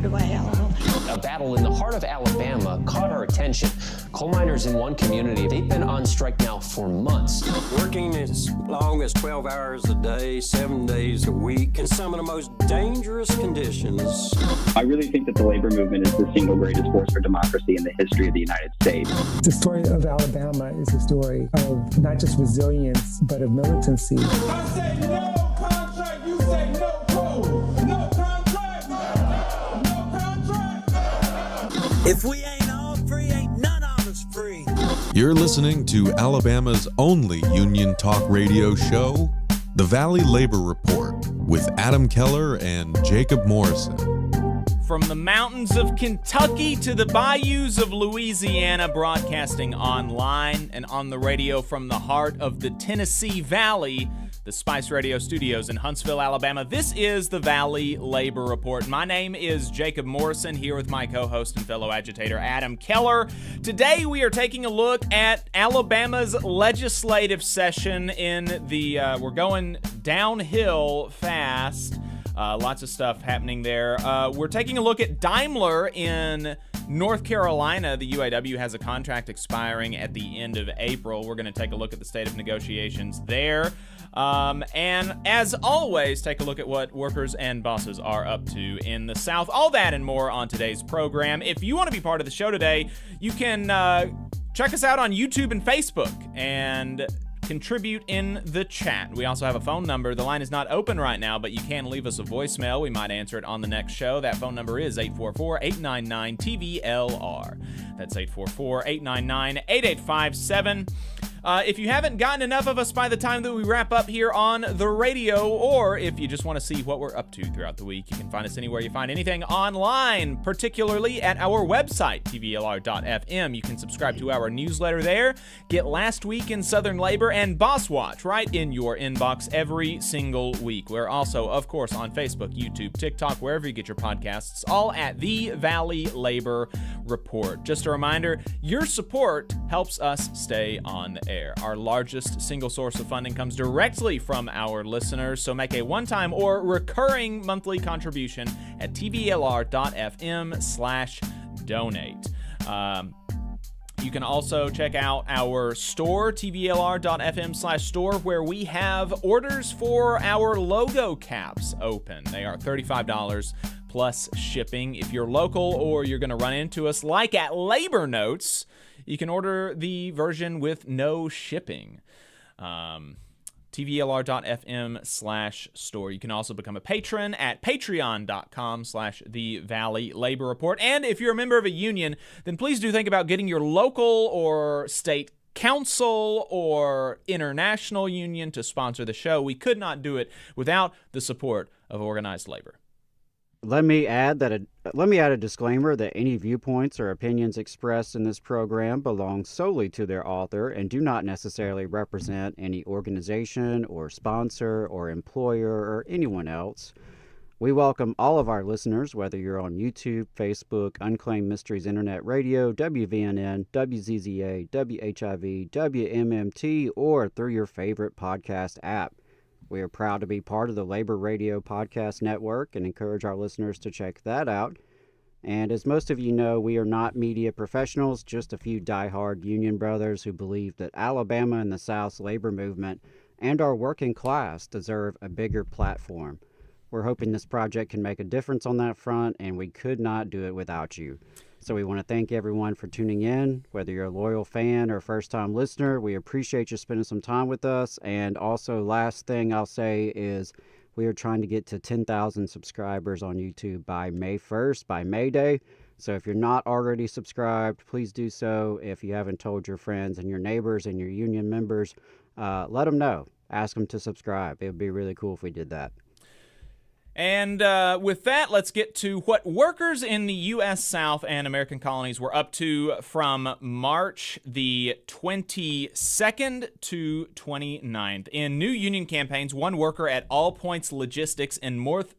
do I have? A battle in the heart of Alabama caught our attention. Coal miners in one community, they've been on strike now for months. Working as long as 12 hours a day, 7 days a week, in some of the most dangerous conditions. I really think that the labor movement is the single greatest force for democracy in the history of the United States. The story of Alabama is a story of not just resilience, but of militancy. I say no contract, you say no code. No contract, no contract. If we ain't all free, ain't none of us free. You're listening to Alabama's only union talk radio show, The Valley Labor Report, with Adam Keller and Jacob Morrison. From the mountains of Kentucky to the bayous of Louisiana, broadcasting online and on the radio from the heart of the Tennessee Valley, the Spice Radio Studios in Huntsville, Alabama. This is the Valley Labor Report. My name is Jacob Morrison, here with my co-host and fellow agitator, Adam Keller. Today we are taking a look at Alabama's legislative session we're going downhill fast. Lots of stuff happening there. We're taking a look at Daimler in North Carolina. The UAW has a contract expiring at the end of April. We're going to take a look at the state of negotiations there. And as always, take a look at what workers and bosses are up to in the South. All that and more on today's program. If you want to be part of the show today, you can check us out on YouTube and Facebook and contribute in the chat. We also have a phone number. The line is not open right now, but you can leave us a voicemail. We might answer it on the next show. That phone number is 844-899-TVLR. That's 844-899-8857. If you haven't gotten enough of us by the time that we wrap up here on the radio, or if you just want to see what we're up to throughout the week, you can find us anywhere you find anything online, particularly at our website, TVLR.fm. You can subscribe to our newsletter there, get Last Week in Southern Labor and Boss Watch right in your inbox every single week. We're also, of course, on Facebook, YouTube, TikTok, wherever you get your podcasts, all at the Valley Labor Report. Just a reminder, your support helps us stay on the air. Our largest single source of funding comes directly from our listeners, so make a one-time or recurring monthly contribution at tvlr.fm/donate. You can also check out our store, tvlr.fm/store, where we have orders for our logo caps open. They are $35 plus shipping. If you're local or you're going to run into us, like at Labor Notes, you can order the version with no shipping. tvlr.fm/store. You can also become a patron at patreon.com/the Valley Labor Report. And if you're a member of a union, then please do think about getting your local or state council or international union to sponsor the show. We could not do it without the support of organized labor. Let me add a disclaimer that any viewpoints or opinions expressed in this program belong solely to their author and do not necessarily represent any organization or sponsor or employer or anyone else. We welcome all of our listeners, whether you're on YouTube, Facebook, Unclaimed Mysteries Internet Radio, WVNN, WZZA, WHIV, WMMT, or through your favorite podcast app. We are proud to be part of the Labor Radio Podcast Network and encourage our listeners to check that out. And as most of you know, we are not media professionals, just a few diehard union brothers who believe that Alabama and the South's labor movement and our working class deserve a bigger platform. We're hoping this project can make a difference on that front, and we could not do it without you. So we want to thank everyone for tuning in. Whether you're a loyal fan or first-time listener, we appreciate you spending some time with us. And also, last thing I'll say is we are trying to get to 10,000 subscribers on YouTube by May 1st, by May Day. So if you're not already subscribed, please do so. If you haven't told your friends and your neighbors and your union members, let them know. Ask them to subscribe. It would be really cool if we did that. And with that, let's get to what workers in the U.S. South and American colonies were up to from March the 22nd to 29th. In new union campaigns, one worker at All Points Logistics in North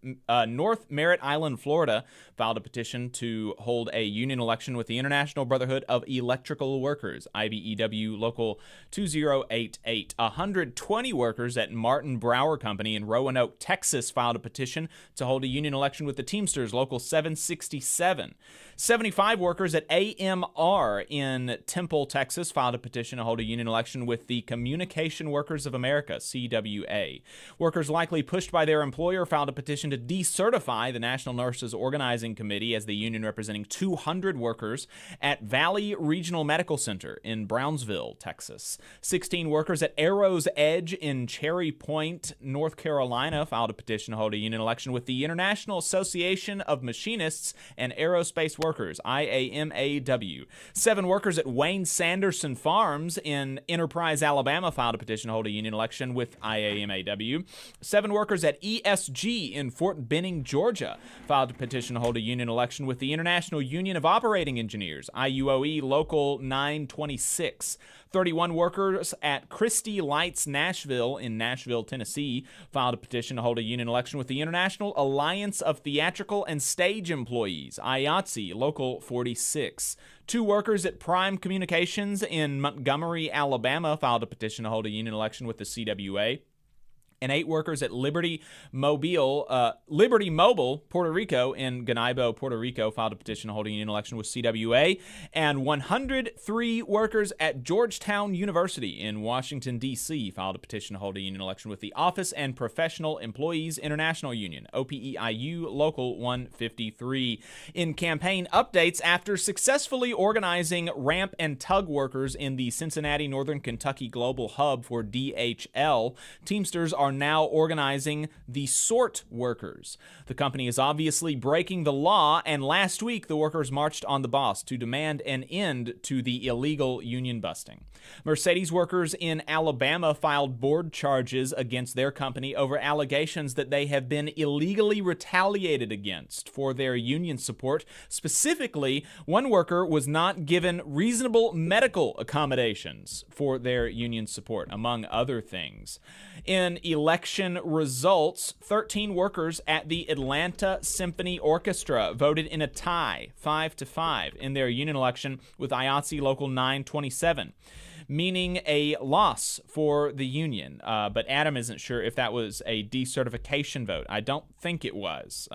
Merritt Island, Florida, filed a petition to hold a union election with the International Brotherhood of Electrical Workers, IBEW Local 2088. 120 workers at Martin Brower Company in Roanoke, Texas, filed a petition petition to hold a union election with the Teamsters, Local 767. 75 workers at AMR in Temple, Texas, filed a petition to hold a union election with the Communication Workers of America, CWA. Workers likely pushed by their employer filed a petition to decertify the National Nurses Organizing Committee as the union representing 200 workers at Valley Regional Medical Center in Brownsville, Texas. 16 workers at Arrow's Edge in Cherry Point, North Carolina, filed a petition to hold a union election with the International Association of Machinists and Aerospace Workers, IAMAW. 7 workers at Wayne Sanderson Farms in Enterprise, Alabama, filed a petition to hold a union election with IAMAW. 7 workers at ESG in Fort Benning, Georgia, filed a petition to hold a union election with the International Union of Operating Engineers, IUOE Local 926. 31 workers at Christie Lights Nashville in Nashville, Tennessee, filed a petition to hold a union election with the International Alliance of Theatrical and Stage Employees, IATSE, Local 46. 2 workers at Prime Communications in Montgomery, Alabama, filed a petition to hold a union election with the CWA. And 8 workers at Liberty Mobile, Puerto Rico in Ganaibo, Puerto Rico, filed a petition to hold a union election with CWA. And 103 workers at Georgetown University in Washington, D.C., filed a petition to hold a union election with the Office and Professional Employees International Union, OPEIU, Local 153. In campaign updates, after successfully organizing ramp and tug workers in the Cincinnati, Northern Kentucky Global Hub for DHL, Teamsters are now organizing the sort workers. The company is obviously breaking the law, and last week the workers marched on the boss to demand an end to the illegal union busting. Mercedes workers in Alabama filed board charges against their company over allegations that they have been illegally retaliated against for their union support. Specifically, one worker was not given reasonable medical accommodations for their union support, among other things. In election results, 13 workers at the Atlanta Symphony Orchestra voted in a tie, 5-5, in their union election with IATSE Local 927, meaning a loss for the union. But Adam isn't sure if that was a decertification vote. I don't think it was.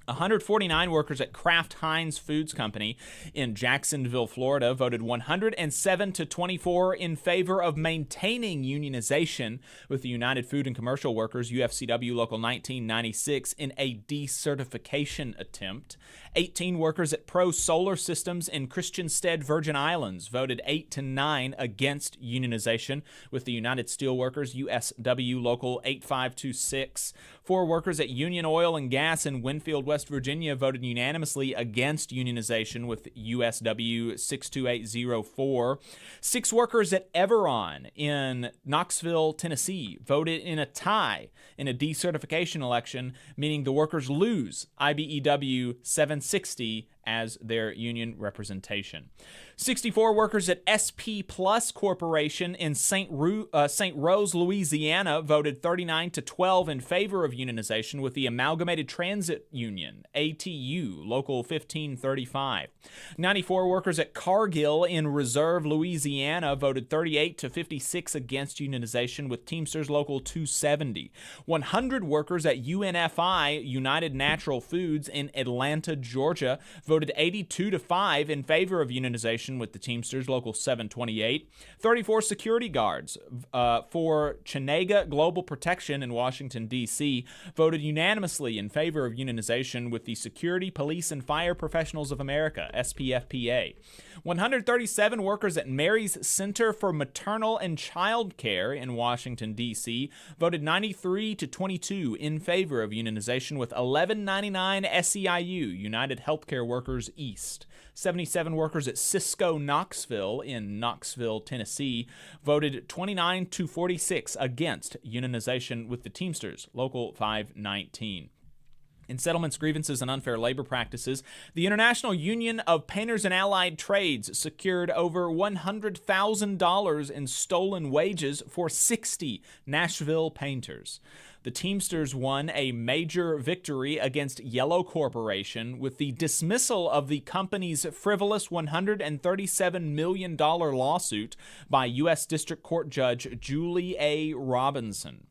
149 workers at Kraft Heinz Foods Company in Jacksonville, Florida, voted 107-24 in favor of maintaining unionization with the United Food and Commercial Workers, UFCW Local 1996, in a decertification attempt. 18 workers at Pro Solar Systems in Christiansted, Virgin Islands, voted 8-9 against unionization with the United Steelworkers, USW Local 8526. 4 workers at Union Oil and Gas in Winfield, West Virginia, voted unanimously against unionization with USW 62804. 6 workers at Everon in Knoxville, Tennessee, voted in a tie in a decertification election, meaning the workers lose IBEW 760 as their union representation. 64 workers at SP Plus Corporation in St. Rose, Louisiana, voted 39-12 in favor of unionization with the Amalgamated Transit Union, ATU, Local 1535. 94 workers at Cargill in Reserve, Louisiana, voted 38-56 against unionization with Teamsters Local 270. 100 workers at UNFI, United Natural Foods, in Atlanta, Georgia, voted 82-5 in favor of unionization with the Teamsters Local 728. 34 security guards for Chenega Global Protection in Washington, D.C., voted unanimously in favor of unionization with the Security, Police, and Fire Professionals of America, SPFPA. 137 workers at Mary's Center for Maternal and Child Care in Washington, D.C., voted 93-22 in favor of unionization with 1199 SEIU, United Healthcare Workers East. 77 workers at Cisco Knoxville in Knoxville, Tennessee, voted 29-46 against unionization with the Teamsters, Local 519. In settlements, grievances, and unfair labor practices, the International Union of Painters and Allied Trades secured over $100,000 in stolen wages for 60 Nashville painters. The Teamsters won a major victory against Yellow Corporation with the dismissal of the company's frivolous $137 million lawsuit by U.S. District Court Judge Julie A. Robinson.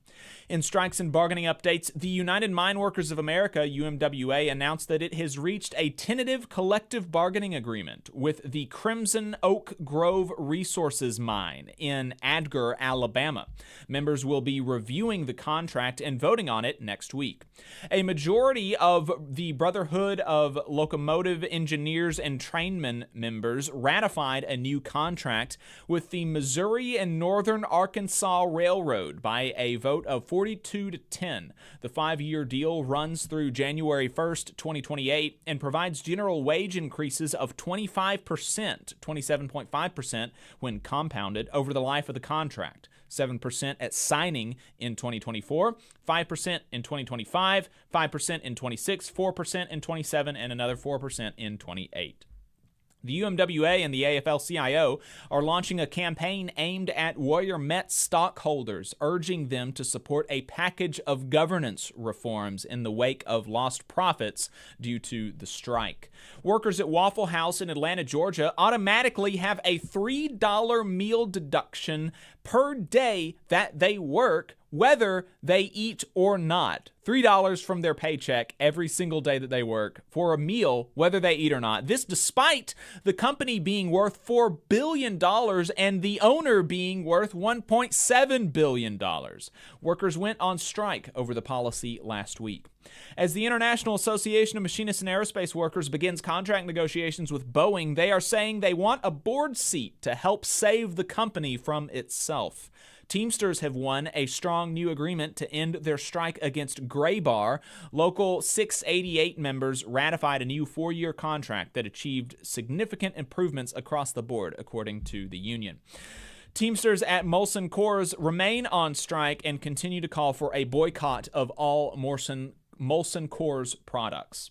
In strikes and bargaining updates, the United Mine Workers of America, UMWA, announced that it has reached a tentative collective bargaining agreement with the Crimson Oak Grove Resources Mine in Adger, Alabama. Members will be reviewing the contract and voting on it next week. A majority of the Brotherhood of Locomotive Engineers and Trainmen members ratified a new contract with the Missouri and Northern Arkansas Railroad by a vote of 42-10. The 5-year deal runs through January 1st, 2028, and provides general wage increases of 25%, 27.5% when compounded over the life of the contract. 7% at signing in 2024, 5% in 2025, 5% in 26, 4% in 27, and another 4% in 28. The UMWA and the AFL-CIO are launching a campaign aimed at Warrior Met stockholders, urging them to support a package of governance reforms in the wake of lost profits due to the strike. Workers at Waffle House in Atlanta, Georgia, automatically have a $3 meal deduction per day that they work, whether they eat or not. $3 from their paycheck every single day that they work for a meal, whether they eat or not. This despite the company being worth $4 billion and the owner being worth $1.7 billion. Workers went on strike over the policy last week. As the International Association of Machinists and Aerospace Workers begins contract negotiations with Boeing, they are saying they want a board seat to help save the company from itself. Teamsters have won a strong new agreement to end their strike against Graybar. Local 688 members ratified a new 4-year contract that achieved significant improvements across the board, according to the union. Teamsters at Molson Coors remain on strike and continue to call for a boycott of all Molson Coors products.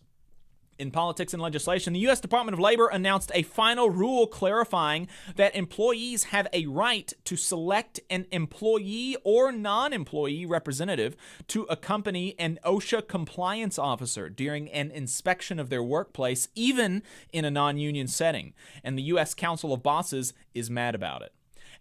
In politics and legislation, the U.S. Department of Labor announced a final rule clarifying that employees have a right to select an employee or non-employee representative to accompany an OSHA compliance officer during an inspection of their workplace, even in a non-union setting. And the U.S. Council of Bosses is mad about it.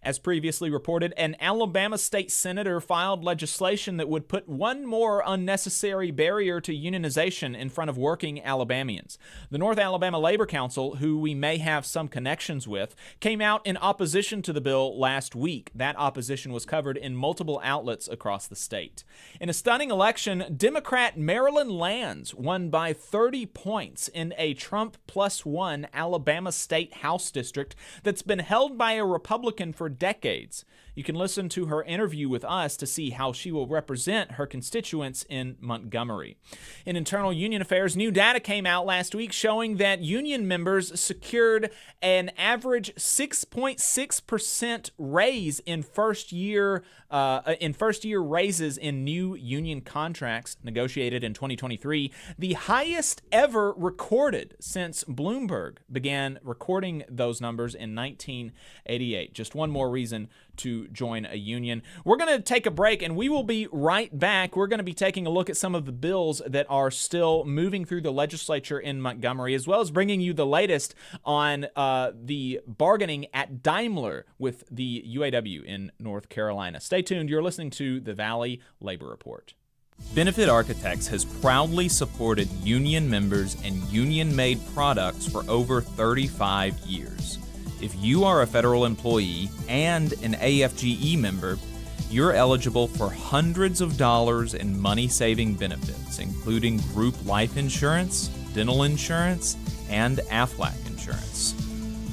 As previously reported, an Alabama state senator filed legislation that would put one more unnecessary barrier to unionization in front of working Alabamians. The North Alabama Labor Council, who we may have some connections with, came out in opposition to the bill last week. That opposition was covered in multiple outlets across the state. In a stunning election, Democrat Marilyn Lands won by 30 points in a Trump +1 Alabama state House district that's been held by a Republican for decades. You can listen to her interview with us to see how she will represent her constituents in Montgomery. In internal union affairs, new data came out last week showing that union members secured an average 6.6% raise in first year raises in new union contracts negotiated in 2023, the highest ever recorded since Bloomberg began recording those numbers in 1988. Just one more reason to join a union. We're going to take a break and we will be right back. We're going to be taking a look at some of the bills that are still moving through the legislature in Montgomery, as well as bringing you the latest on the bargaining at Daimler with the UAW in North Carolina. Stay tuned. You're listening to the Valley Labor Report. Benefit Architects has proudly supported union members and union-made products for over 35 years. If you are a federal employee and an AFGE member, you're eligible for hundreds of dollars in money-saving benefits, including group life insurance, dental insurance, and AFLAC insurance.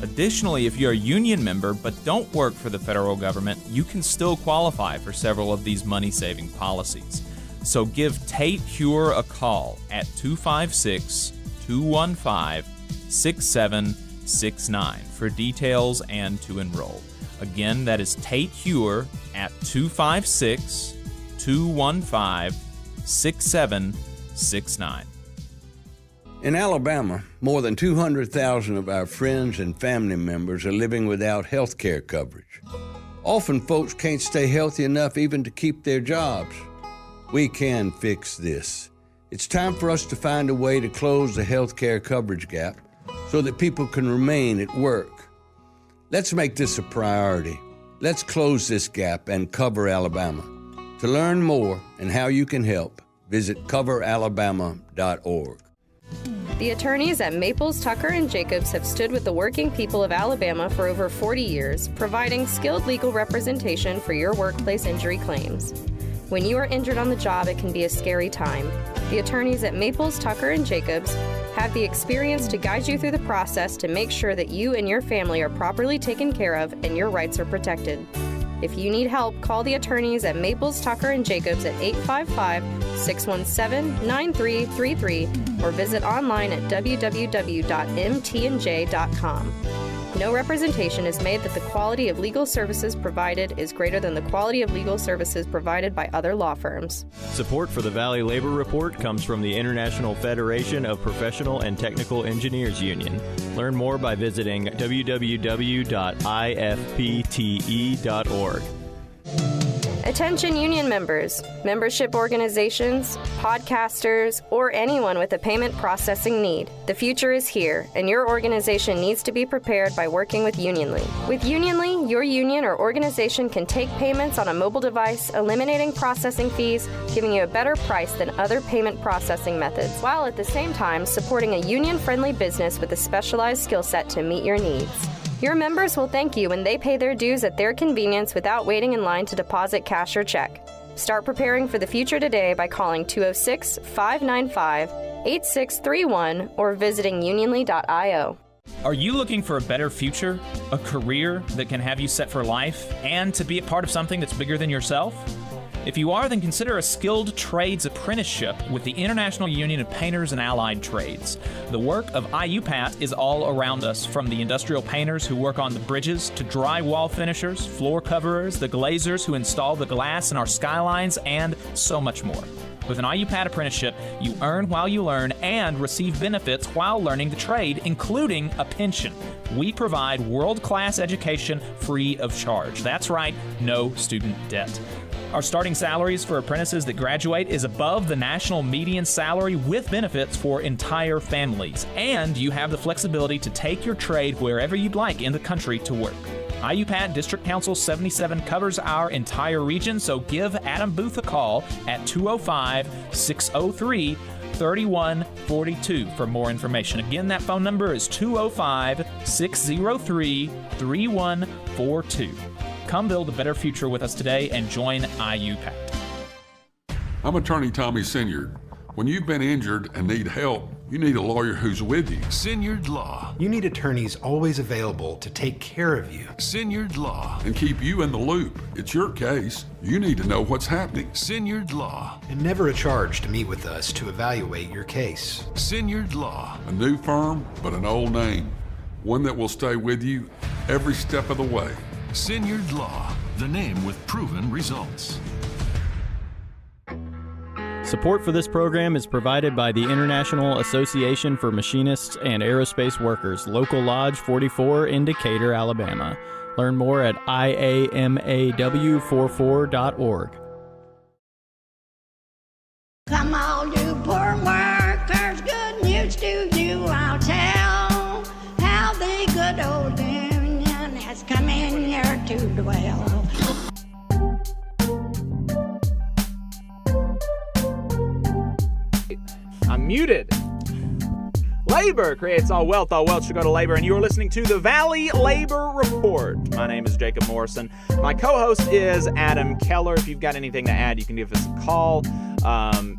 Additionally, if you're a union member but don't work for the federal government, you can still qualify for several of these money-saving policies. So give Tate Hure a call at 256-215-6769 for details and to enroll. Again, that is Tate Hure at 256-215-6769. In Alabama, more than 200,000 of our friends and family members are living without health care coverage. Often folks can't stay healthy enough even to keep their jobs. We can fix this. It's time for us to find a way to close the health care coverage gap so that people can remain at work. Let's make this a priority. Let's close this gap and cover Alabama. To learn more and how you can help, visit coveralabama.org. The attorneys at Maples, Tucker & Jacobs have stood with the working people of Alabama for over 40 years, providing skilled legal representation for your workplace injury claims. When you are injured on the job, it can be a scary time. The attorneys at Maples, Tucker & Jacobs have the experience to guide you through the process to make sure that you and your family are properly taken care of and your rights are protected. If you need help, call the attorneys at Maples, Tucker & Jacobs at 855-617-9333 or visit online at www.mtnj.com. No representation is made that the quality of legal services provided is greater than the quality of legal services provided by other law firms. Support for the Valley Labor Report comes from the International Federation of Professional and Technical Engineers Union. Learn more by visiting www.ifpte.org. Attention union members, membership organizations, podcasters, or anyone with a payment processing need. The future is here, and your organization needs to be prepared by working with Unionly. With Unionly, your union or organization can take payments on a mobile device, eliminating processing fees, giving you a better price than other payment processing methods, while at the same time supporting a union-friendly business with a specialized skill set to meet your needs. Your members will thank you when they pay their dues at their convenience without waiting in line to deposit cash or check. Start preparing for the future today by calling 206-595-8631 or visiting unionly.io. Are you looking for a better future, a career that can have you set for life, and to be a part of something that's bigger than yourself? If you are, then consider a skilled trades apprenticeship with the International Union of Painters and Allied Trades. The work of IUPAT is all around us, from the industrial painters who work on the bridges to drywall finishers, floor coverers, the glazers who install the glass in our skylines, and so much more. With an IUPAT apprenticeship, you earn while you learn and receive benefits while learning the trade, including a pension. We provide world-class education free of charge. That's right, no student debt. Our starting salaries for apprentices that graduate is above the national median salary with benefits for entire families. And you have the flexibility to take your trade wherever you'd like in the country to work. IUPAT District Council 77 covers our entire region, so give Adam Booth a call at 205-603-3142 for more information. Again, that phone number is 205-603-3142. Come build a better future with us today and join IUPAT. I'm attorney Tommy Sinyard. When you've been injured and need help, you need a lawyer who's with you. Sinyard Law. You need attorneys always available to take care of you. Sinyard Law. And keep you in the loop. It's your case. You need to know what's happening. Sinyard Law. And never a charge to meet with us to evaluate your case. Sinyard Law. A new firm, but an old name. One that will stay with you every step of the way. Sinyard Law, the name with proven results. Support for this program is provided by the International Association for Machinists and Aerospace Workers, Local Lodge 44 in Decatur, Alabama. Learn more at iamaw44.org. Come on, you poor workers, good news to you I'll tell, how the good old union has come in here to dwell. I'm muted. Labor creates all wealth should go to labor, and you're listening to the Valley Labor Report. My name is Jacob Morrison. My co-host is Adam Keller. If you've got anything to add, you can give us a call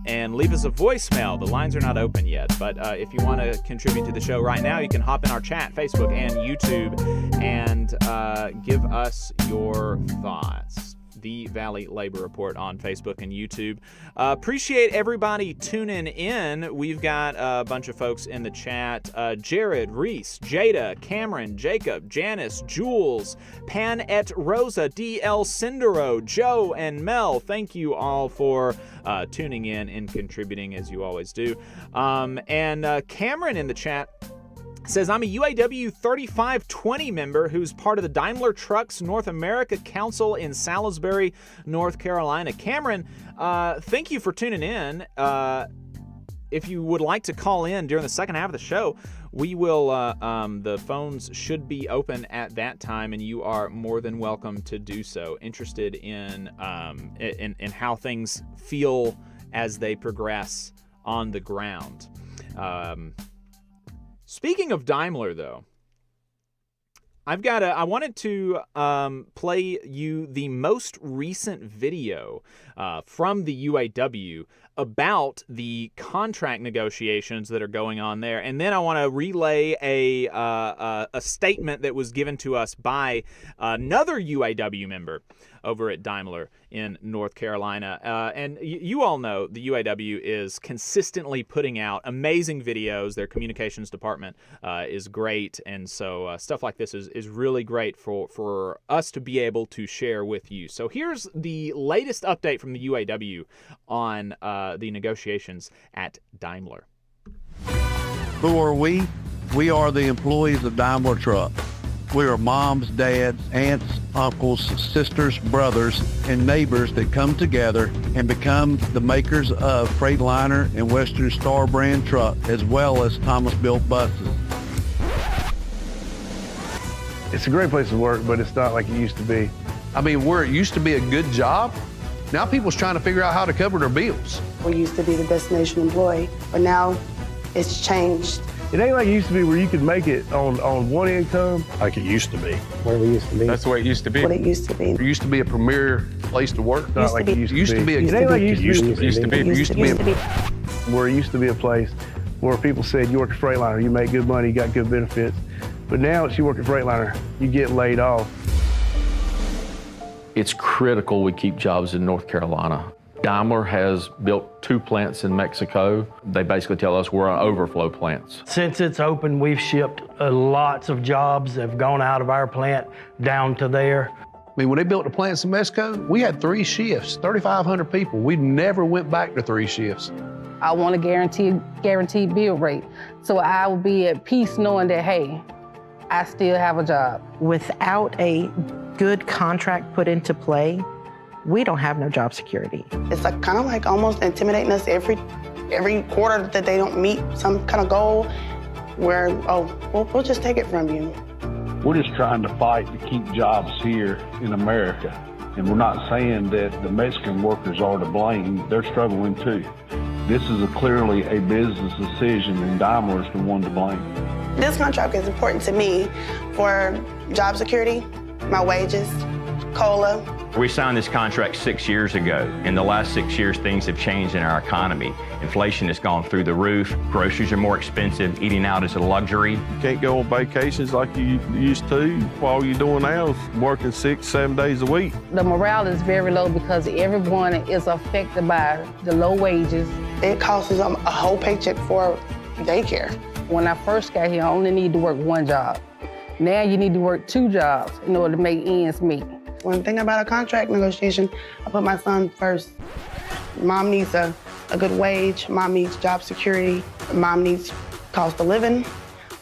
and leave us a voicemail. The lines are not open yet, but if you want to contribute to the show right now, you can hop in our chat, Facebook and YouTube, and give us your thoughts. The Valley Labor Report on Facebook and YouTube. Appreciate everybody tuning in. We've got a bunch of folks in the chat. Jared, Reese, Jada, Cameron, Jacob, Janice, Jules, Pan et Rosa, DL Cindero, Joe, and Mel. Thank you all for tuning in and contributing as you always do. And Cameron in the chat says, I'm a UAW 3520 member who's part of the Daimler Trucks North America Council in Salisbury, North Carolina. Cameron, thank you for tuning in. If you would like to call in during the second half of the show, we will, the phones should be open at that time, and you are more than welcome to do so. Interested in how things feel as they progress on the ground. Speaking of Daimler, though, I wanted to play you the most recent video from the UAW about the contract negotiations that are going on there, and then I want to relay a statement that was given to us by another UAW member over at Daimler in North Carolina. And you all know the UAW is consistently putting out amazing videos. Their communications department is great, and so stuff like this is really great for us to be able to share with you. So here's the latest update from the UAW on the negotiations at Daimler. Who are we? We are the employees of Daimler Truck. We are moms, dads, aunts, uncles, sisters, brothers, and neighbors that come together and become the makers of Freightliner and Western Star brand truck, as well as Thomas-built buses. It's a great place to work, but it's not like it used to be. I mean, where it used to be a good job, now people's trying to figure out how to cover their bills. We used to be the destination employee, but now it's changed. It ain't like it used to be where you could make it on one income. Like it used to be. Where we used to be. That's the way it used to be. What it used to be. It used to be a premier place to work. Not like it used to be. It used to be. Where it used to be a place where people said, you work at Freightliner, you make good money, you got good benefits. But now it's you work at Freightliner, you get laid off. It's critical we keep jobs in North Carolina. Daimler has built 2 plants in Mexico. They basically tell us we're on overflow plants. Since it's open, we've shipped lots of jobs that have gone out of our plant down to there. I mean, when they built the plants in Mexico, we had 3 shifts, 3,500 people. We never went back to 3 shifts. I want a guaranteed bill rate, so I will be at peace knowing that, hey, I still have a job. Without a good contract put into play, we don't have no job security. It's like kind of like almost intimidating us every quarter that they don't meet some kind of goal where, we'll just take it from you. We're just trying to fight to keep jobs here in America. And we're not saying that the Mexican workers are to blame. They're struggling too. This is clearly a business decision, and Daimler is the one to blame. This contract is important to me for job security, my wages, COLA. We signed this contract 6 years ago. In the last 6 years, things have changed in our economy. Inflation has gone through the roof. Groceries are more expensive. Eating out is a luxury. You can't go on vacations like you used to. All you're doing now is working 6-7 days a week. The morale is very low because everyone is affected by the low wages. It costs us a whole paycheck for daycare. When I first got here, I only needed to work 1 job. Now you need to work 2 jobs in order to make ends meet. One thing about a contract negotiation, I put my son first. Mom needs a good wage. Mom needs job security. Mom needs cost of living.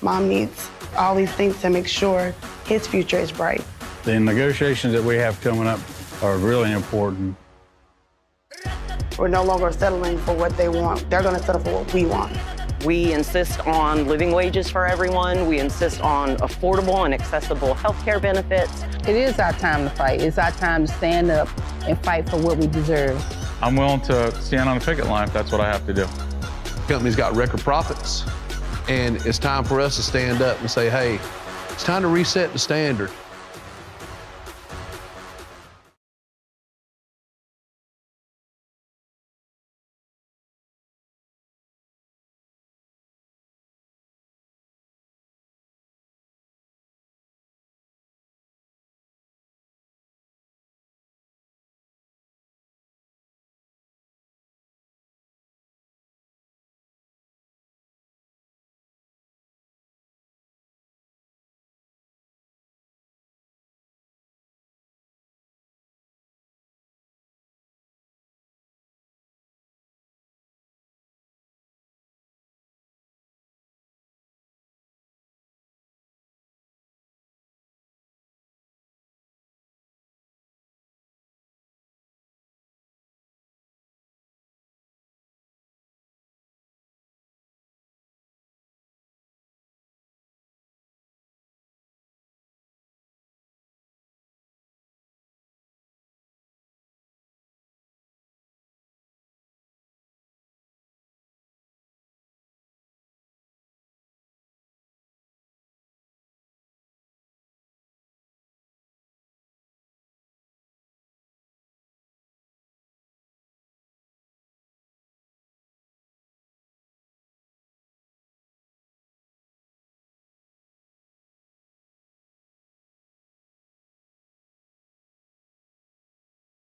Mom needs all these things to make sure his future is bright. The negotiations that we have coming up are really important. We're no longer settling for what they want. They're going to settle for what we want. We insist on living wages for everyone. We insist on affordable and accessible health care benefits. It is our time to fight. It's our time to stand up and fight for what we deserve. I'm willing to stand on the picket line if that's what I have to do. The company's got record profits, and it's time for us to stand up and say, hey, it's time to reset the standard.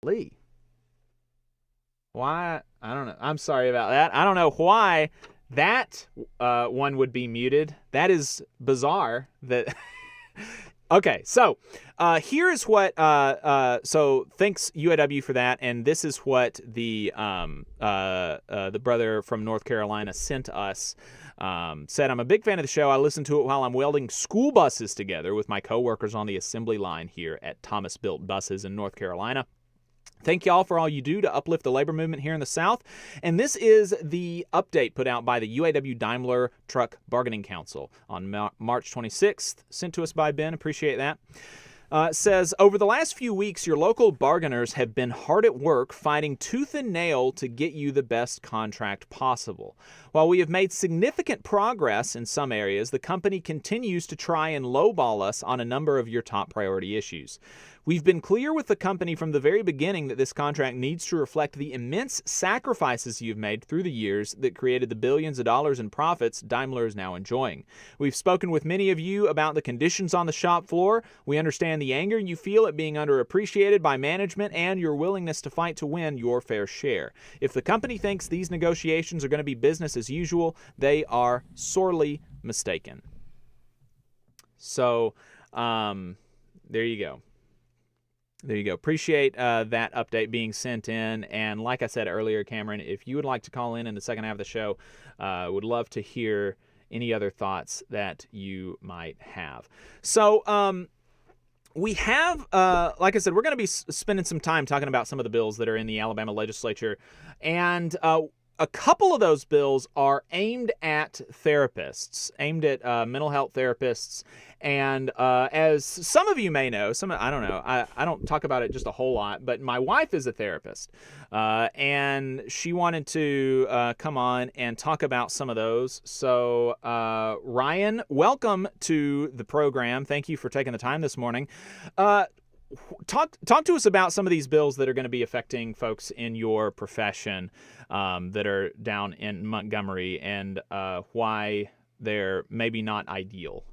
Lee. Why? I don't know. I'm sorry about that. I don't know why that one would be muted. That is bizarre. That. Okay, so here is what. So thanks UAW for that, and this is what the brother from North Carolina sent us. Said, I'm a big fan of the show. I listen to it while I'm welding school buses together with my coworkers on the assembly line here at Thomas Built Buses in North Carolina. Thank y'all for all you do to uplift the labor movement here in the South. And this is the update put out by the UAW Daimler Truck Bargaining Council on March 26th, sent to us by Ben. Appreciate that. It says, over the last few weeks, your local bargainers have been hard at work fighting tooth and nail to get you the best contract possible. While we have made significant progress in some areas, the company continues to try and lowball us on a number of your top priority issues. We've been clear with the company from the very beginning that this contract needs to reflect the immense sacrifices you've made through the years that created the billions of dollars in profits Daimler is now enjoying. We've spoken with many of you about the conditions on the shop floor. We understand the anger you feel at being underappreciated by management and your willingness to fight to win your fair share. If the company thinks these negotiations are going to be business as usual, they are sorely mistaken. So, there you go. There you go. Appreciate that update being sent in. And like I said earlier, Cameron, if you would like to call in the second half of the show, would love to hear any other thoughts that you might have. So we have, like I said, we're going to be spending some time talking about some of the bills that are in the Alabama legislature. And a couple of those bills are aimed at therapists, aimed at mental health therapists. And as some of you may know, I don't know, I don't talk about it just a whole lot, but my wife is a therapist. And she wanted to come on and talk about some of those. So, Ryan, welcome to the program. Thank you for taking the time this morning. Talk to us about some of these bills that are going to be affecting folks in your profession that are down in Montgomery and why they're maybe not ideal.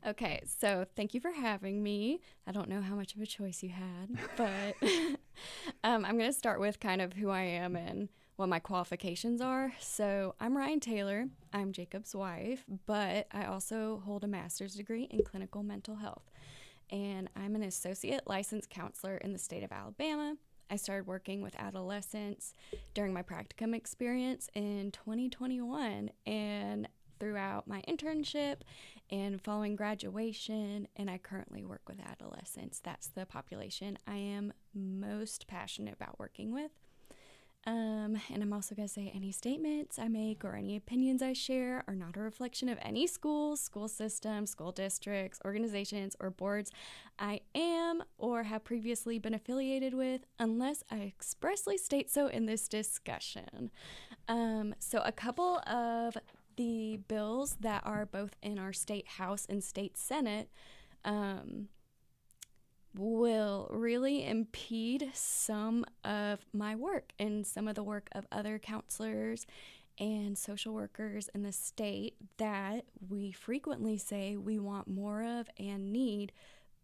Okay, so thank you for having me. I don't know how much of a choice you had, but I'm going to start with kind of who I am and what my qualifications are. So I'm Ryan Taylor. I'm Jacob's wife, but I also hold a master's degree in clinical mental health. And I'm an associate licensed counselor in the state of Alabama. I started working with adolescents during my practicum experience in 2021 and throughout my internship and following graduation, and I currently work with adolescents. That's the population I am most passionate about working with. And I'm also going to say any statements I make or any opinions I share are not a reflection of any schools, school systems, school districts, organizations, or boards I am or have previously been affiliated with unless I expressly state so in this discussion. So a couple of the bills that are both in our state house and state senate will really impede some of my work and some of the work of other counselors and social workers in the state that we frequently say we want more of and need,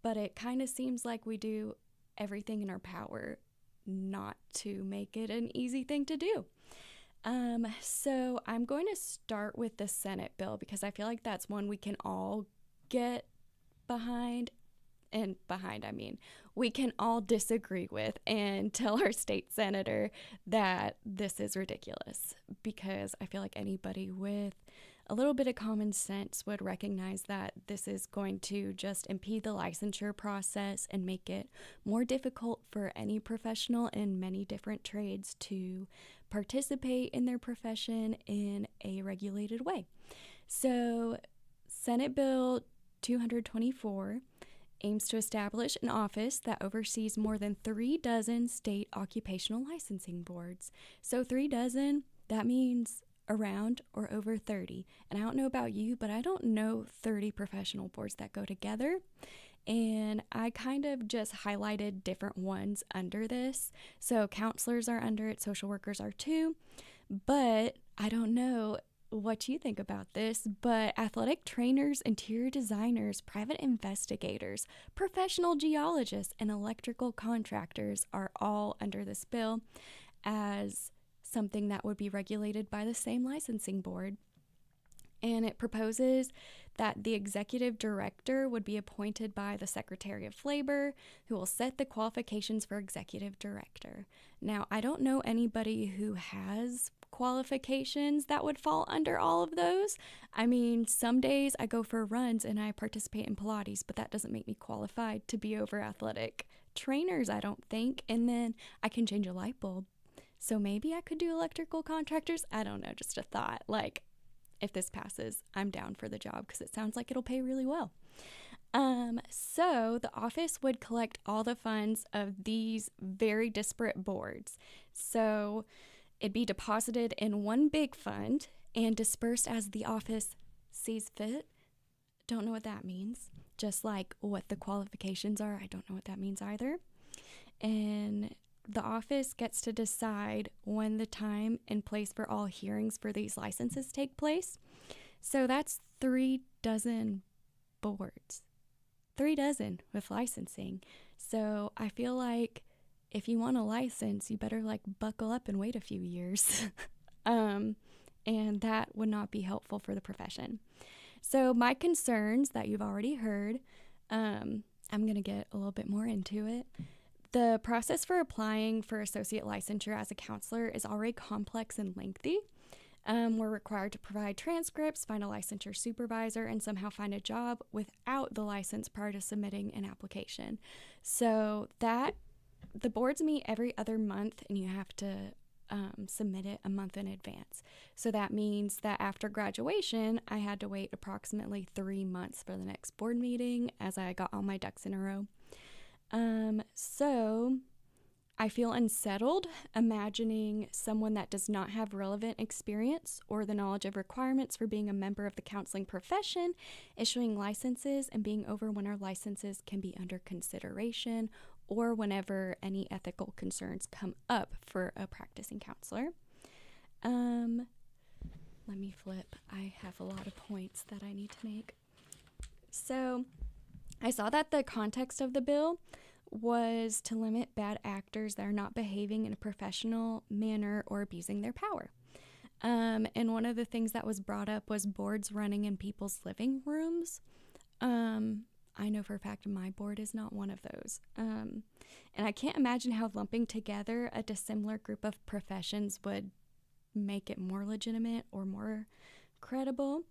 but it kind of seems like we do everything in our power not to make it an easy thing to do. So I'm going to start with the Senate bill because I feel like that's one we can all get behind. And behind, I mean, we can all disagree with and tell our state senator that this is ridiculous because I feel like anybody with a little bit of common sense would recognize that this is going to just impede the licensure process and make it more difficult for any professional in many different trades to participate in their profession in a regulated way. So, Senate Bill 224 aims to establish an office that oversees more than 36 state occupational licensing boards. So 36, that means around or over 30. And I don't know about you, but I don't know 30 professional boards that go together. And I kind of just highlighted different ones under this. So counselors are under it, social workers are too. But I don't know what you think about this, but athletic trainers, interior designers, private investigators, professional geologists, and electrical contractors are all under this bill as something that would be regulated by the same licensing board. And it proposes that the executive director would be appointed by the Secretary of Labor, who will set the qualifications for executive director. Now, I don't know anybody who has qualifications that would fall under all of those. I mean, some days I go for runs and I participate in Pilates, but that doesn't make me qualified to be over athletic trainers, I don't think. And then I can change a light bulb. So maybe I could do electrical contractors. I don't know, just a thought. Like, if this passes, I'm down for the job because it sounds like it'll pay really well. So the office would collect all the funds of these very disparate boards. So it'd be deposited in one big fund and dispersed as the office sees fit. Don't know what that means. Just like what the qualifications are, I don't know what that means either. And the office gets to decide when the time and place for all hearings for these licenses take place. So that's 3 dozen boards. 3 dozen with licensing. So I feel like if you want a license, you better like buckle up and wait a few years. And that would not be helpful for the profession. So my concerns that you've already heard, I'm going to get a little bit more into it. The process for applying for associate licensure as a counselor is already complex and lengthy. We're required to provide transcripts, find a licensure supervisor, and somehow find a job without the license prior to submitting an application. So that the boards meet every other month, and you have to submit it a month in advance. So that means that after graduation, I had to wait approximately 3 months for the next board meeting as I got all my ducks in a row. So I feel unsettled imagining someone that does not have relevant experience or the knowledge of requirements for being a member of the counseling profession, issuing licenses, and being over when our licenses can be under consideration or whenever any ethical concerns come up for a practicing counselor. Let me flip. I have a lot of points that I need to make. So I saw that the context of the bill was to limit bad actors that are not behaving in a professional manner or abusing their power. And one of the things that was brought up was boards running in people's living rooms. I know for a fact my board is not one of those. And I can't imagine how lumping together a dissimilar group of professions would make it more legitimate or more credible.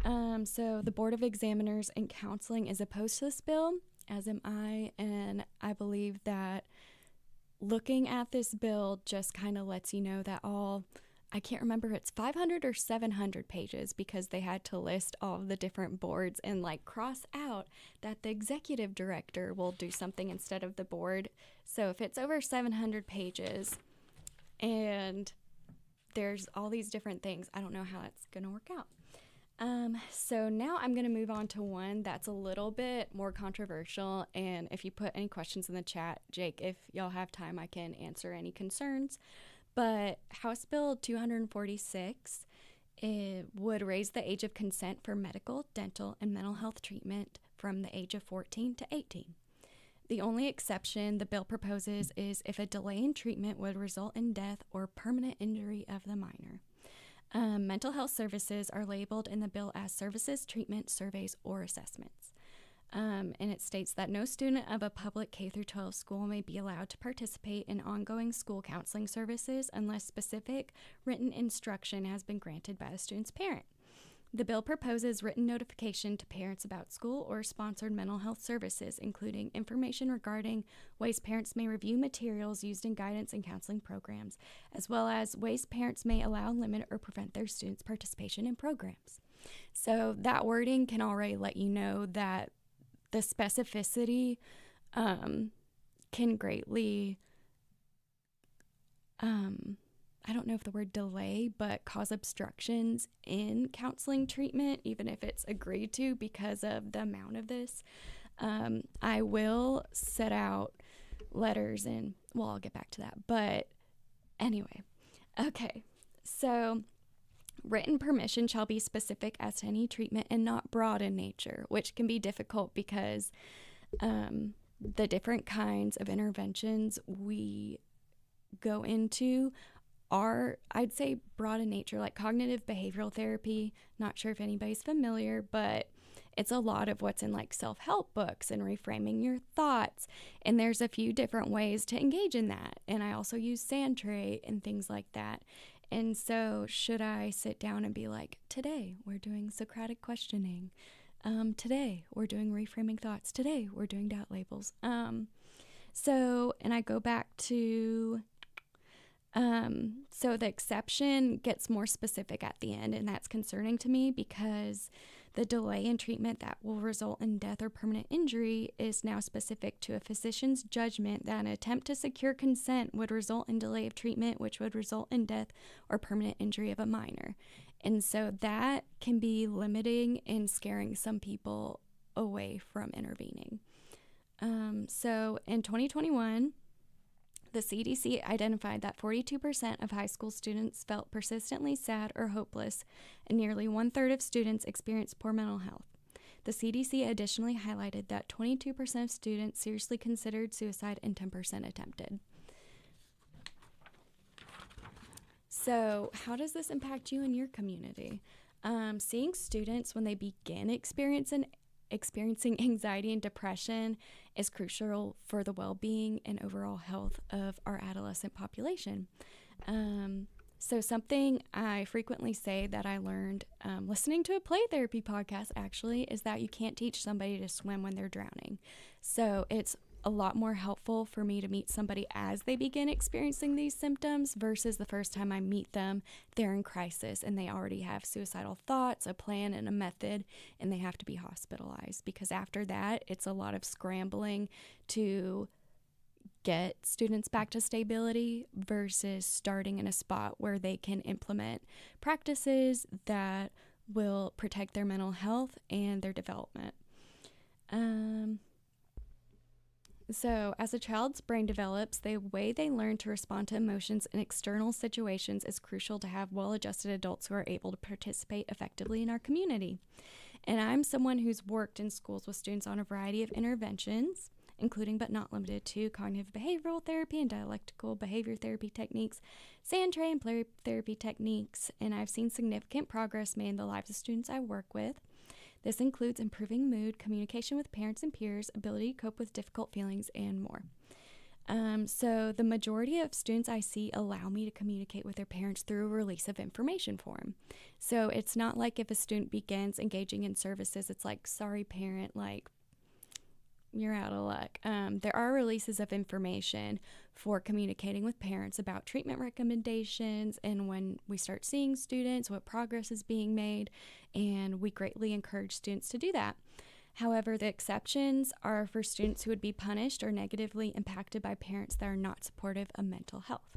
So the Board of Examiners and Counseling is opposed to this bill, as am I, and I believe that looking at this bill just kind of lets you know that I can't remember if it's 500 or 700 pages because they had to list all of the different boards and like cross out that the executive director will do something instead of the board. So if it's over 700 pages and there's all these different things, I don't know how it's going to work out. So now I'm going to move on to one that's a little bit more controversial. And if you put any questions in the chat, Jake, if y'all have time, I can answer any concerns. But House Bill 246, it would raise the age of consent for medical, dental, and mental health treatment from the age of 14 to 18. The only exception the bill proposes is if a delay in treatment would result in death or permanent injury of the minor. Mental health services are labeled in the bill as services, treatment, surveys, or assessments. And it states that no student of a public K-12 school may be allowed to participate in ongoing school counseling services unless specific written instruction has been granted by the student's parent. The bill proposes written notification to parents about school or sponsored mental health services, including information regarding ways parents may review materials used in guidance and counseling programs, as well as ways parents may allow, limit, or prevent their students' participation in programs. So that wording can already let you know that the specificity can greatly, I don't know if the word delay, but cause obstructions in counseling treatment, even if it's agreed to because of the amount of this. I will set out letters and, well, I'll get back to that. But anyway, okay. So Written permission shall be specific as to any treatment and not broad in nature, which can be difficult because the different kinds of interventions we go into are, I'd say, broad in nature, like cognitive behavioral therapy. Not sure if anybody's familiar, but it's a lot of what's in like self-help books and reframing your thoughts. And there's a few different ways to engage in that. And I also use Sandtray and things like that. And so should I sit down and be like, today we're doing Socratic questioning. Today we're doing reframing thoughts. Today we're doing doubt labels. And I go back to, so the exception gets more specific at the end, and that's concerning to me because the delay in treatment that will result in death or permanent injury is now specific to a physician's judgment that an attempt to secure consent would result in delay of treatment, which would result in death or permanent injury of a minor. And so that can be limiting and scaring some people away from intervening. So in 2021, the CDC identified that 42% of high school students felt persistently sad or hopeless, and nearly 1/3 of students experienced poor mental health. The CDC additionally highlighted that 22% of students seriously considered suicide and 10% attempted. So, how does this impact you and your community? Seeing students when they begin experiencing anxiety and depression is crucial for the well-being and overall health of our adolescent population. So something I frequently say that I learned listening to a play therapy podcast actually is that you can't teach somebody to swim when they're drowning. So it's a lot more helpful for me to meet somebody as they begin experiencing these symptoms versus the first time I meet them, they're in crisis and they already have suicidal thoughts, a plan, and a method, and they have to be hospitalized. Because after that, it's a lot of scrambling to get students back to stability versus starting in a spot where they can implement practices that will protect their mental health and their development. So as a child's brain develops, the way they learn to respond to emotions in external situations is crucial to have well-adjusted adults who are able to participate effectively in our community. And I'm someone who's worked in schools with students on a variety of interventions, including but not limited to cognitive behavioral therapy and dialectical behavior therapy techniques, Sandtray and play therapy techniques, and I've seen significant progress made in the lives of students I work with. This includes improving mood, communication with parents and peers, ability to cope with difficult feelings, and more. So the majority of students I see allow me to communicate with their parents through a release of information form. So it's not like if a student begins engaging in services, it's like, sorry parent, like, you're out of luck. There are releases of information for communicating with parents about treatment recommendations and when we start seeing students, what progress is being made, and we greatly encourage students to do that. However, the exceptions are for students who would be punished or negatively impacted by parents that are not supportive of mental health.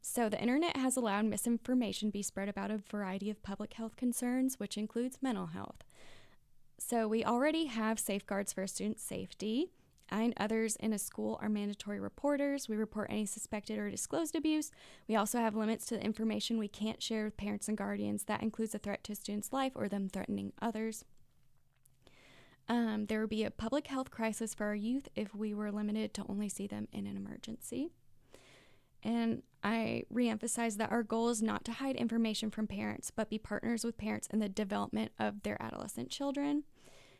So the internet has allowed misinformation to be spread about a variety of public health concerns, which includes mental health. So we already have safeguards for student safety. I and others in a school are mandatory reporters. We report any suspected or disclosed abuse. We also have limits to the information we can't share with parents and guardians. That includes a threat to a student's life or them threatening others. There would be a public health crisis for our youth if we were limited to only see them in an emergency. And I reemphasize that our goal is not to hide information from parents, but be partners with parents in the development of their adolescent children.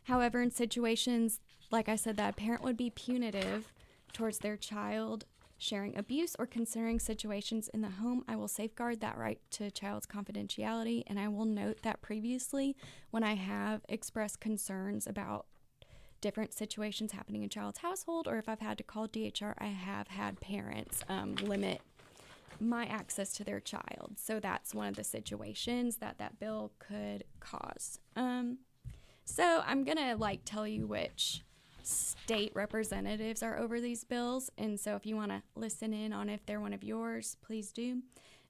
However, in situations, like I said, that a parent would be punitive towards their child sharing abuse or considering situations in the home, I will safeguard that right to a child's confidentiality. And I will note that previously, when I have expressed concerns about different situations happening in a child's household, or if I've had to call DHR, I have had parents limit my access to their child. So that's one of the situations that bill could cause. So I'm gonna tell you which state representatives are over these bills, and so if you want to listen in on if they're one of yours, please do.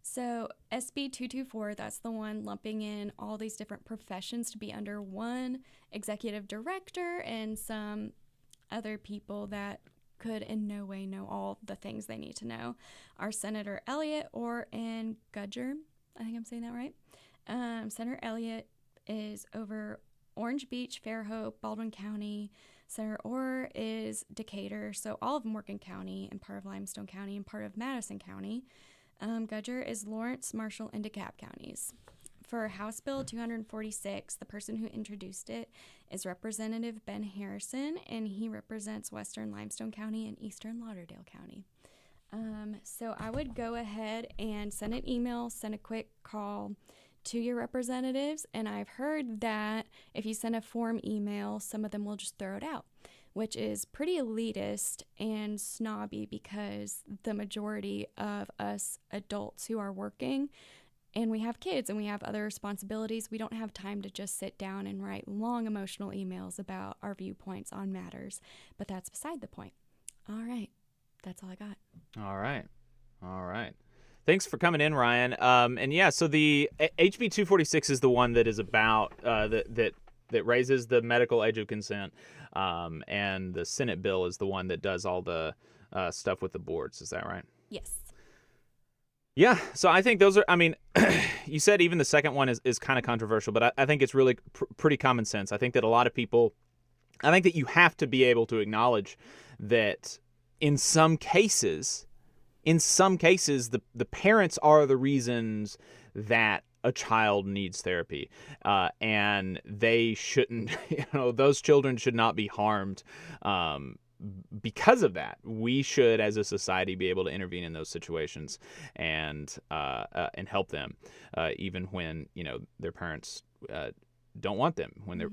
So SB 224, that's the one lumping in all these different professions to be under one executive director and some other people that could in no way know all the things they need to know, are Senator Elliott, Orr, and Gudger. I think I'm saying that right. Senator Elliott is over Orange Beach, Fairhope, Baldwin County. Senator Orr is Decatur, so all of Morgan County and part of Limestone County and part of Madison County. Gudger is Lawrence, Marshall, and DeKalb counties. For House Bill 246, the person who introduced it is Representative Ben Harrison, and he represents Western Limestone County and Eastern Lauderdale County. So I would go ahead and send an email, send a quick call to your representatives, and I've heard that if you send a form email, some of them will just throw it out, which is pretty elitist and snobby because the majority of us adults who are working and we have kids and we have other responsibilities, we don't have time to just sit down and write long emotional emails about our viewpoints on matters, but that's beside the point. All right, that's all I got. All right. Thanks for coming in, Ryan. And yeah, so the HB 246 is the one that is about that raises the medical age of consent, and the Senate bill is the one that does all the stuff with the boards. Is that right? Yes. Yeah, so I think those are, I mean, you said even the second one is kind of controversial, but I think it's really pretty common sense. I think that a lot of people, I think that you have to be able to acknowledge that in some cases, the parents are the reasons that a child needs therapy, and they shouldn't, those children should not be harmed because of that. We should, as a society, be able to intervene in those situations and help them, even when their parents don't want them, when they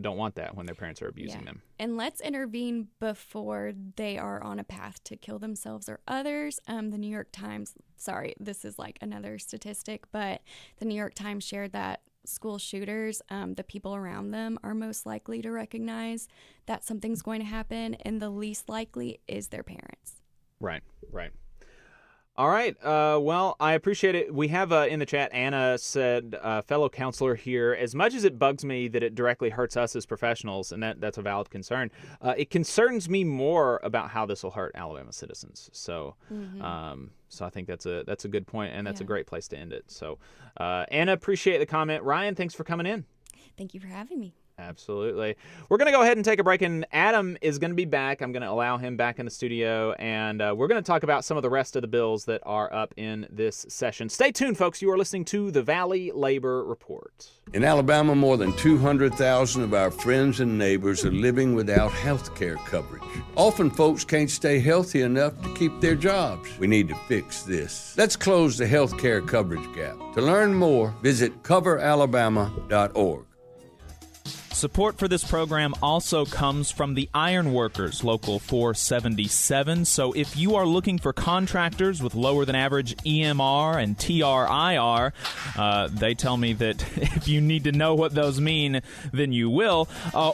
don't want that, when their parents are abusing them. And let's intervene before they are on a path to kill themselves or others. The New York Times, sorry, this is like another statistic, but the New York Times shared that school shooters, the people around them are most likely to recognize that something's going to happen, and the least likely is their parents. Right. All right. Well, I appreciate it. We have in the chat, Anna said, fellow counselor here, as much as it bugs me that it directly hurts us as professionals, and that's a valid concern, it concerns me more about how this will hurt Alabama citizens. So so I think that's a good point, and that's a great place to end it. So Anna, appreciate the comment. Ryan, thanks for coming in. Thank you for having me. Absolutely. We're going to go ahead and take a break, and Adam is going to be back. I'm going to allow him back in the studio, and we're going to talk about some of the rest of the bills that are up in this session. Stay tuned, folks. You are listening to the Valley Labor Report. In Alabama, more than 200,000 of our friends and neighbors are living without health care coverage. Often folks can't stay healthy enough to keep their jobs. We need to fix this. Let's close the health care coverage gap. To learn more, visit coveralabama.org. Support for this program also comes from the Iron Workers, Local 477. So if you are looking for contractors with lower than average EMR and TRIR, they tell me that if you need to know what those mean, then you will.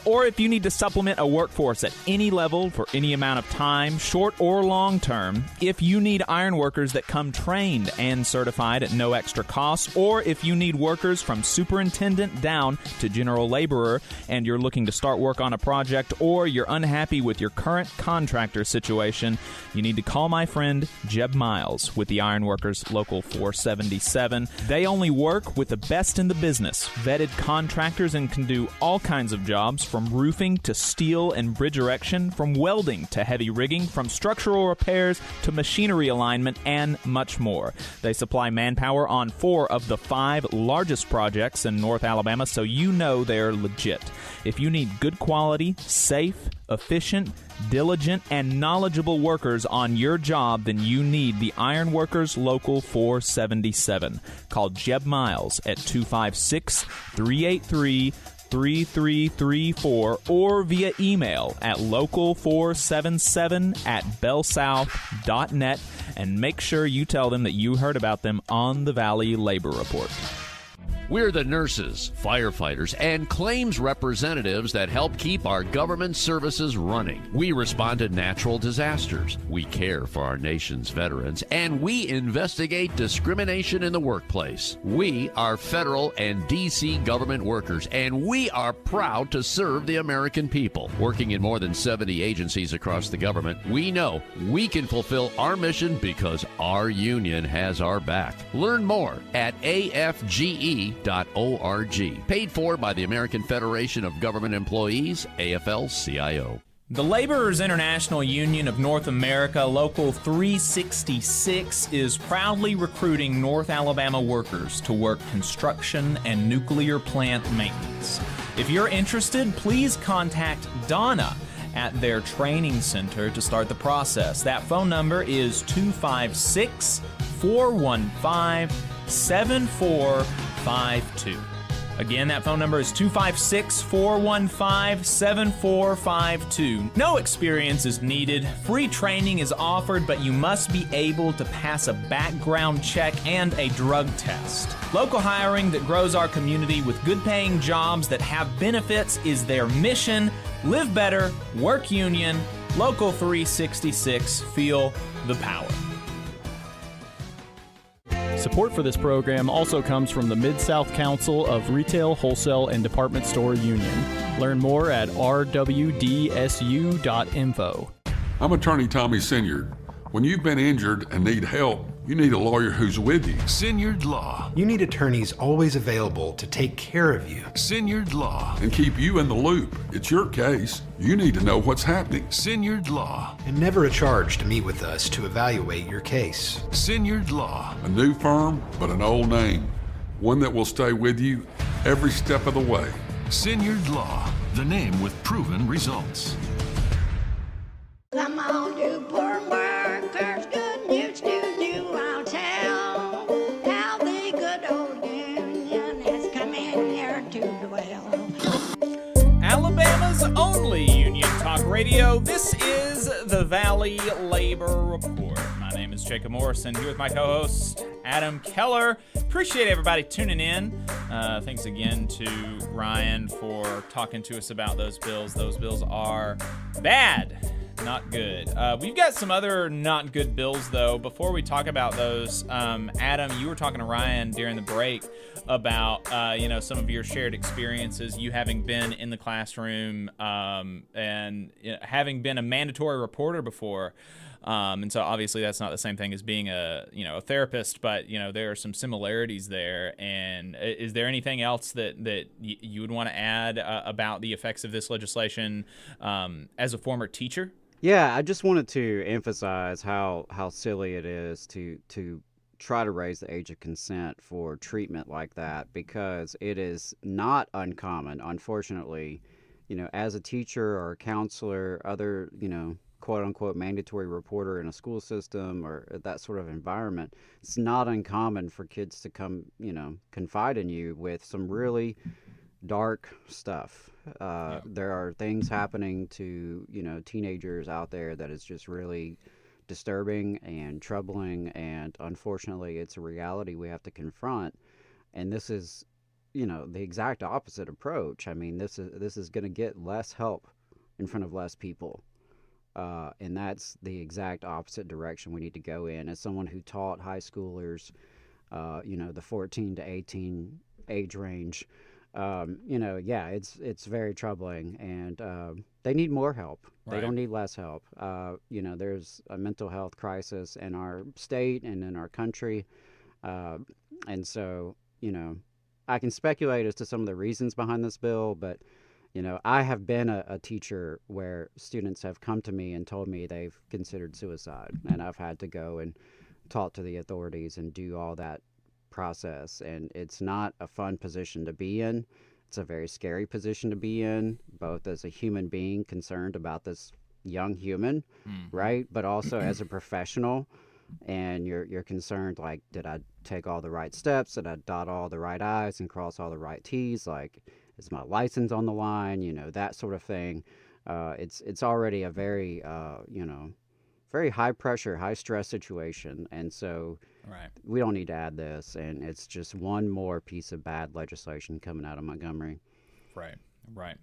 Or if you need to supplement a workforce at any level for any amount of time, short or long term, if you need iron workers that come trained and certified at no extra cost, or if you need workers from superintendent down to general laborer, and you're looking to start work on a project, or you're unhappy with your current contractor situation, you need to call my friend Jeb Miles with the Iron Workers Local 477. They only work with the best in the business, vetted contractors, and can do all kinds of jobs, from roofing to steel and bridge erection, from welding to heavy rigging, from structural repairs to machinery alignment, and much more. They supply manpower on 4 of the 5 largest projects in North Alabama, so you know they're legit. If you need good quality, safe, efficient, diligent, and knowledgeable workers on your job, then you need the Iron Workers Local 477. Call Jeb Miles at 256-383-3334 or via email at local477@bellsouth.net, and make sure you tell them that you heard about them on the Valley Labor Report. We're the nurses, firefighters, and claims representatives that help keep our government services running. We respond to natural disasters. We care for our nation's veterans, and we investigate discrimination in the workplace. We are federal and D.C. government workers, and we are proud to serve the American people. Working in more than 70 agencies across the government, we know we can fulfill our mission because our union has our back. Learn more at afge.org. Paid for by the American Federation of Government Employees, AFL-CIO. The Laborers International Union of North America, Local 366, is proudly recruiting North Alabama workers to work construction and nuclear plant maintenance. If you're interested, please contact Donna at their training center to start the process. That phone number is 256-415-7452. Again, that phone number is 256-415-7452. No experience is needed. Free training is offered, but you must be able to pass a background check and a drug test. Local hiring that grows our community with good-paying jobs that have benefits is their mission. Live better, work union, Local 366, feel the power. Support for this program also comes from the Mid-South Council of Retail, Wholesale, and Department Store Union. Learn more at rwdsu.info. I'm Attorney Tommy Sinyard. When you've been injured and need help, you need a lawyer who's with you. Sinyard Law. You need attorneys always available to take care of you. Sinyard Law. And keep you in the loop. It's your case. You need to know what's happening. Sinyard Law. And never a charge to meet with us to evaluate your case. Sinyard Law. A new firm, but an old name. One that will stay with you every step of the way. Sinyard Law. The name with proven results. Come on, you poor workers, good news to you I'll tell. How the good old union has come in here to dwell. Alabama's only union talk radio. This is the Valley Labor Report. My name is Jacob Morrison, here with my co-host Adam Keller. Appreciate everybody tuning in. Thanks again to Ryan for talking to us about those bills. Those bills are bad. Not good. We've got some other not good bills, though. Before we talk about those, Adam, you were talking to Ryan during the break about, some of your shared experiences, you having been in the classroom and having been a mandatory reporter before. And so obviously that's not the same thing as being a therapist, but, there are some similarities there. And is there anything else that you would want to add about the effects of this legislation as a former teacher? Yeah, I just wanted to emphasize how silly it is to try to raise the age of consent for treatment like that, because it is not uncommon, unfortunately, as a teacher or a counselor, other, quote unquote mandatory reporter in a school system or that sort of environment, it's not uncommon for kids to come, confide in you with some really dark stuff. There are things happening to, teenagers out there that is just really disturbing and troubling, and unfortunately it's a reality we have to confront. And this is, the exact opposite approach. I mean, this is going to get less help in front of less people. And that's the exact opposite direction we need to go in. As someone who taught high schoolers, the 14 to 18 age range, it's very troubling, and they need more help. Right. They don't need less help. There's a mental health crisis in our state and in our country. And so, I can speculate as to some of the reasons behind this bill, but, I have been a teacher where students have come to me and told me they've considered suicide, and I've had to go and talk to the authorities and do all that process. And it's not a fun position to be in. It's a very scary position to be in, both as a human being concerned about this young human, right? But also as a professional, and you're concerned, like, did I take all the right steps? Did I dot all the right I's and cross all the right T's? Like, is my license on the line? That sort of thing. It's already a very, very high pressure, high stress situation. And so Right. we don't need to add this. And it's just one more piece of bad legislation coming out of Montgomery. Right. Right.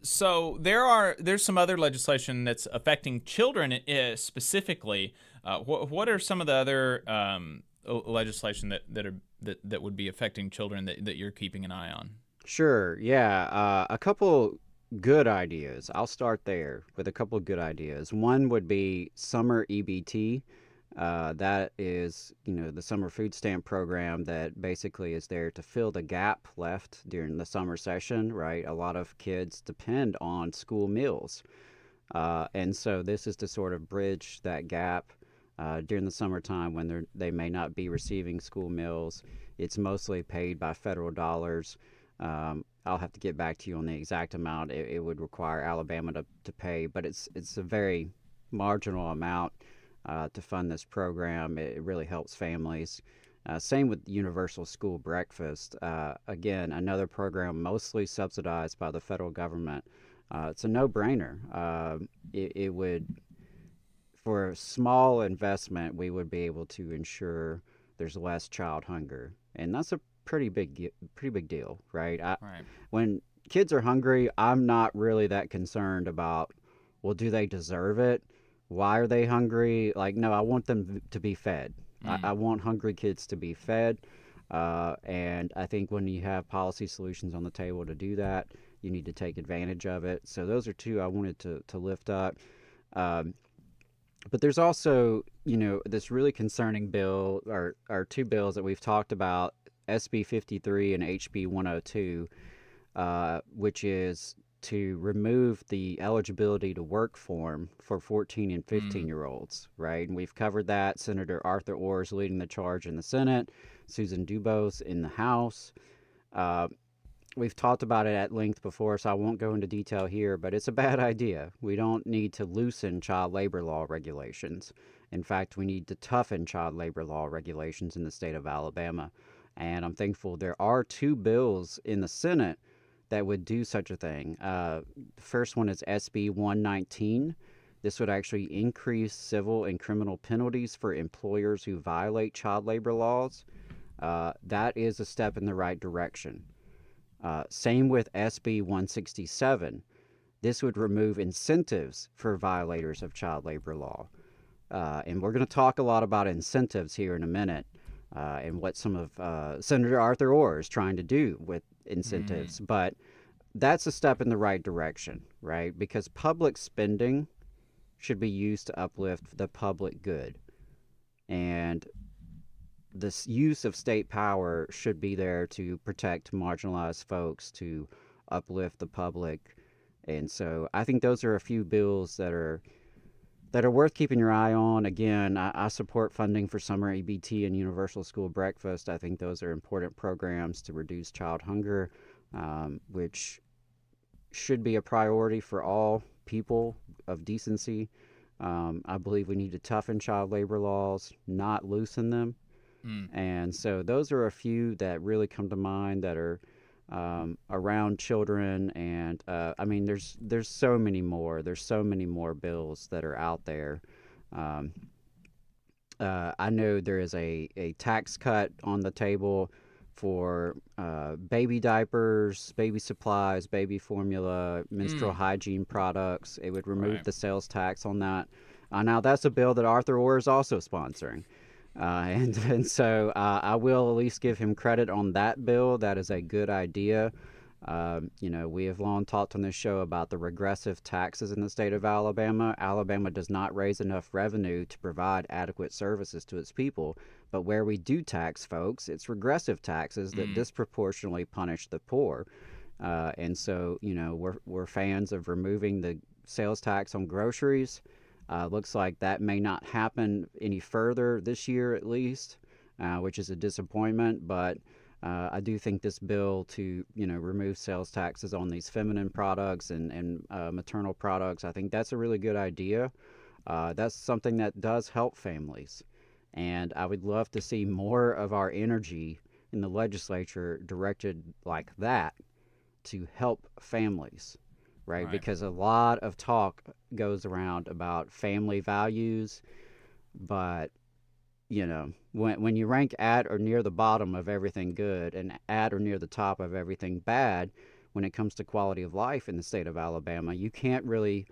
So there's some other legislation that's affecting children specifically. What are some of the other legislation that would be affecting children that you're keeping an eye on? Sure. Yeah. A couple good ideas. I'll start there with a couple of good ideas. One would be summer EBT. That is, the summer food stamp program that basically is there to fill the gap left during the summer session, right? A lot of kids depend on school meals. And so this is to sort of bridge that gap during the summertime when they may not be receiving school meals. It's mostly paid by federal dollars. I'll have to get back to you on the exact amount it would require Alabama to pay, but it's a very marginal amount to fund this program. It really helps families. Same with Universal School Breakfast. Again, another program mostly subsidized by the federal government. It's a no-brainer. It would, for a small investment, we would be able to ensure there's less child hunger, and that's a pretty big deal, right? Right. When kids are hungry, I'm not really that concerned about, well, do they deserve it? Why are they hungry? Like, no, I want them to be fed. I want hungry kids to be fed. And I think when you have policy solutions on the table to do that, you need to take advantage of it. So those are two I wanted to lift up. But there's also, this really concerning bill, or two bills that we've talked about, SB 53 and HB 102, which is to remove the eligibility to work form for 14 and 15-year-olds, right? And we've covered that. Senator Arthur Orr is leading the charge in the Senate, Susan Dubose in the House. We've talked about it at length before, so I won't go into detail here, but it's a bad idea. We don't need to loosen child labor law regulations. In fact, we need to toughen child labor law regulations in the state of Alabama. And I'm thankful there are two bills in the Senate that would do such a thing. The first one is SB 119. This would actually increase civil and criminal penalties for employers who violate child labor laws. That is a step in the right direction. Same with SB 167. This would remove incentives for violators of child labor law. And we're going to talk a lot about incentives here in a minute. And what some of Senator Arthur Orr is trying to do with incentives. But that's a step in the right direction, right? Because public spending should be used to uplift the public good. And this use of state power should be there to protect marginalized folks, to uplift the public. And so I think those are a few bills that are worth keeping your eye on. Again, I support funding for summer EBT and Universal School Breakfast. I think those are important programs to reduce child hunger, which should be a priority for all people of decency. I believe we need to toughen child labor laws, not loosen them. And so those are a few that really come to mind that are around children, and I mean, there's so many more. There's so many more bills that are out there. I know there is a tax cut on the table for baby diapers, baby supplies, baby formula, menstrual hygiene products. It would remove the sales tax on that. Now that's a bill that Arthur Orr is also sponsoring. And so I will at least give him credit on that bill. That is a good idea. We have long talked on this show about the regressive taxes in the state of Alabama. Alabama does not raise enough revenue to provide adequate services to its people. But where we do tax folks, it's regressive taxes that disproportionately punish the poor. And so, we're fans of removing the sales tax on groceries. Looks like that may not happen any further this year, at least, which is a disappointment. But I do think this bill to remove sales taxes on these feminine products and maternal products, I think that's a really good idea. That's something that does help families, and I would love to see more of our energy in the legislature directed like that to help families. right? Right. Because a lot of talk goes around about family values, but when you rank at or near the bottom of everything good and at or near the top of everything bad, when it comes to quality of life in the state of Alabama, you can't really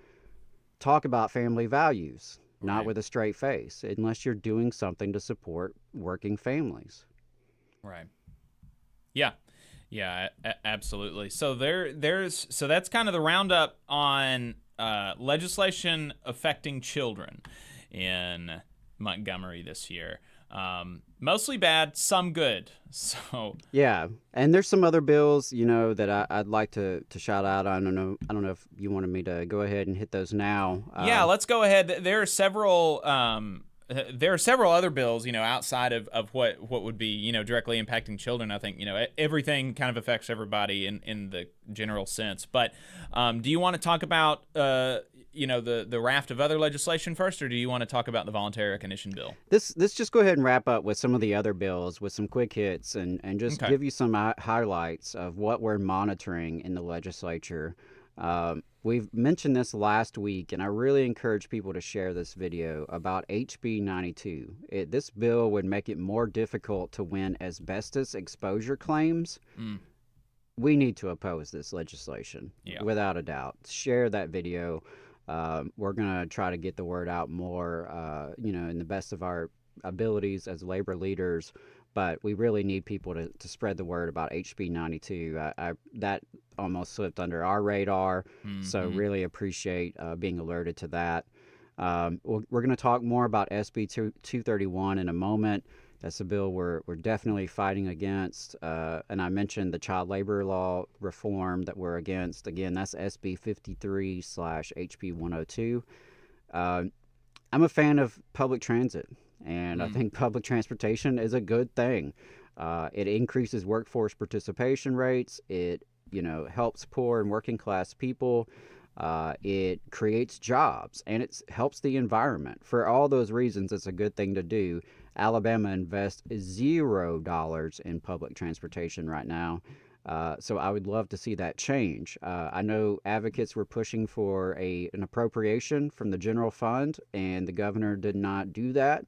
talk about family values, not Right. with a straight face, unless you're doing something to support working families. Right. Yeah. Yeah, absolutely. So so that's kind of the roundup on legislation affecting children in Montgomery this year. Mostly bad, some good. So Yeah, and there's some other bills, that I'd like to shout out. I don't know if you wanted me to go ahead and hit those now. yeah, let's go ahead. There are several other bills, outside of what would be, directly impacting children. I think, everything kind of affects everybody in the general sense. But do you want to talk about, the raft of other legislation first, or do you want to talk about the voluntary recognition bill? Let's just go ahead and wrap up with some of the other bills with some quick hits and just give you some highlights of what we're monitoring in the legislature. We've mentioned this last week, and I really encourage people to share this video about HB 92. This bill would make it more difficult to win asbestos exposure claims. We need to oppose this legislation, without a doubt. Share that video. We're going to try to get the word out more, in the best of our abilities as labor leaders. But we really need people to spread the word about HB 92. That almost slipped under our radar, so really appreciate being alerted to that. We're going to talk more about SB 231 in a moment. That's a bill we're definitely fighting against. And I mentioned the child labor law reform that we're against. Again, that's SB 53/HB 102. I'm a fan of public transit. And I think public transportation is a good thing. It increases workforce participation rates. It, helps poor and working class people. It creates jobs, and it helps the environment. For all those reasons, it's a good thing to do. Alabama invests $0 in public transportation right now. So I would love to see that change. I know advocates were pushing for an appropriation from the general fund, and the governor did not do that.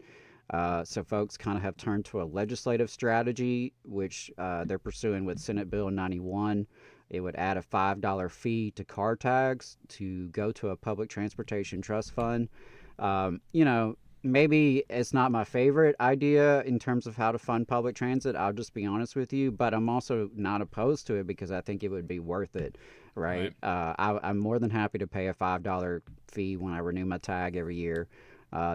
So folks kind of have turned to a legislative strategy, which they're pursuing with Senate Bill 91. It would add a $5 fee to car tags to go to a public transportation trust fund. Maybe it's not my favorite idea in terms of how to fund public transit. I'll just be honest with you, but I'm also not opposed to it because I think it would be worth it, right? I'm more than happy to pay a $5 fee when I renew my tag every year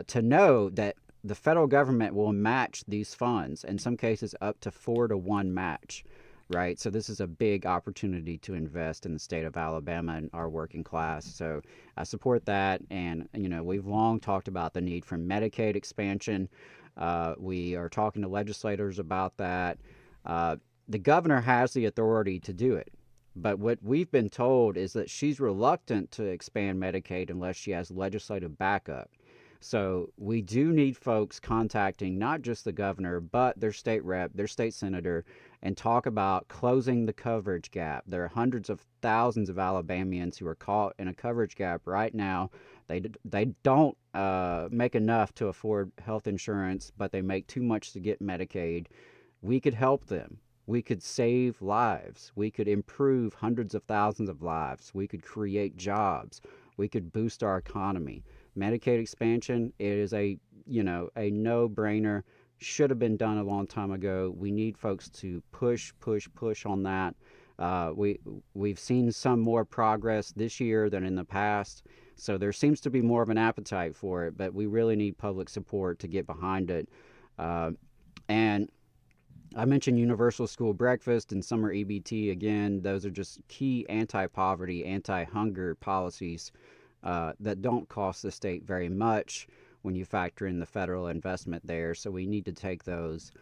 to know that the federal government will match these funds, in some cases up to 4-to-1 match, right? So this is a big opportunity to invest in the state of Alabama and our working class. So I support that. And, we've long talked about the need for Medicaid expansion. We are talking to legislators about that. The governor has the authority to do it. But what we've been told is that she's reluctant to expand Medicaid unless she has legislative backup. So we do need folks contacting not just the governor, but their state rep, their state senator, and talk about closing the coverage gap. There are hundreds of thousands of Alabamians who are caught in a coverage gap right now. They don't make enough to afford health insurance, but they make too much to get Medicaid. We could help them. We could save lives. We could improve hundreds of thousands of lives. We could create jobs. We could boost our economy. Medicaid expansion, it is a no-brainer. Should have been done a long time ago. We need folks to push on that. We've seen some more progress this year than in the past, so there seems to be more of an appetite for it, but we really need public support to get behind it. And I mentioned universal school breakfast and summer EBT. Again, those are just key anti-poverty, anti-hunger policies that don't cost the state very much when you factor in the federal investment there. So we need to take those.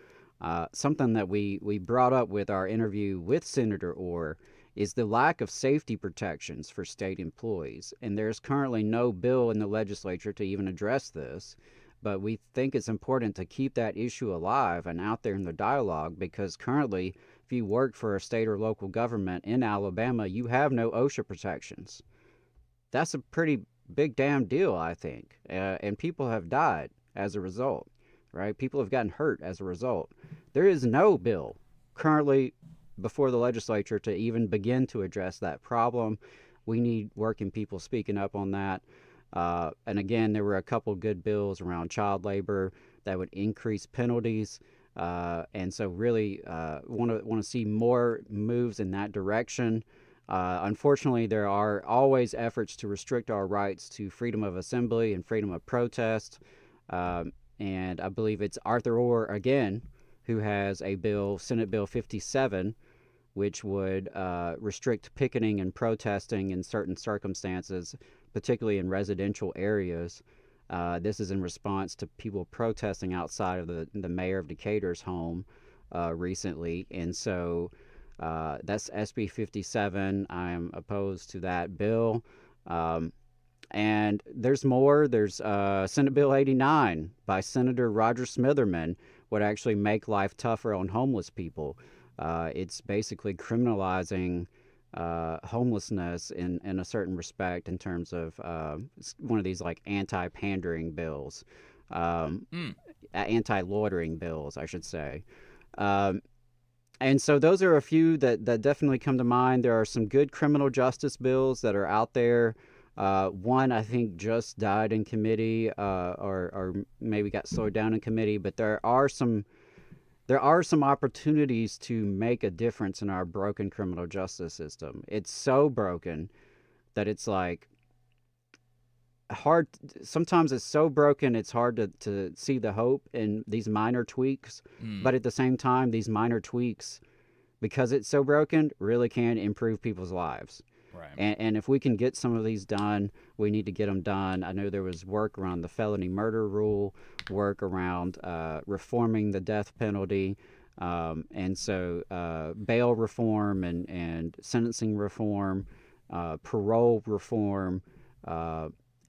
Something that we brought up with our interview with Senator Orr is the lack of safety protections for state employees. And there's currently no bill in the legislature to even address this. But we think it's important to keep that issue alive and out there in the dialogue, because currently, if you work for a state or local government in Alabama, you have no OSHA protections. that's a pretty big damn deal, I think. And people have died as a result, right? People have gotten hurt as a result. There is no bill currently before the legislature to even begin to address that problem. We need working people speaking up on that. And again, there were a couple good bills around child labor that would increase penalties. And so really want to see more moves in that direction. Unfortunately, there are always efforts to restrict our rights to freedom of assembly and freedom of protest. And I believe it's Arthur Orr, again, who has a bill, Senate Bill 57, which would restrict picketing and protesting in certain circumstances, particularly in residential areas. This is in response to people protesting outside of the mayor of Decatur's home recently. And so that's SB 57. I'm opposed to that bill. And there's more. There's Senate Bill 89 by Senator Roger Smitherman would actually make life tougher on homeless people. It's basically criminalizing homelessness in a certain respect in terms of one of these like anti-pandering bills, anti-loitering bills, I should say. And so those are a few that definitely come to mind. There are some good criminal justice bills that are out there. One, I think, just died in committee or maybe got slowed down in committee, but there are some opportunities to make a difference in our broken criminal justice system. It's so broken that it's like hard. Sometimes it's so broken, it's hard to see the hope in these minor tweaks. But at the same time, these minor tweaks, because it's so broken, really can improve people's lives. Right. And if we can get some of these done, we need to get them done. I know there was work around the felony murder rule, work around reforming the death penalty, and so bail reform and sentencing reform, parole reform,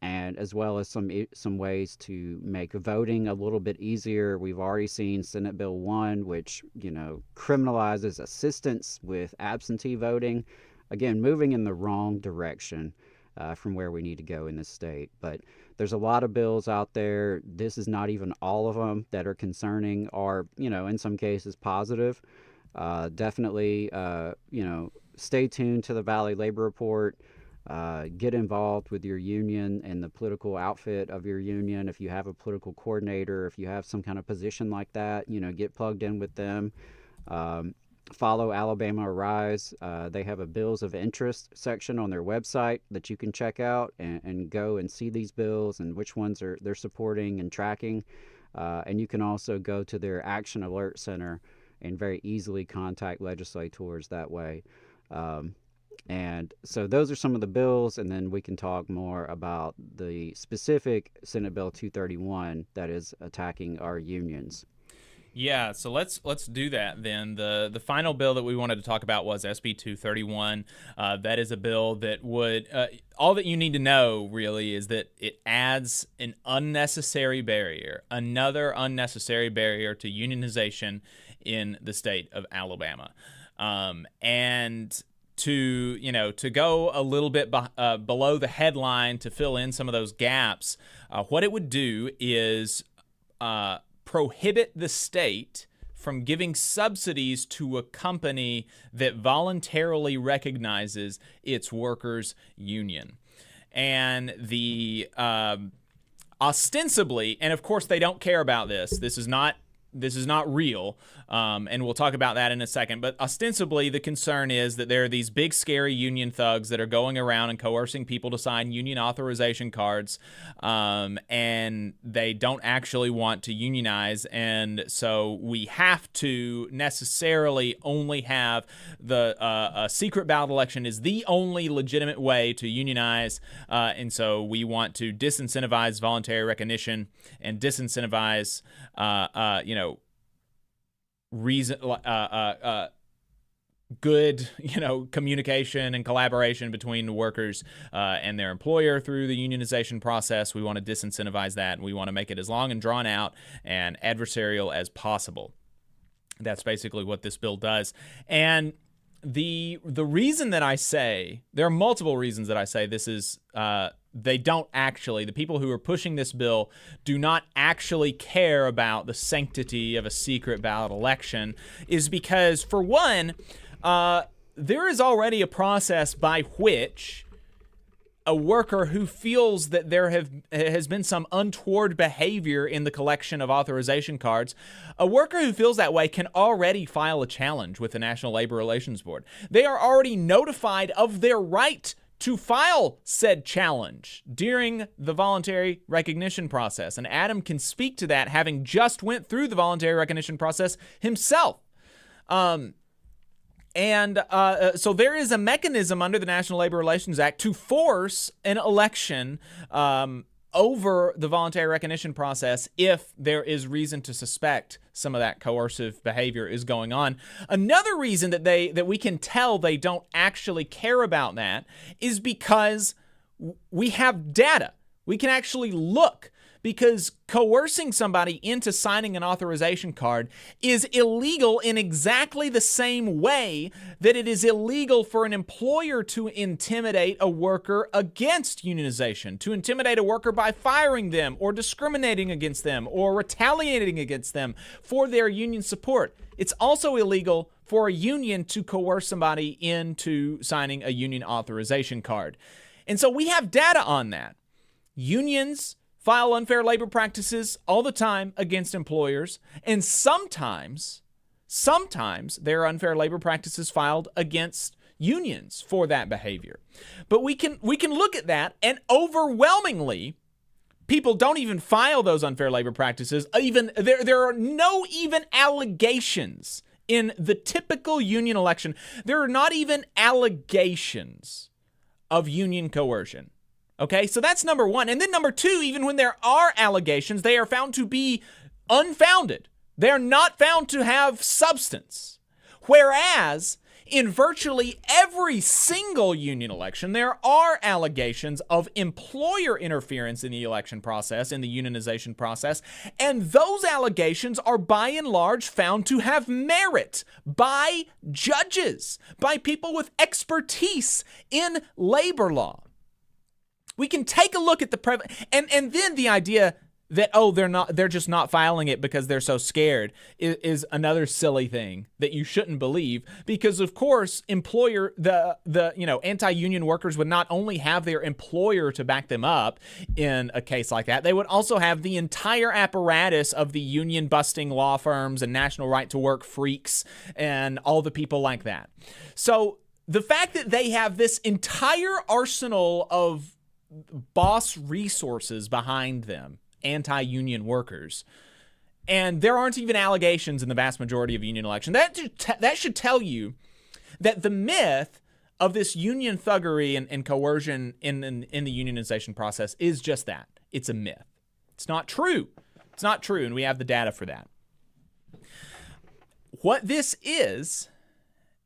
and as well as some ways to make voting a little bit easier. We've already seen Senate Bill 1, which criminalizes assistance with absentee voting. Again, moving in the wrong direction from where we need to go in this state. But there's a lot of bills out there. This is not even all of them that are concerning or, in some cases positive. Definitely, stay tuned to the Valley Labor Report. Get involved with your union and the political outfit of your union. If you have a political coordinator, if you have some kind of position like that, get plugged in with them. Follow Alabama Arise. They have a bills of interest section on their website that you can check out and go and see these bills and which ones they're supporting and tracking. And you can also go to their Action Alert Center and very easily contact legislators that way. And so those are some of the bills, and then we can talk more about the specific Senate Bill 231 that is attacking our unions. Yeah, so let's do that then. The final bill that we wanted to talk about was SB 231. That is a bill that would all that you need to know really is that it adds an unnecessary barrier, another unnecessary barrier to unionization in the state of Alabama, and to go a little bit below the headline to fill in some of those gaps. What it would do is prohibit the state from giving subsidies to a company that voluntarily recognizes its workers' union. And the ostensibly, and of course they don't care about this. This is not real, and we'll talk about that in a second. But ostensibly, the concern is that there are these big, scary union thugs that are going around and coercing people to sign union authorization cards, and they don't actually want to unionize. And so we have to necessarily only have a secret ballot election is the only legitimate way to unionize. And so we want to disincentivize voluntary recognition and disincentivize, good, communication and collaboration between the workers and their employer through the unionization process. We want to disincentivize that, and we want to make it as long and drawn out and adversarial as possible. That's basically what this bill does. And the reason that I say, there are multiple reasons that I say this is, they don't actually, the people who are pushing this bill do not actually care about the sanctity of a secret ballot election, is because, for one, there is already a process by which a worker who feels that there has been some untoward behavior in the collection of authorization cards, a worker who feels that way can already file a challenge with the National Labor Relations Board. They are already notified of their right to file said challenge during the voluntary recognition process. And Adam can speak to that, having just went through the voluntary recognition process himself. So there is a mechanism under the National Labor Relations Act to force an election over the voluntary recognition process if there is reason to suspect some of that coercive behavior is going on. Another reason that we can tell they don't actually care about that is because we have data. We can actually look, because coercing somebody into signing an authorization card is illegal in exactly the same way that it is illegal for an employer to intimidate a worker against unionization, to intimidate a worker by firing them or discriminating against them or retaliating against them for their union support. It's also illegal for a union to coerce somebody into signing a union authorization card. And so we have data on that. Unions file unfair labor practices all the time against employers, and sometimes there are unfair labor practices filed against unions for that behavior. But we can look at that, and overwhelmingly, people don't even file those unfair labor practices. Even there are no even allegations in the typical union election. There are not even allegations of union coercion. Okay, so that's number one. And then number two, even when there are allegations, they are found to be unfounded. They're not found to have substance. Whereas in virtually every single union election, there are allegations of employer interference in the election process, in the unionization process, and those allegations are by and large found to have merit by judges, by people with expertise in labor law. We can take a look at the and then the idea that, they're just not filing it because they're so scared is another silly thing that you shouldn't believe, because of course the anti-union workers would not only have their employer to back them up in a case like that, they would also have the entire apparatus of the union busting law firms and national right to work freaks and all the people like that. So the fact that they have this entire arsenal of boss resources behind them, anti-union workers, and there aren't even allegations in the vast majority of union elections, that should tell you that the myth of this union thuggery and coercion in the unionization process is just that. It's a myth. It's not true. It's not true, and we have the data for that. What this is,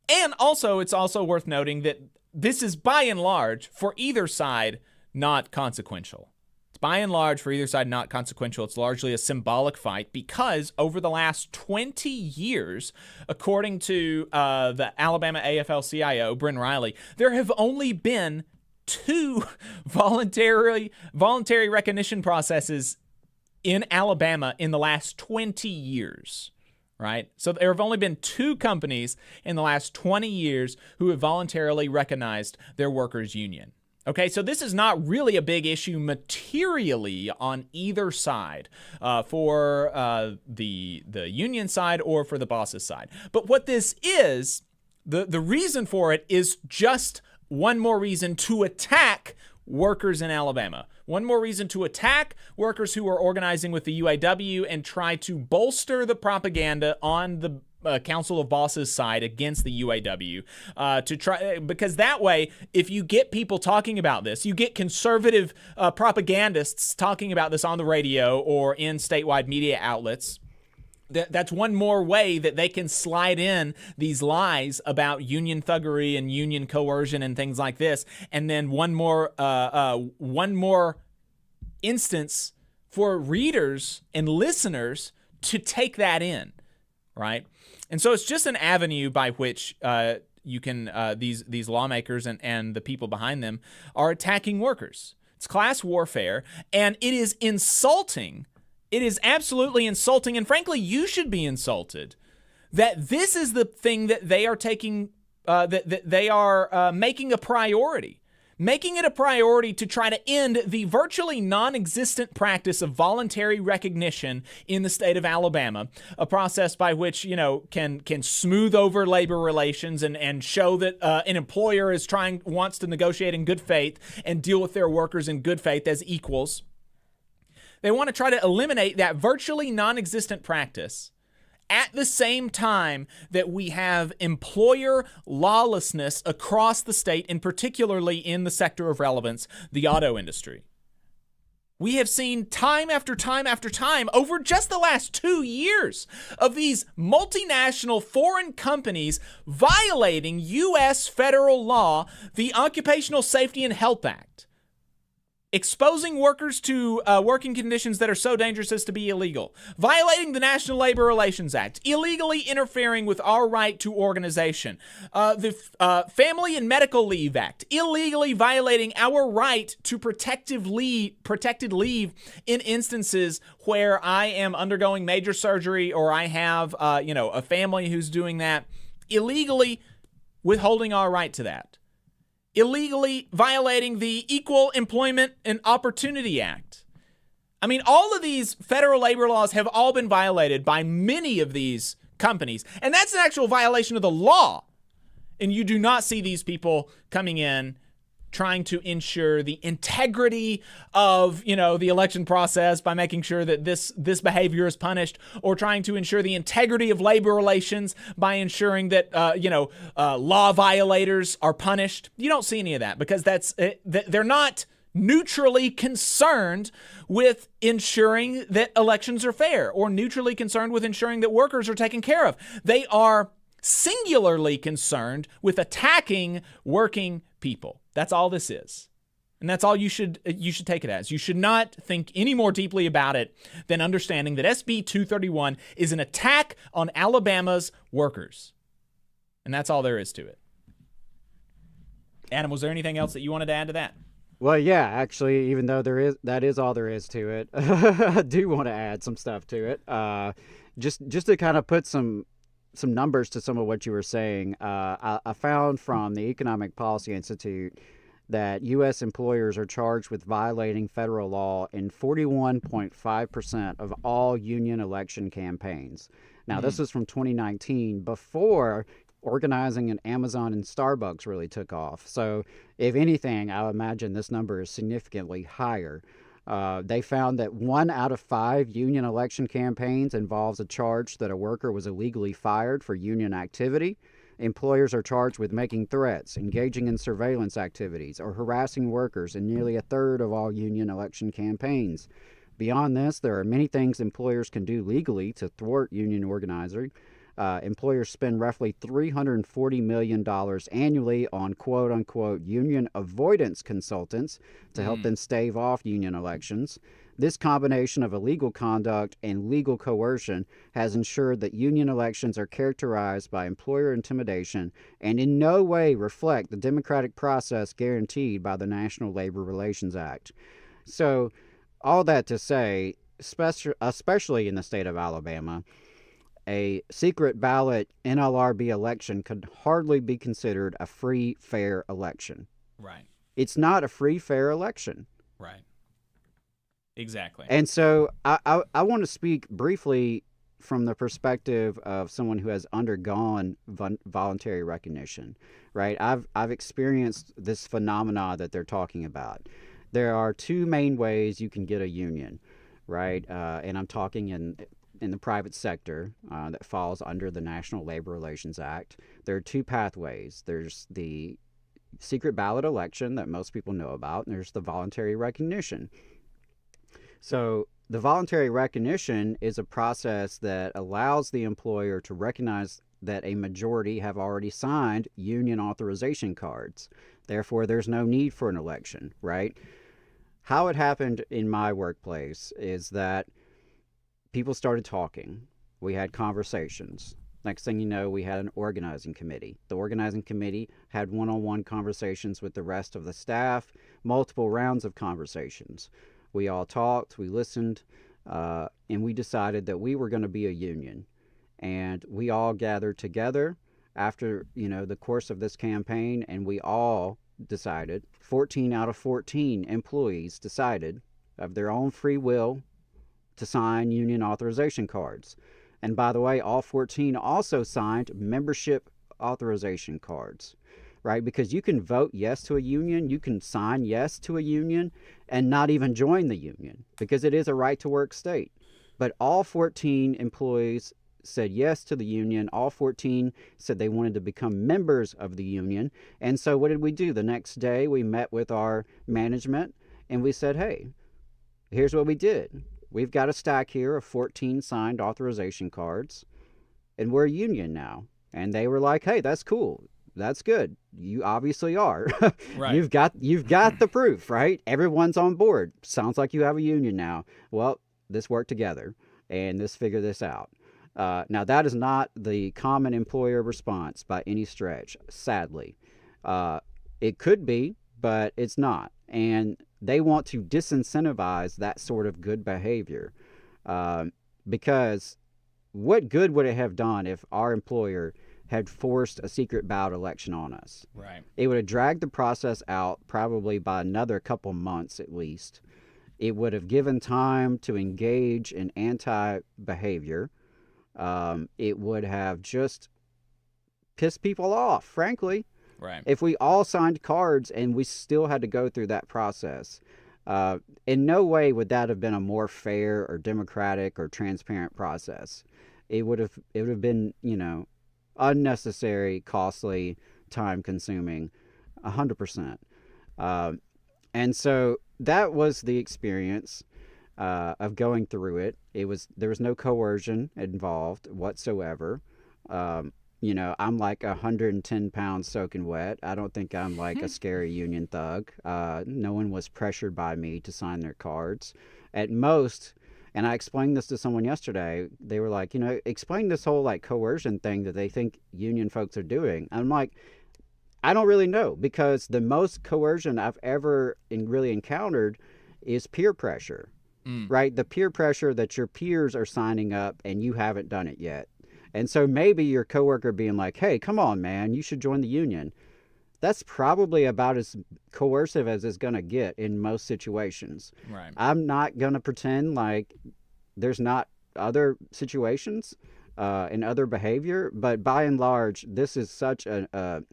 and also it's also worth noting that this is by and large, for either side, not consequential. It's by and large, for either side, not consequential. It's largely a symbolic fight because over the last 20 years, according to the Alabama AFL-CIO, Bryn Riley, there have only been 2 voluntary recognition processes in Alabama in the last 20 years, right? So there have only been 2 companies in the last 20 years who have voluntarily recognized their workers' union. Okay, so this is not really a big issue materially on either side, for the union side or for the boss's side. But what this is, the reason for it is just one more reason to attack workers in Alabama. One more reason to attack workers who are organizing with the UAW and try to bolster the propaganda on the Council of Bosses side against the UAW, because that way, if you get people talking about this, you get conservative propagandists talking about this on the radio or in statewide media outlets. That's one more way that they can slide in these lies about union thuggery and union coercion and things like this, and then one more instance for readers and listeners to take that in, right? And so it's just an avenue by which these lawmakers and the people behind them are attacking workers. It's class warfare, and it is insulting. It is absolutely insulting, and frankly, you should be insulted that this is the thing that they are taking, that they are making a priority. Making it a priority to try to end the virtually non-existent practice of voluntary recognition in the state of Alabama, a process by which, can smooth over labor relations and show that an employer wants to negotiate in good faith and deal with their workers in good faith as equals. They want to try to eliminate that virtually non-existent practice at the same time that we have employer lawlessness across the state, and particularly in the sector of relevance, the auto industry. We have seen time after time after time over just the last 2 years of these multinational foreign companies violating U.S. federal law, the Occupational Safety and Health Act, exposing workers to working conditions that are so dangerous as to be illegal, violating the National Labor Relations Act, illegally interfering with our right to organization, the Family and Medical Leave Act, illegally violating our right to protected leave in instances where I am undergoing major surgery or I have a family who's doing that, illegally withholding our right to that. Illegally violating the Equal Employment and Opportunity Act. I mean, all of these federal labor laws have all been violated by many of these companies, and that's an actual violation of the law. And you do not see these people coming in trying to ensure the integrity of, the election process by making sure that this behavior is punished, or trying to ensure the integrity of labor relations by ensuring that, law violators are punished. You don't see any of that because they're not neutrally concerned with ensuring that elections are fair or neutrally concerned with ensuring that workers are taken care of. They are singularly concerned with attacking working people. That's all this is. And that's all you should take it as. You should not think any more deeply about it than understanding that SB 231 is an attack on Alabama's workers. And that's all there is to it. Adam, was there anything else that you wanted to add to that? Well, yeah, actually, even though that is all there is to it, I do want to add some stuff to it. Just to kind of put some numbers to some of what you were saying. I found from the Economic Policy Institute that U.S. employers are charged with violating federal law in 41.5% of all union election campaigns. Now, this was from 2019, before organizing in Amazon and Starbucks really took off. So, if anything, I would imagine this number is significantly higher. They found that 1 out of 5 union election campaigns involves a charge that a worker was illegally fired for union activity. Employers are charged with making threats, engaging in surveillance activities, or harassing workers in nearly a third of all union election campaigns. Beyond this, there are many things employers can do legally to thwart union organizing. Employers spend roughly $340 million annually on quote-unquote union avoidance consultants to help them stave off union elections. This combination of illegal conduct and legal coercion has ensured that union elections are characterized by employer intimidation and in no way reflect the democratic process guaranteed by the National Labor Relations Act. So, all that to say, especially in the state of Alabama, a secret ballot NLRB election could hardly be considered a free, fair election. Right. It's not a free, fair election. Right. Exactly. And so I want to speak briefly from the perspective of someone who has undergone voluntary recognition, right? I've experienced this phenomena that they're talking about. There are 2 main ways you can get a union, right? And I'm talking in the private sector that falls under the National Labor Relations Act. There are 2 pathways. There's the secret ballot election that most people know about, and there's the voluntary recognition. So the voluntary recognition is a process that allows the employer to recognize that a majority have already signed union authorization cards. Therefore, there's no need for an election, right? How it happened in my workplace is that people started talking. We had conversations. Next thing you know, we had an organizing committee. The organizing committee had one-on-one conversations with the rest of the staff, multiple rounds of conversations. We all talked, we listened, and we decided that we were going to be a union. And we all gathered together after, the course of this campaign, and we all decided, 14 out of 14 employees decided of their own free will to sign union authorization cards. And by the way, all 14 also signed membership authorization cards, right? Because you can vote yes to a union, you can sign yes to a union and not even join the union because it is a right to work state. But all 14 employees said yes to the union. All 14 said they wanted to become members of the union. And so what did we do? The next day we met with our management and we said, hey, here's what we did. We've got a stack here of 14 signed authorization cards, and we're a union now. And they were like, hey, that's cool. That's good. You obviously are. Right. You've got the proof, right? Everyone's on board. Sounds like you have a union now. Well, let's work together and let's figure this out. Now, that is not the common employer response by any stretch, sadly. It could be, but it's not. And they want to disincentivize that sort of good behavior because what good would it have done if our employer had forced a secret ballot election on us? Right. It would have dragged the process out probably by another couple months at least. It would have given time to engage in anti-behavior. It would have just pissed people off, frankly. Right. If we all signed cards and we still had to go through that process, in no way would that have been a more fair or democratic or transparent process. It would have been, unnecessary, costly, time-consuming, 100%. And so that was the experience of going through it. There was no coercion involved whatsoever. I'm like 110 pounds soaking wet. I don't think I'm like a scary union thug. No one was pressured by me to sign their cards. At most, and I explained this to someone yesterday, they were like, explain this whole like coercion thing that they think union folks are doing. I'm like, I don't really know, because the most coercion I've ever really encountered is peer pressure, right? The peer pressure that your peers are signing up and you haven't done it yet. And so maybe your coworker being like, hey, come on, man, you should join the union. That's probably about as coercive as it's going to get in most situations. Right. I'm not going to pretend like there's not other situations and other behavior, but by and large, this is such a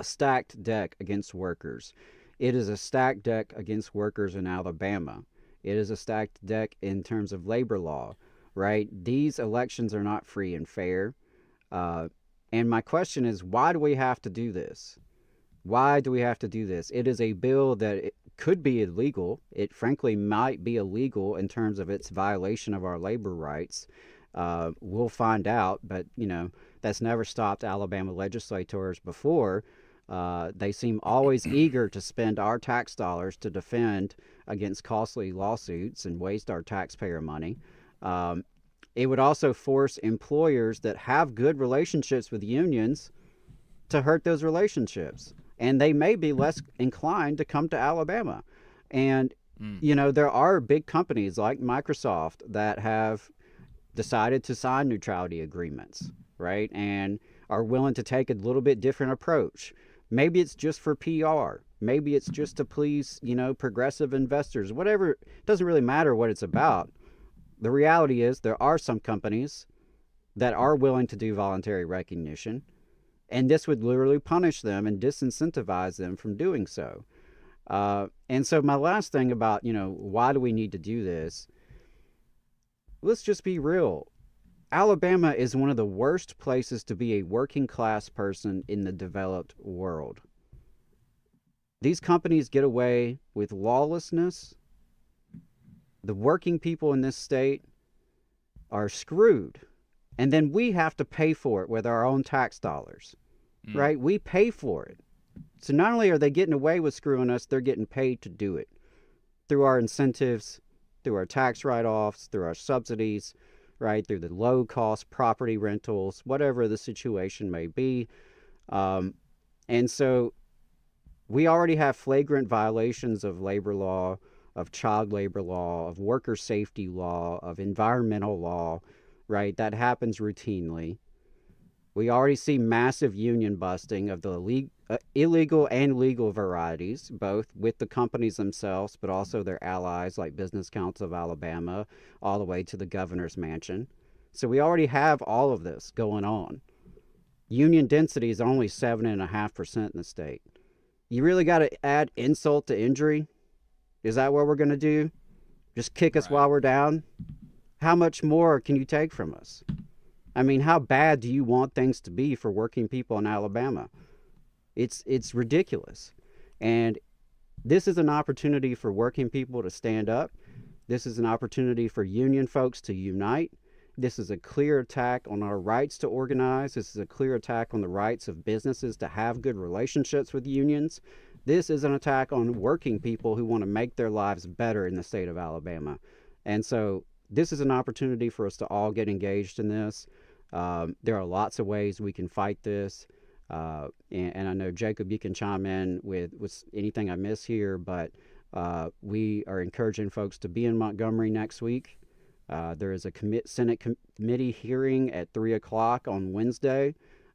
stacked deck against workers. It is a stacked deck against workers in Alabama. It is a stacked deck in terms of labor law. Right? These elections are not free and fair. And my question is, why do we have to do this? Why do we have to do this? It is a bill that it could be illegal. It frankly might be illegal in terms of its violation of our labor rights. We'll find out, but that's never stopped Alabama legislators before. They seem always eager to spend our tax dollars to defend against costly lawsuits and waste our taxpayer money. It would also force employers that have good relationships with unions to hurt those relationships. And they may be less inclined to come to Alabama. And, there are big companies like Microsoft that have decided to sign neutrality agreements, right? And are willing to take a little bit different approach. Maybe it's just for PR. Maybe it's just to please, progressive investors. Whatever, it doesn't really matter what it's about. The reality is there are some companies that are willing to do voluntary recognition, and this would literally punish them and disincentivize them from doing so. And so my last thing about, why do we need to do this? Let's just be real. Alabama is one of the worst places to be a working class person in the developed world. These companies get away with lawlessness. The working people in this state are screwed. And then we have to pay for it with our own tax dollars, right? We pay for it. So not only are they getting away with screwing us, they're getting paid to do it through our incentives, through our tax write-offs, through our subsidies, right, through the low-cost property rentals, whatever the situation may be. And so we already have flagrant violations of labor law, of child labor law, of worker safety law, of environmental law, right? That happens routinely. We already see massive union busting of the illegal and legal varieties, both with the companies themselves, but also their allies like Business Council of Alabama, all the way to the governor's mansion. So we already have all of this going on. Union density is only 7.5% in the state. You really got to add insult to injury? Is that what we're going to do? Just kick us while we're down? How much more can you take from us? I mean, how bad do you want things to be for working people in Alabama? It's ridiculous. And this is an opportunity for working people to stand up. This is an opportunity for union folks to unite. This is a clear attack on our rights to organize. This is a clear attack on the rights of businesses to have good relationships with unions. This is an attack on working people who want to make their lives better in the state of Alabama. And so this is an opportunity for us to all get engaged in this. There are lots of ways we can fight this. And I know, Jacob, you can chime in with anything I miss here, but we are encouraging folks to be in Montgomery next week. There is a Senate committee hearing at 3 o'clock on Wednesday.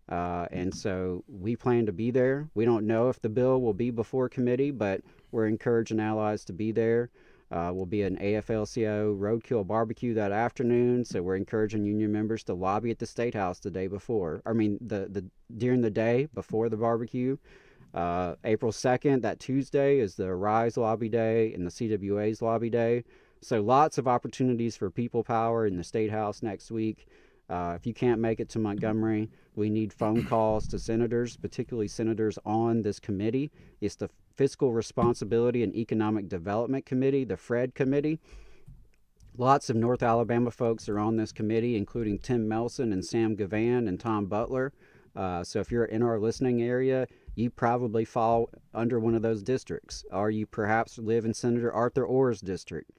And so we plan to be there. We don't know if the bill will be before committee, but we're encouraging allies to be there. Will be an AFL-CIO roadkill barbecue that afternoon, so we're encouraging union members to lobby at the State House the day before. During the day before the barbecue. April 2nd, that Tuesday, is the RISE lobby day and the CWA's lobby day. So lots of opportunities for people power in the State House next week. If you can't make it to Montgomery, we need phone calls to senators, particularly senators on this committee. It's the Fiscal Responsibility and Economic Development Committee, the FRED committee. Lots of North Alabama folks are on this committee, including Tim Melson and Sam Gavan and Tom Butler. So if you're in our listening area, you probably fall under one of those districts, or you perhaps live in Senator Arthur Orr's district.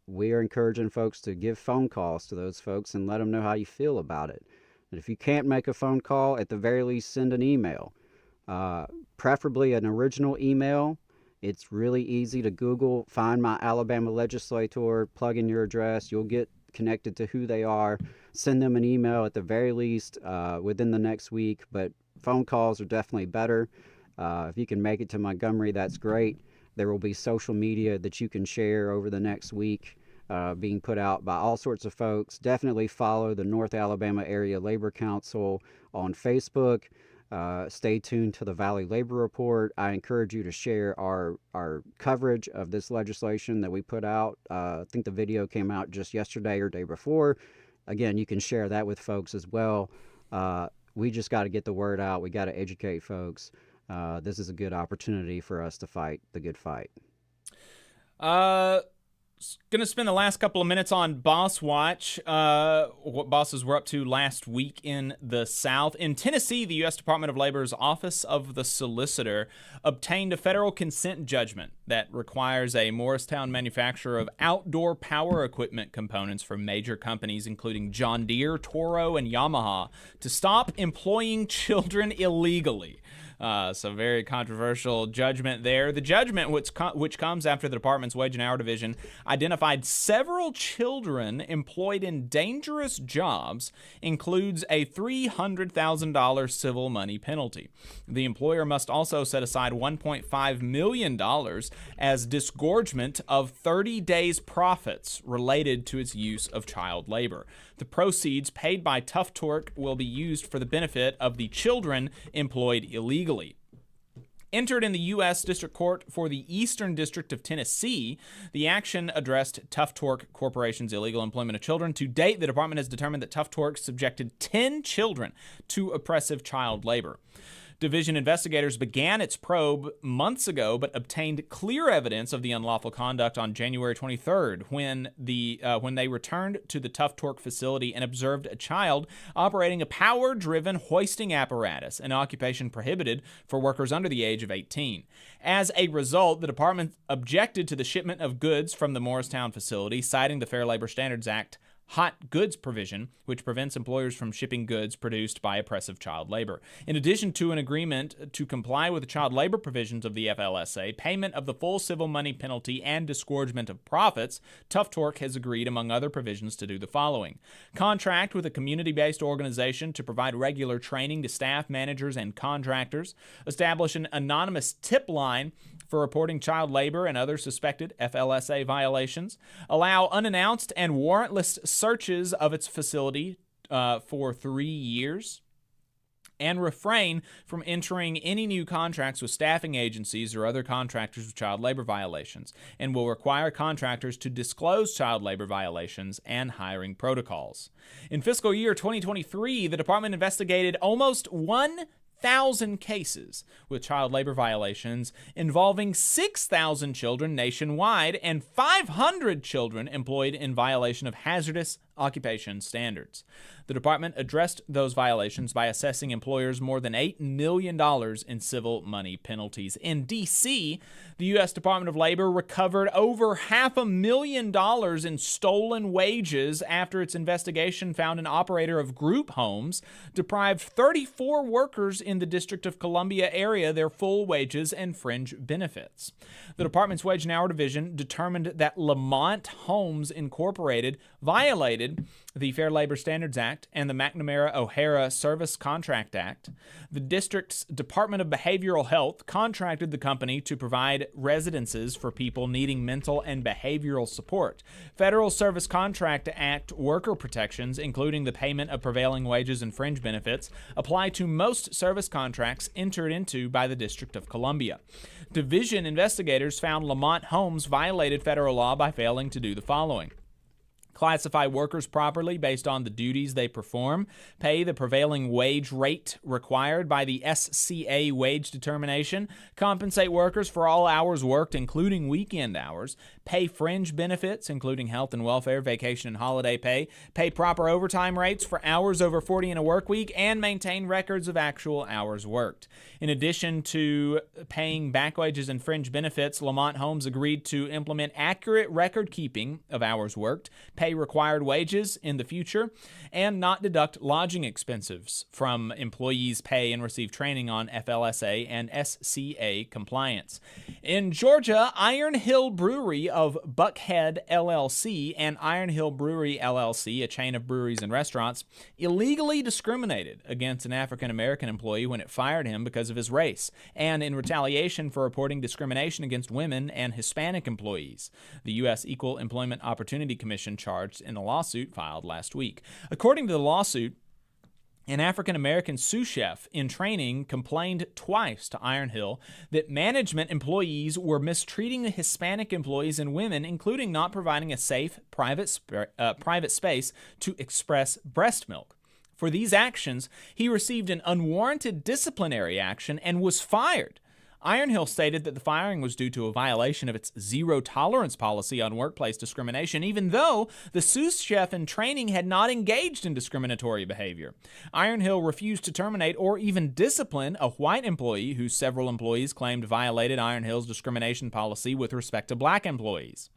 We are encouraging folks to give phone calls to those folks and let them know how you feel about it. And if you can't make a phone call, at the very least, send an email. Preferably an original email. It's really easy to Google, find my Alabama legislator, plug in your address. You'll get connected to who they are. Send them an email at the very least within the next week, but phone calls are definitely better. If you can make it to Montgomery, that's great. There will be social media that you can share over the next week being put out by all sorts of folks. Definitely follow the North Alabama Area Labor Council on Facebook. Stay tuned to the Valley Labor Report. I encourage you to share our coverage of this legislation that we put out. I think the video came out just yesterday or day before. Again, you can share that with folks as well. We just got to get the word out. We got to educate folks. This is a good opportunity for us to fight the good fight. Going to spend the last couple of minutes on Boss Watch, what bosses were up to last week in the South. In Tennessee, the U.S. Department of Labor's Office of the Solicitor obtained a federal consent judgment that requires a Morristown manufacturer of outdoor power equipment components from major companies, including John Deere, Toro, and Yamaha, to stop employing children illegally. So very controversial judgment there. The judgment, which comes after the department's Wage and Hour Division identified several children employed in dangerous jobs, includes a $300,000 civil money penalty. The employer must also set aside $1.5 million as disgorgement of 30 days' profits related to its use of child labor. The proceeds paid by Tough Torque will be used for the benefit of the children employed illegally. Entered in the U.S. District Court for the Eastern District of Tennessee, the action addressed Tough Torque Corporation's illegal employment of children. To date, the department has determined that Tough Torque subjected 10 children to oppressive child labor. Division investigators began its probe months ago, but obtained clear evidence of the unlawful conduct on January 23rd when they returned to the Tough Torque facility and observed a child operating a power-driven hoisting apparatus, an occupation prohibited for workers under the age of 18. As a result, the department objected to the shipment of goods from the Morristown facility, citing the Fair Labor Standards Act hot goods provision, which prevents employers from shipping goods produced by oppressive child labor. In addition to an agreement to comply with the child labor provisions of the FLSA, payment of the full civil money penalty, and disgorgement of profits, Tough Torque has agreed, among other provisions, to do the following. Contract with a community-based organization to provide regular training to staff, managers, and contractors. Establish an anonymous tip line for reporting child labor and other suspected FLSA violations. Allow unannounced and warrantless searches of its facility for 3 years. And refrain from entering any new contracts with staffing agencies or other contractors with child labor violations, and will require contractors to disclose child labor violations and hiring protocols. In fiscal year 2023, the department investigated almost 1,000 cases with child labor violations involving 6,000 children nationwide and 500 children employed in violation of hazardous occupation standards. The department addressed those violations by assessing employers more than $8 million in civil money penalties. In D.C., the U.S. Department of Labor recovered over $500,000 in stolen wages after its investigation found an operator of group homes deprived 34 workers in the District of Columbia area their full wages and fringe benefits. The department's Wage and Hour Division determined that Lamont Homes Incorporated violated the Fair Labor Standards Act and the McNamara-O'Hara Service Contract Act. The district's Department of Behavioral Health contracted the company to provide residences for people needing mental and behavioral support. Federal Service Contract Act worker protections, including the payment of prevailing wages and fringe benefits, apply to most service contracts entered into by the District of Columbia. Division investigators found Lamont Homes violated federal law by failing to do the following: classify workers properly based on the duties they perform, pay the prevailing wage rate required by the SCA wage determination, compensate workers for all hours worked, including weekend hours, pay fringe benefits, including health and welfare, vacation and holiday pay proper overtime rates for hours over 40 in a work week, and maintain records of actual hours worked. In addition to paying back wages and fringe benefits, Lamont Homes agreed to implement accurate record keeping of hours worked, pay required wages in the future, and not deduct lodging expenses from employees' pay, and receive training on FLSA and SCA compliance. In Georgia, Iron Hill Brewery of Buckhead LLC and Iron Hill Brewery LLC, a chain of breweries and restaurants, illegally discriminated against an African-American employee when it fired him because of his race, and in retaliation for reporting discrimination against women and Hispanic employees. The U.S. Equal Employment Opportunity Commission charged in a lawsuit filed last week. According to the lawsuit, an African-American sous chef in training complained twice to Iron Hill that management employees were mistreating the Hispanic employees and women, including not providing a safe, private space to express breast milk. For these actions, he received an unwarranted disciplinary action and was fired. Iron Hill stated that the firing was due to a violation of its zero-tolerance policy on workplace discrimination, even though the sous chef in training had not engaged in discriminatory behavior. Iron Hill refused to terminate or even discipline a white employee who several employees claimed violated Iron Hill's discrimination policy with respect to black employees.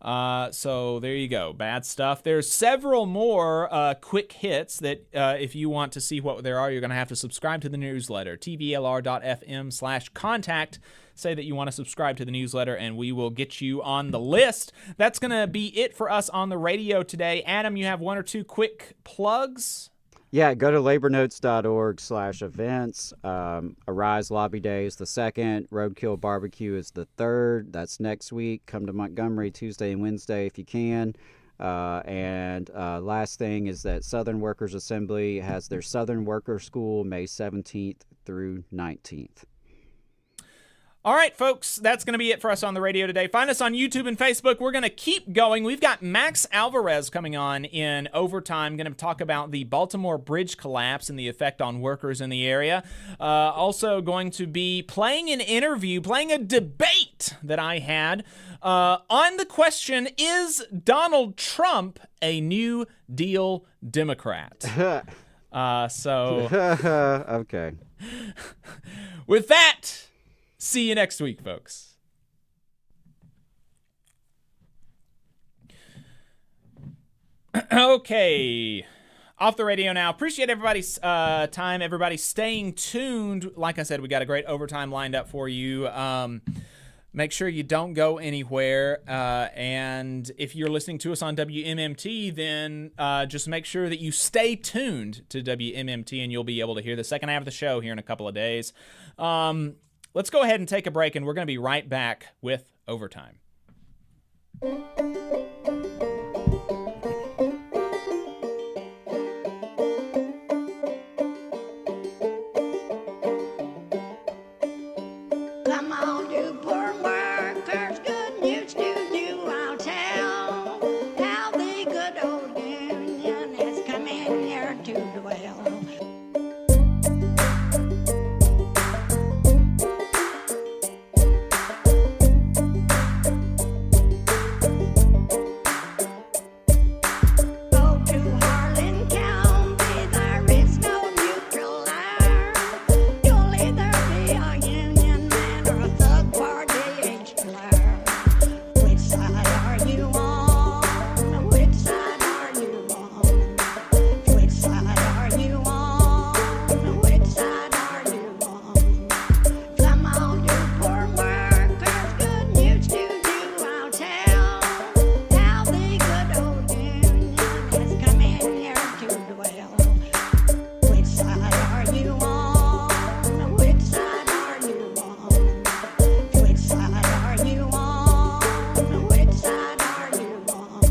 So there you go. Bad stuff. There's several more quick hits that if you want to see what there are, you're going to have to subscribe to the newsletter, tvlr.fm/contact. Say that you want to subscribe to the newsletter, and we will get you on the list. That's going to be it for us on the radio today. Adam, you have one or two quick plugs? Yeah, go to labornotes.org/events. Arise Lobby Day is the 2nd. Roadkill Barbecue is the 3rd. That's next week. Come to Montgomery Tuesday and Wednesday if you can. And last thing is that Southern Workers Assembly has their Southern Worker School May 17th through 19th. All right, folks, that's going to be it for us on the radio today. Find us on YouTube and Facebook. We're going to keep going. We've got Max Alvarez coming on in Overtime, going to talk about the Baltimore bridge collapse and the effect on workers in the area. Also going to be playing a debate that I had on the question, is Donald Trump a New Deal Democrat? Okay. With that, see you next week, folks. Okay. Off the radio now. Appreciate everybody's time, everybody staying tuned. Like I said, we got a great overtime lined up for you. Make sure you don't go anywhere. And if you're listening to us on WMMT, then just make sure that you stay tuned to WMMT, and you'll be able to hear the second half of the show here in a couple of days. Let's go ahead and take a break, and we're going to be right back with Overtime. Come on, you poor workers, good news to you I'll tell. How the good old union has come in here to dwell. Go to Harlan County, there is no neutral there. You'll either be a union man or a thug party age player. Which side are you on? Which side are you on? Which side are you on? Which side are you on? Come on, you poor workers, good news to you I'll tell. How the good old union has come in here to dwell. Which side are you on? Which side are you on? Which side are you on? Which side are you on?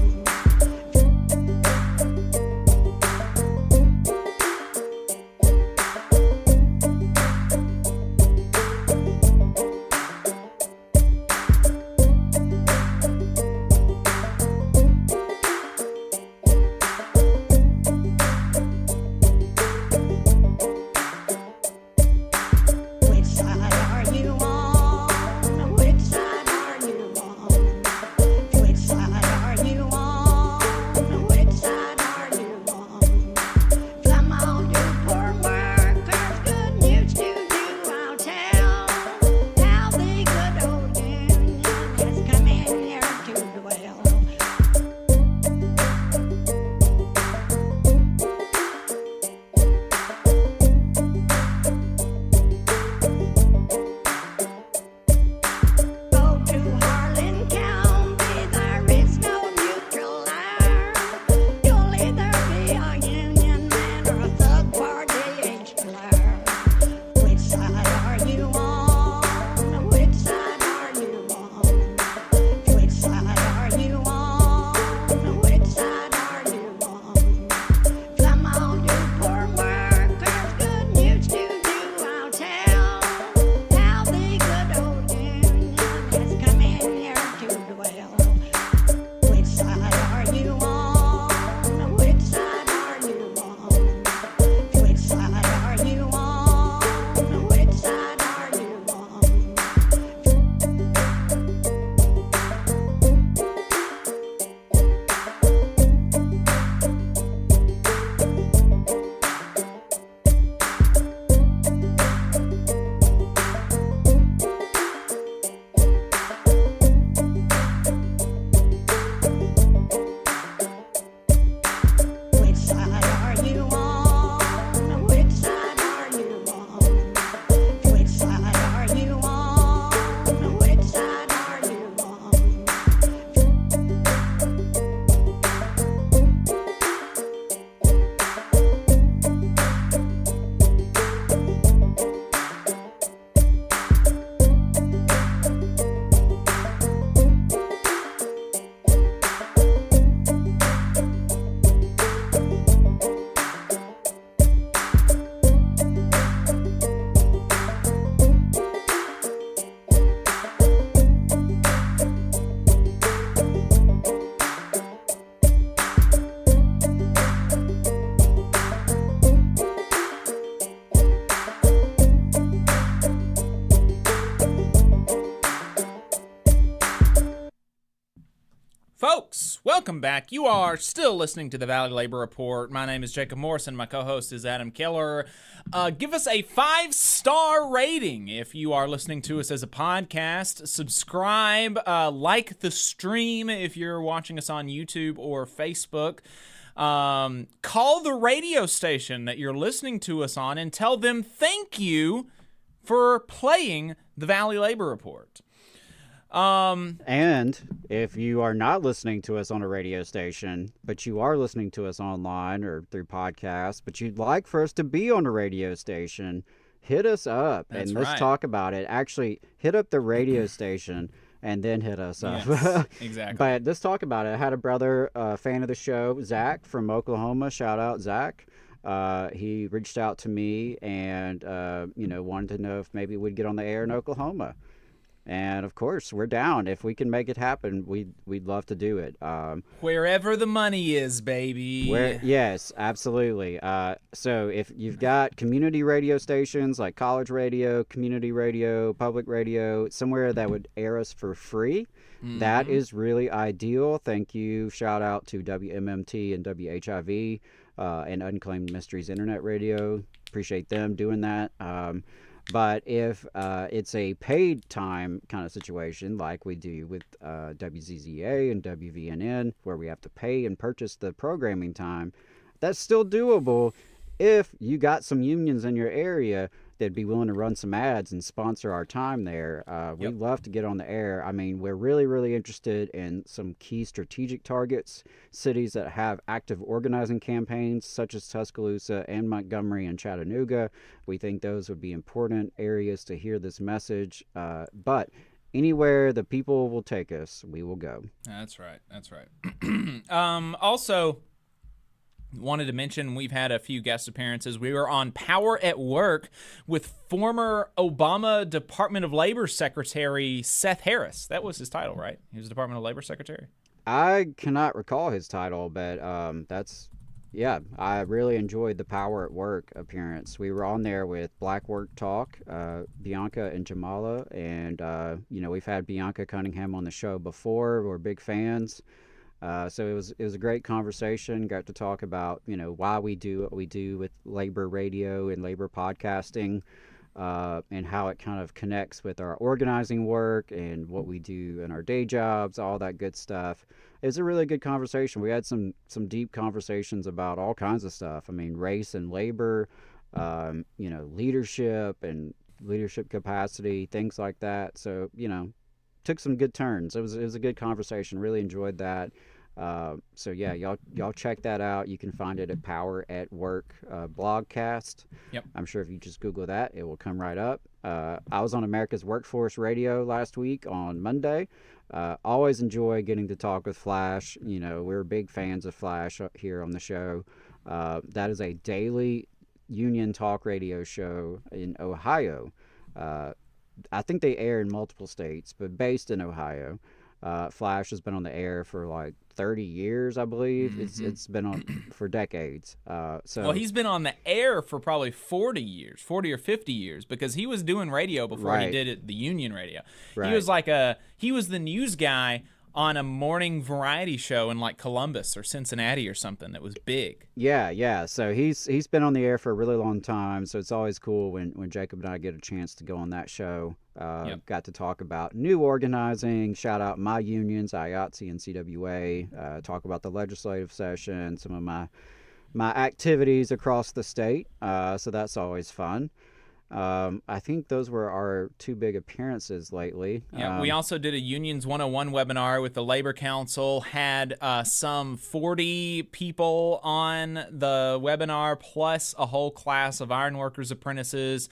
Welcome back. You are still listening to the Valley Labor Report. My name is Jacob Morrison. My co-host is Adam Keller. Give us a 5-star rating if you are listening to us as a podcast. Subscribe, like the stream if you're watching us on YouTube or Facebook. Call the radio station that you're listening to us on and tell them thank you for playing the Valley Labor Report. And if you are not listening to us on a radio station, but you are listening to us online or through podcasts, but you'd like for us to be on a radio station, hit us up and let's talk about it. Actually, hit up the radio station and then hit us up. Yes, exactly. But let's talk about it. I had a brother, fan of the show, Zach from Oklahoma. Shout out, Zach. He reached out to me and, wanted to know if maybe we'd get on the air in Oklahoma. And of course, we're down. If we can make it happen, we'd love to do it. Wherever the money is, baby. Yes, absolutely. So if you've got community radio stations like college radio, community radio, public radio, somewhere that would air us for free, that is really ideal. Thank you. Shout out to WMMT and WHIV and Unclaimed Mysteries Internet Radio. Appreciate them doing that. But if it's a paid time kind of situation like we do with WZZA and WVNN, where we have to pay and purchase the programming time, that's still doable if you got some unions in your area that'd be willing to run some ads and sponsor our time there. We'd love to get on the air. I mean, we're really, really interested in some key strategic targets, cities that have active organizing campaigns such as Tuscaloosa and Montgomery and Chattanooga. We think those would be important areas to hear this message. But anywhere the people will take us, we will go. That's right. That's right. Also, wanted to mention we've had a few guest appearances. We were on Power at Work with former Obama Department of Labor Secretary Seth Harris. That was his title, right? He was Department of Labor Secretary. I cannot recall his title, but I really enjoyed the Power at Work appearance. We were on there with Black Work Talk, Bianca and Jamala, and we've had Bianca Cunningham on the show before. We're big fans. So it was a great conversation. Got to talk about, why we do what we do with labor radio and labor podcasting, and how it kind of connects with our organizing work and what we do in our day jobs, all that good stuff. It was a really good conversation. We had some deep conversations about all kinds of stuff. I mean, race and labor, leadership and leadership capacity, things like that. So, took some good turns. It was a good conversation. Really enjoyed that. Y'all check that out. You can find it at Power at Work blogcast. Yep. I'm sure if you just Google that, it will come right up. I was on America's Workforce Radio last week on Monday. Always enjoy getting to talk with Flash. We're big fans of Flash here on the show. That is a daily union talk radio show in Ohio. I think they air in multiple states, but based in Ohio. Flash has been on the air for like 30 years, I believe. Mm-hmm. It's been on for decades. Well, he's been on the air for probably 40 or 50 years, because he was doing radio before he did it, the union radio. Right. He was the news guy on a morning variety show in like Columbus or Cincinnati or something that was big. Yeah. So he's been on the air for a really long time. So it's always cool when Jacob and I get a chance to go on that show. Got to talk about new organizing, shout out my unions, IATSE and CWA, talk about the legislative session, some of my activities across the state. So that's always fun. I think those were our two big appearances lately. Yeah, we also did a Unions 101 webinar with the Labor Council, had some 40 people on the webinar, plus a whole class of ironworkers apprentices,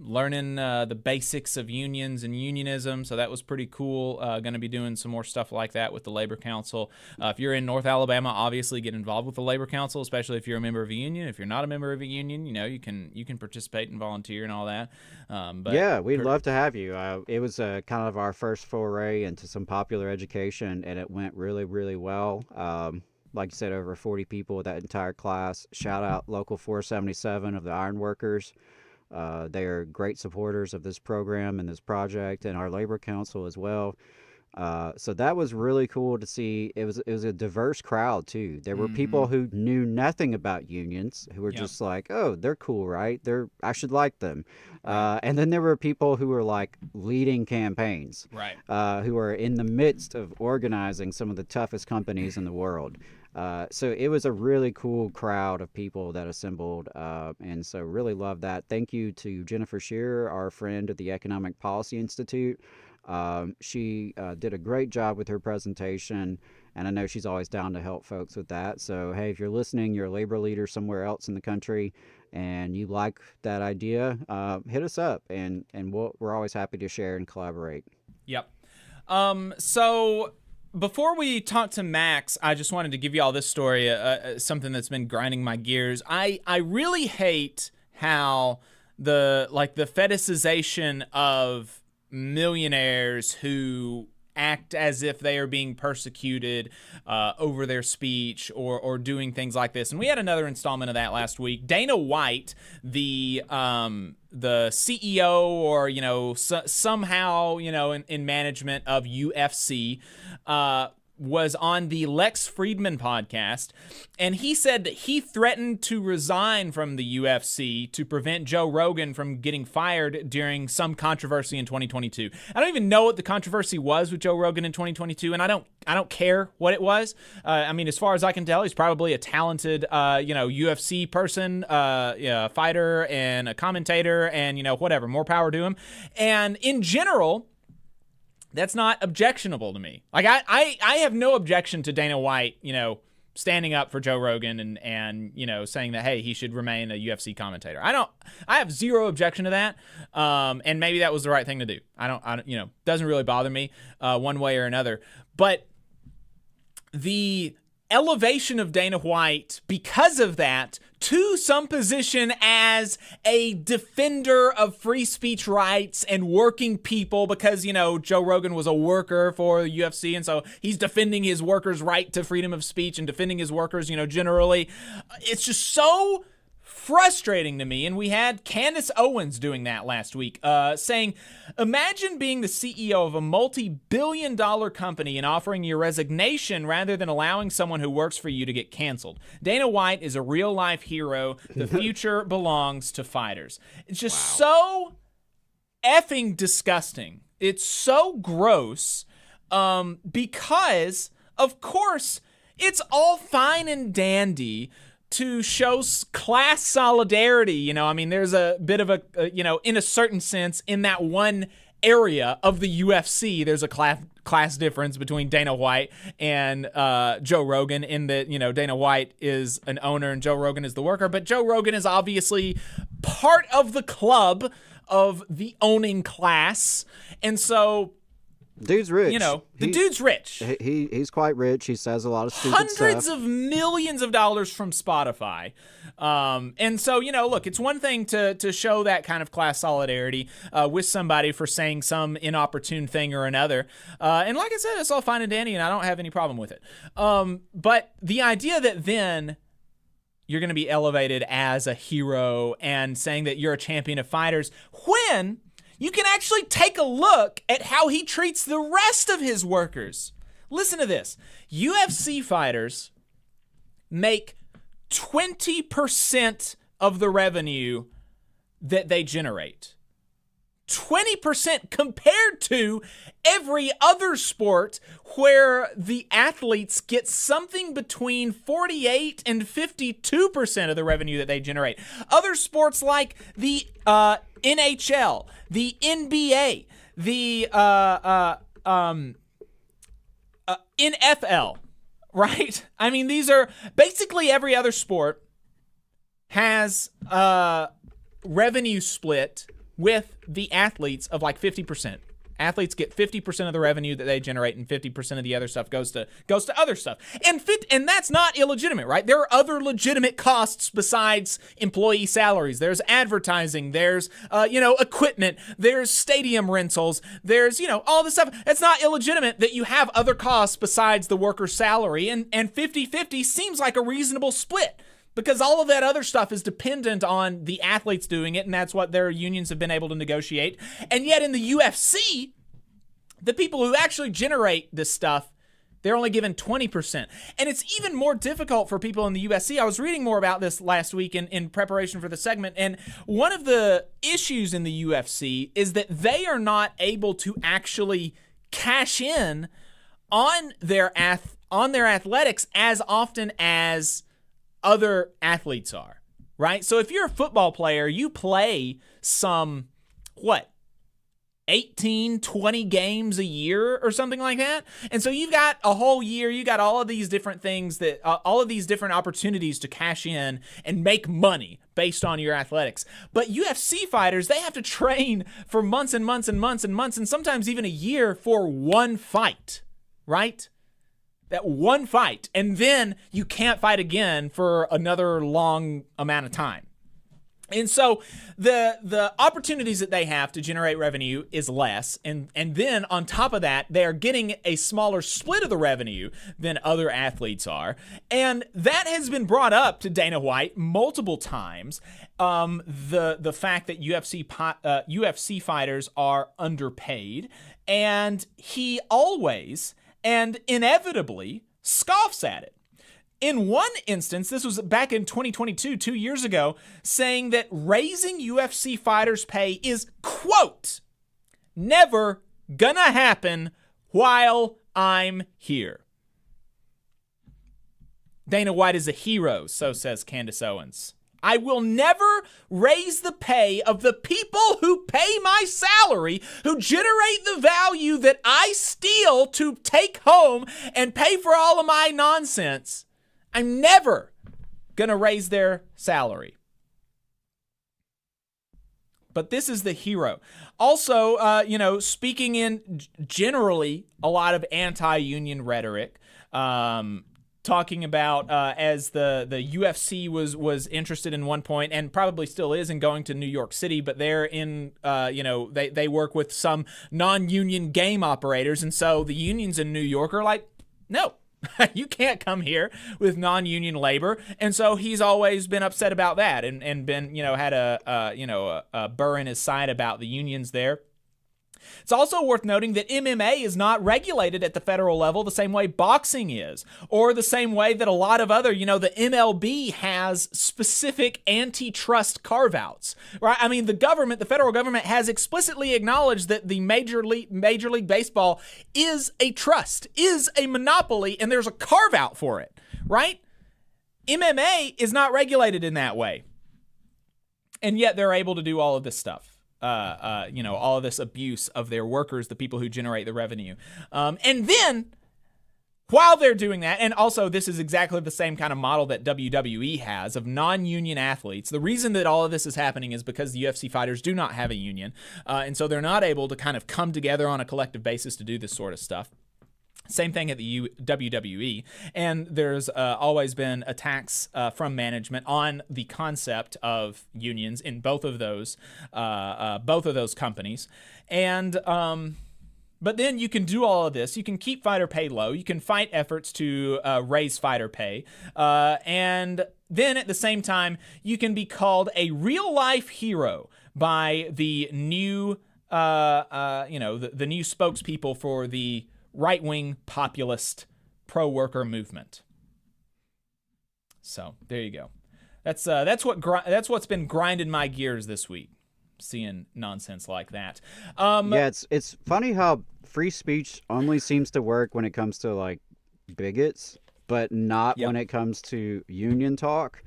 learning the basics of unions and unionism. So that was pretty cool. Going to be doing some more stuff like that with the Labor Council. If you're in North Alabama, obviously get involved with the Labor Council, especially if you're a member of a union. If you're not a member of a union, you can participate and volunteer and all that. But we'd love to have you. It was kind of our first foray into some popular education, and it went really, really well. Like you said, over 40 people with that entire class. Shout out Local 477 of the Ironworkers. They are great supporters of this program and this project, and our Labor Council as well. So that was really cool to see. It was a diverse crowd too. There were people who knew nothing about unions who were just like, oh, they're cool, right? I should like them. And then there were people who were like leading campaigns, right? Who are in the midst of organizing some of the toughest companies in the world. So it was a really cool crowd of people that assembled, and so really love that. Thank you to Jennifer Shearer, our friend at the Economic Policy Institute. She did a great job with her presentation, and I know she's always down to help folks with that. So, hey, if you're listening, you're a labor leader somewhere else in the country, and you like that idea, hit us up, and we're always happy to share and collaborate. Yep. So before we talk to Max, I just wanted to give you all this story, something that's been grinding my gears. I really hate how the fetishization of millionaires who act as if they are being persecuted over their speech or doing things like this. And we had another installment of that last week. Dana White, the CEO or, somehow, in management of UFC, was on the Lex Friedman podcast, and he said that he threatened to resign from the UFC to prevent Joe Rogan from getting fired during some controversy in 2022. I don't even know what the controversy was with Joe Rogan in 2022, and I don't care what it was. As far as I can tell, he's probably a talented, UFC person, fighter and a commentator, and whatever. More power to him. And in general, that's not objectionable to me. Like I have no objection to Dana White, standing up for Joe Rogan and saying that, hey, he should remain a UFC commentator. I have zero objection to that. And maybe that was the right thing to do. I don't doesn't really bother me one way or another. But the elevation of Dana White because of that to some position as a defender of free speech rights and working people, because Joe Rogan was a worker for the UFC, and so he's defending his workers' right to freedom of speech and defending his workers generally. It's just so frustrating to me. And we had Candace Owens doing that last week, saying, imagine being the CEO of a multi-billion-dollar company and offering your resignation rather than allowing someone who works for you to get canceled. Dana White is a real-life hero. The future belongs to fighters. It's just so effing disgusting. It's so gross, because, of course, it's all fine and dandy to show class solidarity. There's a bit of a, in a certain sense, in that one area of the UFC, there's a class difference between Dana White and Joe Rogan, in that, Dana White is an owner and Joe Rogan is the worker. But Joe Rogan is obviously part of the club of the owning class. And so, dude's rich. Dude's rich. He's quite rich. He says a lot of stupid stuff. Hundreds of millions of dollars from Spotify. And so, look, it's one thing to show that kind of class solidarity with somebody for saying some inopportune thing or another. And like I said, it's all fine and dandy, and I don't have any problem with it. But the idea that then you're going to be elevated as a hero and saying that you're a champion of fighters, when you can actually take a look at how he treats the rest of his workers. Listen to this. UFC fighters make 20% of the revenue that they generate. 20% compared to every other sport where the athletes get something between 48 and 52% of the revenue that they generate. Other sports like the NHL, the NBA, the NFL, right? These are basically every other sport has revenue split with the athletes of like 50%. Athletes get 50% of the revenue that they generate, and 50% of the other stuff goes to other stuff. And that's not illegitimate, right? There are other legitimate costs besides employee salaries. There's advertising, there's equipment, there's stadium rentals, there's all this stuff. It's not illegitimate that you have other costs besides the worker's salary, and 50-50 seems like a reasonable split, because all of that other stuff is dependent on the athletes doing it, and that's what their unions have been able to negotiate. And yet in the UFC, The people who actually generate this stuff, they're only given 20%. And it's even more difficult for people in the UFC. I was reading more about this last week in preparation for the segment, and one of the issues in the UFC is that they are not able to actually cash in on their athletics as often as other athletes are, right? So if you're a football player, you play some, 18, 20 games a year or something like that. And so you've got a whole year, you got all of these different things that, all of these different opportunities to cash in and make money based on your athletics. But UFC fighters, they have to train for months and months and months and months, and sometimes even a year for one fight, right? That one fight. And then you can't fight again for another long amount of time. And so the opportunities that they have to generate revenue is less. And then on top of that, they are getting a smaller split of the revenue than other athletes are. And that has been brought up to Dana White multiple times. The fact that UFC fighters are underpaid. And he always and inevitably scoffs at it. In one instance, this was back in 2022, 2 years ago, saying that raising UFC fighters' pay is, quote, never gonna happen while I'm here. Dana White is a hero, so says Candace Owens. I will never raise the pay of the people who pay my salary, who generate the value that I steal to take home and pay for all of my nonsense. I'm never going to raise their salary. But this is the hero. Also, speaking in generally a lot of anti-union rhetoric, talking about as the UFC was interested in one point and probably still is in going to New York City, but they're in, they work with some non-union game operators. And so the unions in New York are like, no. You can't come here with non-union labor. And so he's always been upset about that and been, had a burr in his side about the unions there. It's also worth noting that MMA is not regulated at the federal level the same way boxing is, or the same way that a lot of other, the MLB has specific antitrust carve-outs, right? I mean, the federal government has explicitly acknowledged that the Major League Baseball is a trust, is a monopoly, and there's a carve-out for it, right? MMA is not regulated in that way. And yet they're able to do all of this stuff. All of this abuse of their workers, the people who generate the revenue. And then, while they're doing that, and also this is exactly the same kind of model that WWE has of non-union athletes. The reason that all of this is happening is because the UFC fighters do not have a union. And so they're not able to kind of come together on a collective basis to do this sort of stuff. Same thing at the WWE, and there's always been attacks from management on the concept of unions in both of those companies. And but then you can do all of this. You can keep fighter pay low. You can fight efforts to raise fighter pay, and then at the same time, you can be called a real life hero by the new the new spokespeople for the right-wing populist pro-worker movement. So there you go. That's what's been grinding my gears this week, seeing nonsense like that. It's funny how free speech only seems to work when it comes to like bigots, but not when it comes to union talk,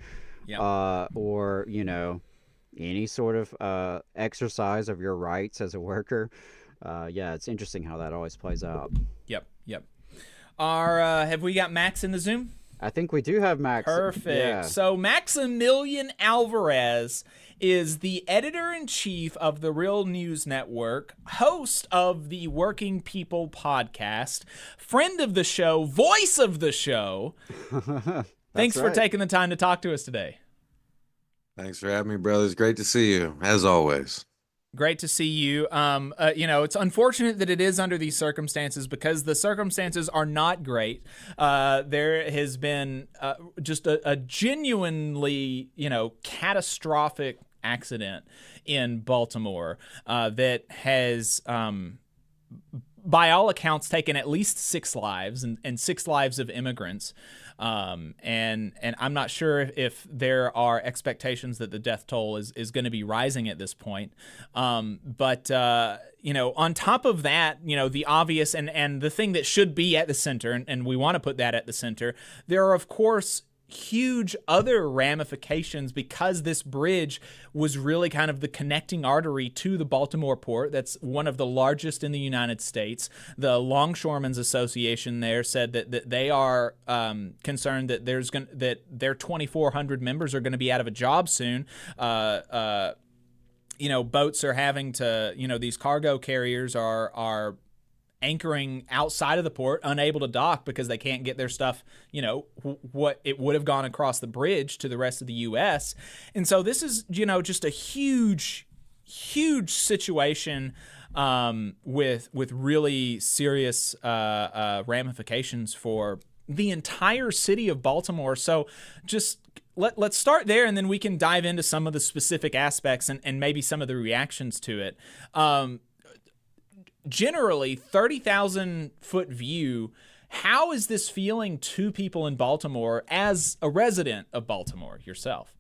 or any sort of exercise of your rights as a worker. It's interesting how that always plays out. Yep. Have we got Max in the Zoom? I think we do have Max. Perfect. Yeah. So Maximilian Alvarez is the editor-in-chief of the Real News Network, host of the Working People podcast, friend of the show, voice of the show. Thanks for taking the time to talk to us today. Thanks for having me, brothers. Great to see you, as always. Great to see you. It's unfortunate that it is under these circumstances because the circumstances are not great. There has been just a genuinely, catastrophic accident in Baltimore that has by all accounts, taken at least 6 lives and 6 lives of immigrants. And I'm not sure if there are expectations that the death toll is going to be rising at this point. But on top of that, the obvious and the thing that should be at the center, and we want to put that at the center, there are, of course, huge other ramifications because this bridge was really kind of the connecting artery to the Baltimore port. That's one of the largest in the United States. The Longshoremen's Association there said that they are concerned that that their 2,400 members are going to be out of a job soon. Boats are having to, these cargo carriers are anchoring outside of the port, unable to dock because they can't get their stuff, what it would have gone across the bridge to the rest of the U.S. And so this is, just a huge, huge situation with really serious ramifications for the entire city of Baltimore. So just let's start there, and then we can dive into some of the specific aspects and maybe some of the reactions to it. Generally, 30,000-foot view, how is this feeling to people in Baltimore as a resident of Baltimore yourself?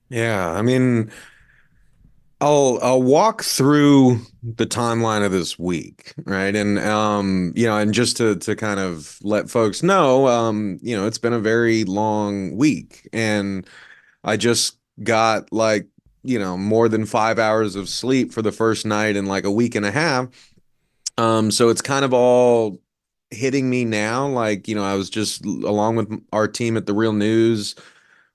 Yeah, I mean, I'll walk through the timeline of this week, right? And and just to kind of let folks know, it's been a very long week, and I just got more than 5 hours of sleep for the first night in like a week and a half. So it's kind of all hitting me now. I was just along with our team at The Real News,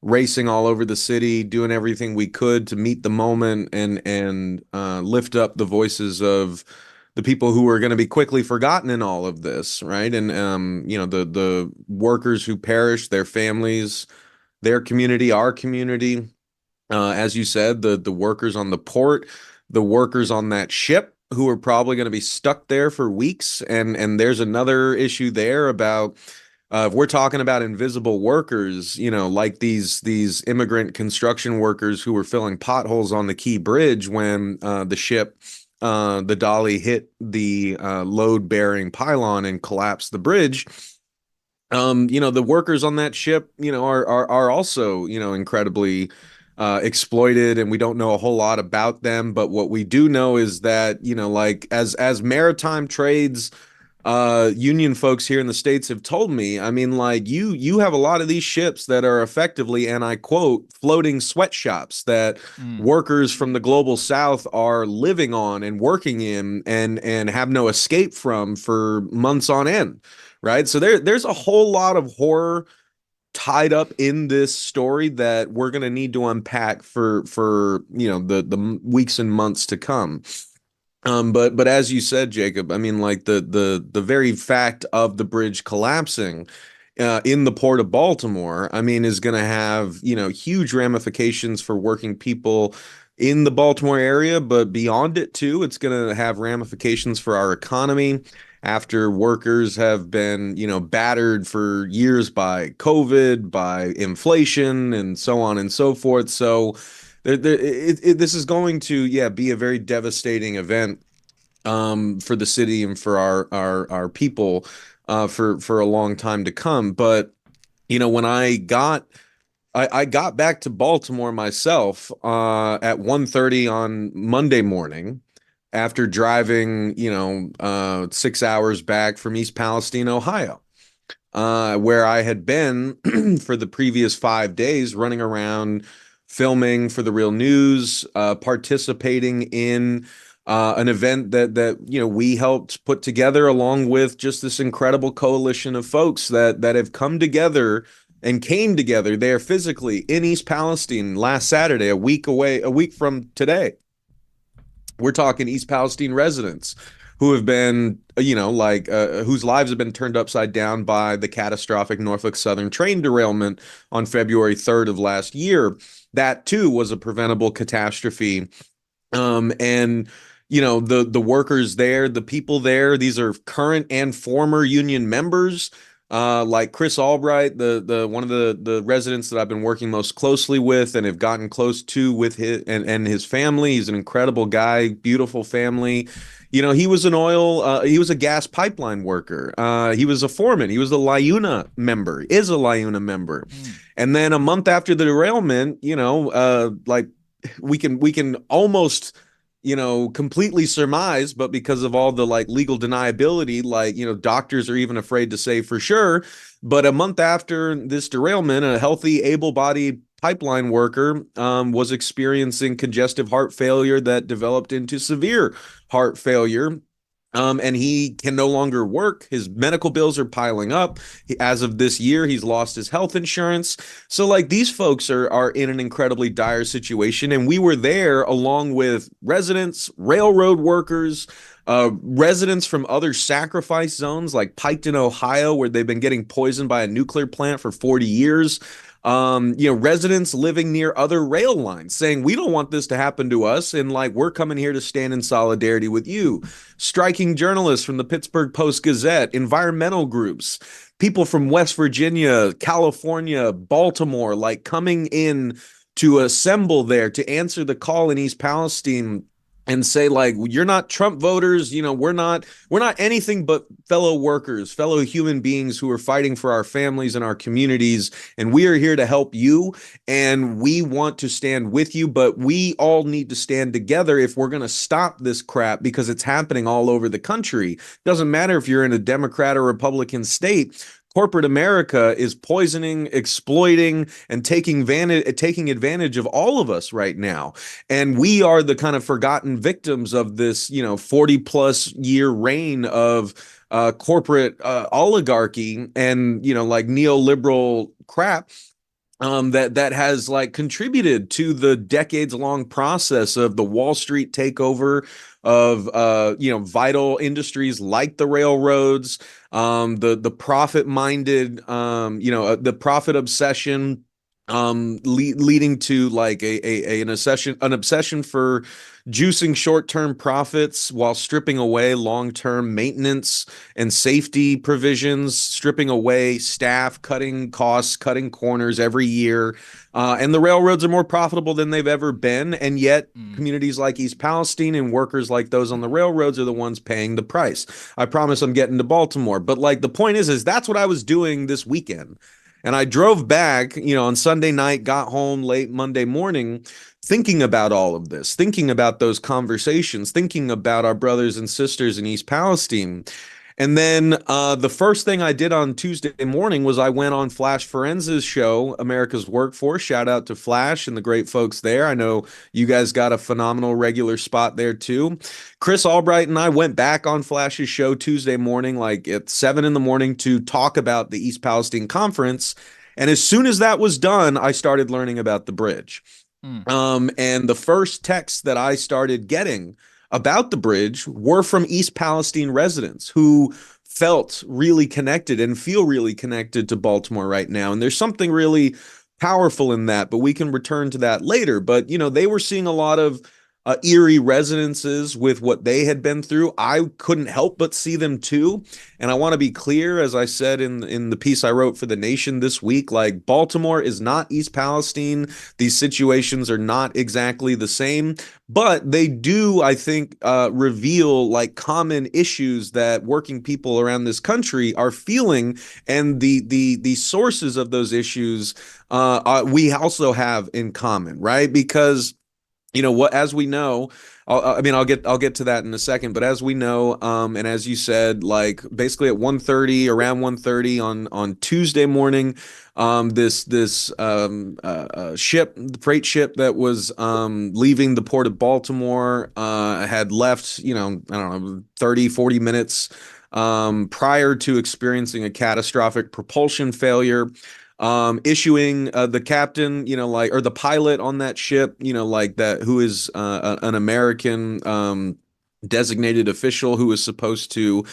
racing all over the city, doing everything we could to meet the moment and lift up the voices of the people who are going to be quickly forgotten in all of this, right? And the workers who perished, their families, their community, our community. As you said, the workers on the port, the workers on that ship who are probably going to be stuck there for weeks. And there's another issue there about if we're talking about invisible workers, like these immigrant construction workers who were filling potholes on the Key Bridge when the ship, the Dolly, hit the load-bearing pylon and collapsed the bridge. The workers on that ship, are also, incredibly exploited, and we don't know a whole lot about them. But what we do know is that, as maritime trades, union folks here in the States have told me, I mean, you have a lot of these ships that are effectively, and I quote, floating sweatshops that workers from the global South are living on and working in and have no escape from for months on end. Right. So there's a whole lot of horror tied up in this story that we're going to need to unpack for the weeks and months to come. But as you said, Jacob, I mean, the very fact of the bridge collapsing in the port of Baltimore, I mean, is going to have, huge ramifications for working people in the Baltimore area, but beyond it too. It's going to have ramifications for our economy after workers have been, battered for years by COVID, by inflation, and so on and so forth. So this is going to, be a very devastating event for the city and for our people for a long time to come. But, when I got back to Baltimore myself at 1:30 on Monday morning, after driving, 6 hours back from East Palestine, Ohio, where I had been for the previous 5 days, running around, filming for The Real News, participating in an event that we helped put together, along with just this incredible coalition of folks that have come together and came together there physically in East Palestine last Saturday, a week from today. We're talking East Palestine residents who have been, whose lives have been turned upside down by the catastrophic Norfolk Southern train derailment on February 3rd of last year. That too was a preventable catastrophe. The workers there, the people there, these are current and former union members. like Chris Albright, the one of the residents that I've been working most closely with and have gotten close to with his and his family. He's an incredible guy, beautiful family. You know, he was he was a gas pipeline worker. He was a foreman. He was a LIUNA member, is a LIUNA member. And then a month after the derailment, you know, like we can almost, you know, completely surmise, but because of all the like legal deniability, like, you know, doctors are even afraid to say for sure. But a month after this derailment, a healthy, able-bodied pipeline worker was experiencing congestive heart failure that developed into severe heart failure. And he can no longer work. His medical bills are piling up. As of this year, he's lost his health insurance. So like these folks are in an incredibly dire situation. And we were there along with residents, railroad workers, residents from other sacrifice zones like Piketon, Ohio, where they've been getting poisoned by a nuclear plant for 40 years. You know, residents living near other rail lines saying, we don't want this to happen to us. And like, we're coming here to stand in solidarity with you. Striking journalists from the Pittsburgh Post-Gazette, environmental groups, people from West Virginia, California, Baltimore, like coming in to assemble there to answer the call in East Palestine and say like, you're not Trump voters, you know, we're not anything but fellow workers, fellow human beings who are fighting for our families and our communities, and we are here to help you, and we want to stand with you, but we all need to stand together if we're going to stop this crap, because it's happening all over the country. Doesn't matter if you're in a Democrat or Republican state. Corporate America is poisoning, exploiting, and taking advantage of all of us right now. And we are the kind of forgotten victims of this, you know, 40+ year reign of corporate oligarchy and, you know, like neoliberal crap. That has like contributed to the decades-long process of the Wall Street takeover of you know, vital industries like the railroads, the profit-minded, you know, the profit obsession, leading to like an obsession for juicing short-term profits while stripping away long-term maintenance and safety provisions, stripping away staff, cutting costs, cutting corners every year. And the railroads are more profitable than they've ever been. And yet communities like East Palestine and workers like those on the railroads are the ones paying the price. I promise I'm getting to Baltimore. But like the point is that's what I was doing this weekend. And I drove back, you know, on Sunday night, got home late Monday morning, thinking about all of this, thinking about those conversations, thinking about our brothers and sisters in East Palestine. And then the first thing I did on Tuesday morning was I went on Flash Forenza's show, America's Workforce. Shout out to Flash and the great folks there. I know you guys got a phenomenal regular spot there too. Chris Albright and I went back on Flash's show Tuesday morning, like at 7 a.m, to talk about the East Palestine Conference. And as soon as that was done, I started learning about the bridge. And the first texts that I started getting about the bridge were from East Palestine residents who felt really connected and feel really connected to Baltimore right now. And there's something really powerful in that, but we can return to that later. But, you know, they were seeing a lot of eerie resonances with what they had been through. I couldn't help but see them too. And I want to be clear, as I said in the piece I wrote for The Nation this week, like Baltimore is not East Palestine. These situations are not exactly the same, but they do, I think, reveal like common issues that working people around this country are feeling, and the sources of those issues we also have in common, right? Because you know what, as we know, I'll get to that in a second, but as we know, and as you said, like basically at 1:30, around 1:30 on Tuesday morning, this freight ship that was leaving the port of Baltimore had left, you know, I don't know, 30-40 minutes prior to experiencing a catastrophic propulsion failure. Issuing the captain, you know, like, or the pilot on that ship, you know, like that, who is an American designated official who is supposed to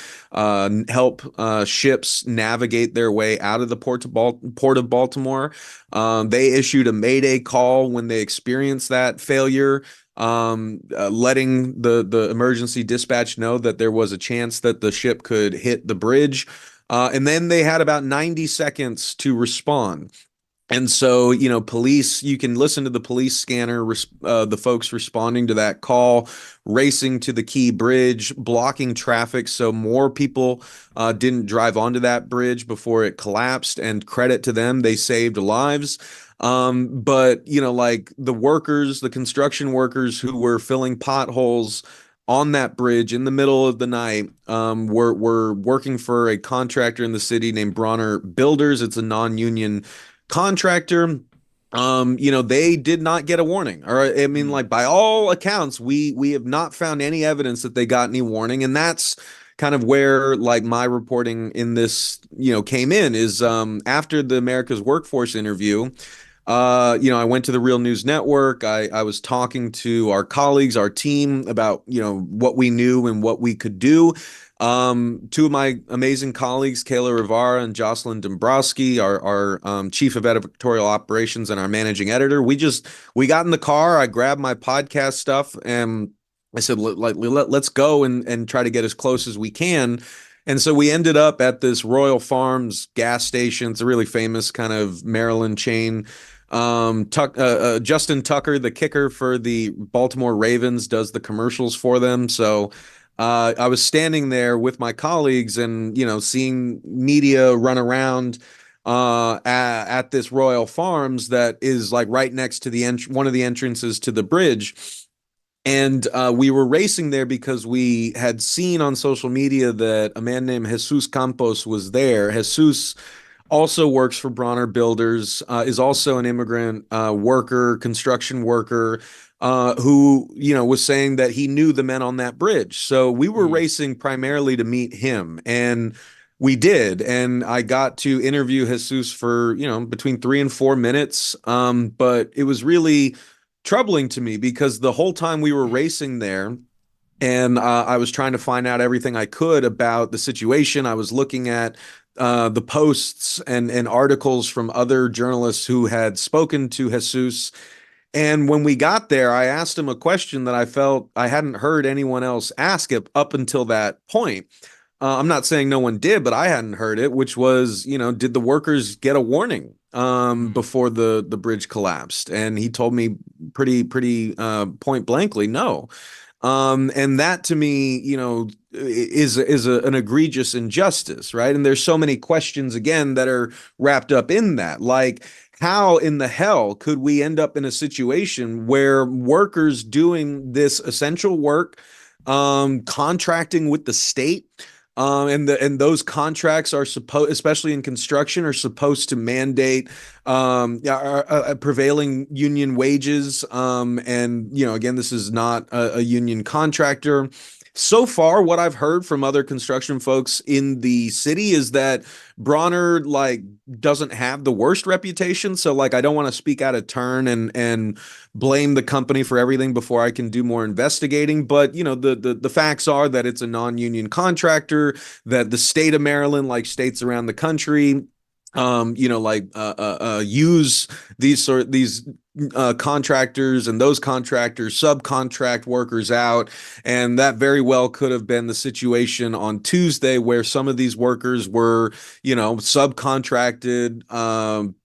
help ships navigate their way out of the port of Baltimore. They issued a Mayday call when they experienced that failure, letting the emergency dispatch know that there was a chance that the ship could hit the bridge. And then they had about 90 seconds to respond. And so, police, you can listen to the police scanner, the folks responding to that call, racing to the key bridge, blocking traffic so more people didn't drive onto that bridge before it collapsed. And credit to them, they saved lives. But, like the construction workers who were filling potholes on that bridge in the middle of the night, were working for a contractor in the city named Bronner Builders. It's a non-union contractor. They did not get a warning. Or I mean, like, by all accounts, we have not found any evidence that they got any warning. And that's kind of where, like, my reporting in this, came in, is after the America's Workforce interview. I went to the Real News Network. I was talking to our colleagues, our team, about, what we knew and what we could do. Two of my amazing colleagues, Kayla Rivera and Jocelyn Dombrowski, our chief of editorial operations and our managing editor, we got in the car. I grabbed my podcast stuff and I said, let's go and try to get as close as we can. And so we ended up at this Royal Farms gas station. It's a really famous kind of Maryland chain. Justin Tucker, the kicker for the Baltimore Ravens, does the commercials for them. So I was standing there with my colleagues and, seeing media run around at this Royal Farms that is like right next to one of the entrances to the bridge. And we were racing there because we had seen on social media that a man named Jesus Campos was there. Jesus also works for Bronner Builders, is also an immigrant worker, construction worker, who, was saying that he knew the men on that bridge. So we were racing primarily to meet him, and we did. And I got to interview Jesus for, between 3 and 4 minutes. But it was really troubling to me because the whole time we were racing there, and I was trying to find out everything I could about the situation. I was looking at the posts and articles from other journalists who had spoken to Jesus. And when we got there, I asked him a question that I felt I hadn't heard anyone else ask it up until that point. I'm not saying no one did, but I hadn't heard it, which was, did the workers get a warning before the bridge collapsed? And he told me pretty point blankly, no. And that to me, is an egregious injustice, right? And there's so many questions again that are wrapped up in that, like, how in the hell could we end up in a situation where workers doing this essential work, contracting with the state, and those contracts are supposed, especially in construction, are supposed to mandate prevailing union wages. And again, this is not a union contractor. So far, what I've heard from other construction folks in the city is that Bronner doesn't have the worst reputation. So I don't want to speak out of turn and blame the company for everything before I can do more investigating. But the facts are that it's a non-union contractor, that the state of Maryland, like states around the country, use these contractors, and those contractors subcontract workers out. And that very well could have been the situation on Tuesday, where some of these workers were, subcontracted,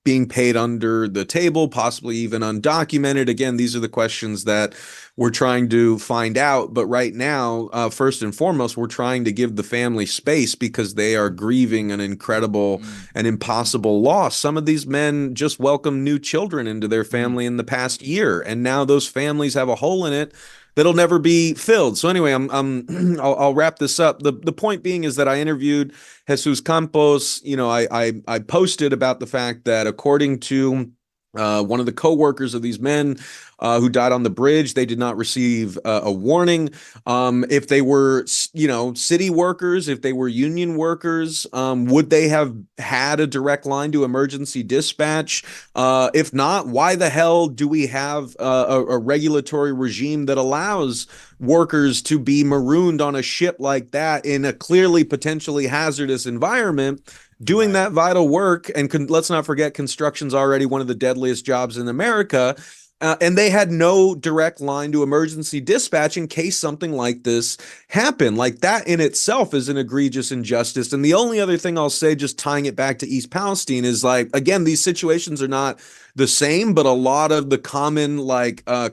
being paid under the table, possibly even undocumented. Again, these are the questions that we're trying to find out. But right now, first and foremost, we're trying to give the family space because they are grieving an incredible and impossible loss. Some of these men just welcomed new children into their family in the past year, and now those families have a hole in it that'll never be filled. So anyway, I'll wrap this up. The point being is that I interviewed Jesus Campos. I posted about the fact that according to one of the co-workers of these men who died on the bridge, they did not receive a warning. If they were, city workers, if they were union workers, would they have had a direct line to emergency dispatch? If not, why the hell do we have a regulatory regime that allows workers to be marooned on a ship like that in a clearly potentially hazardous environment, doing that vital work? And let's not forget, construction's already one of the deadliest jobs in America. And they had no direct line to emergency dispatch in case something like this happened. Like, that in itself is an egregious injustice. And the only other thing I'll say, just tying it back to East Palestine, is like, again, these situations are not the same, but a lot of the common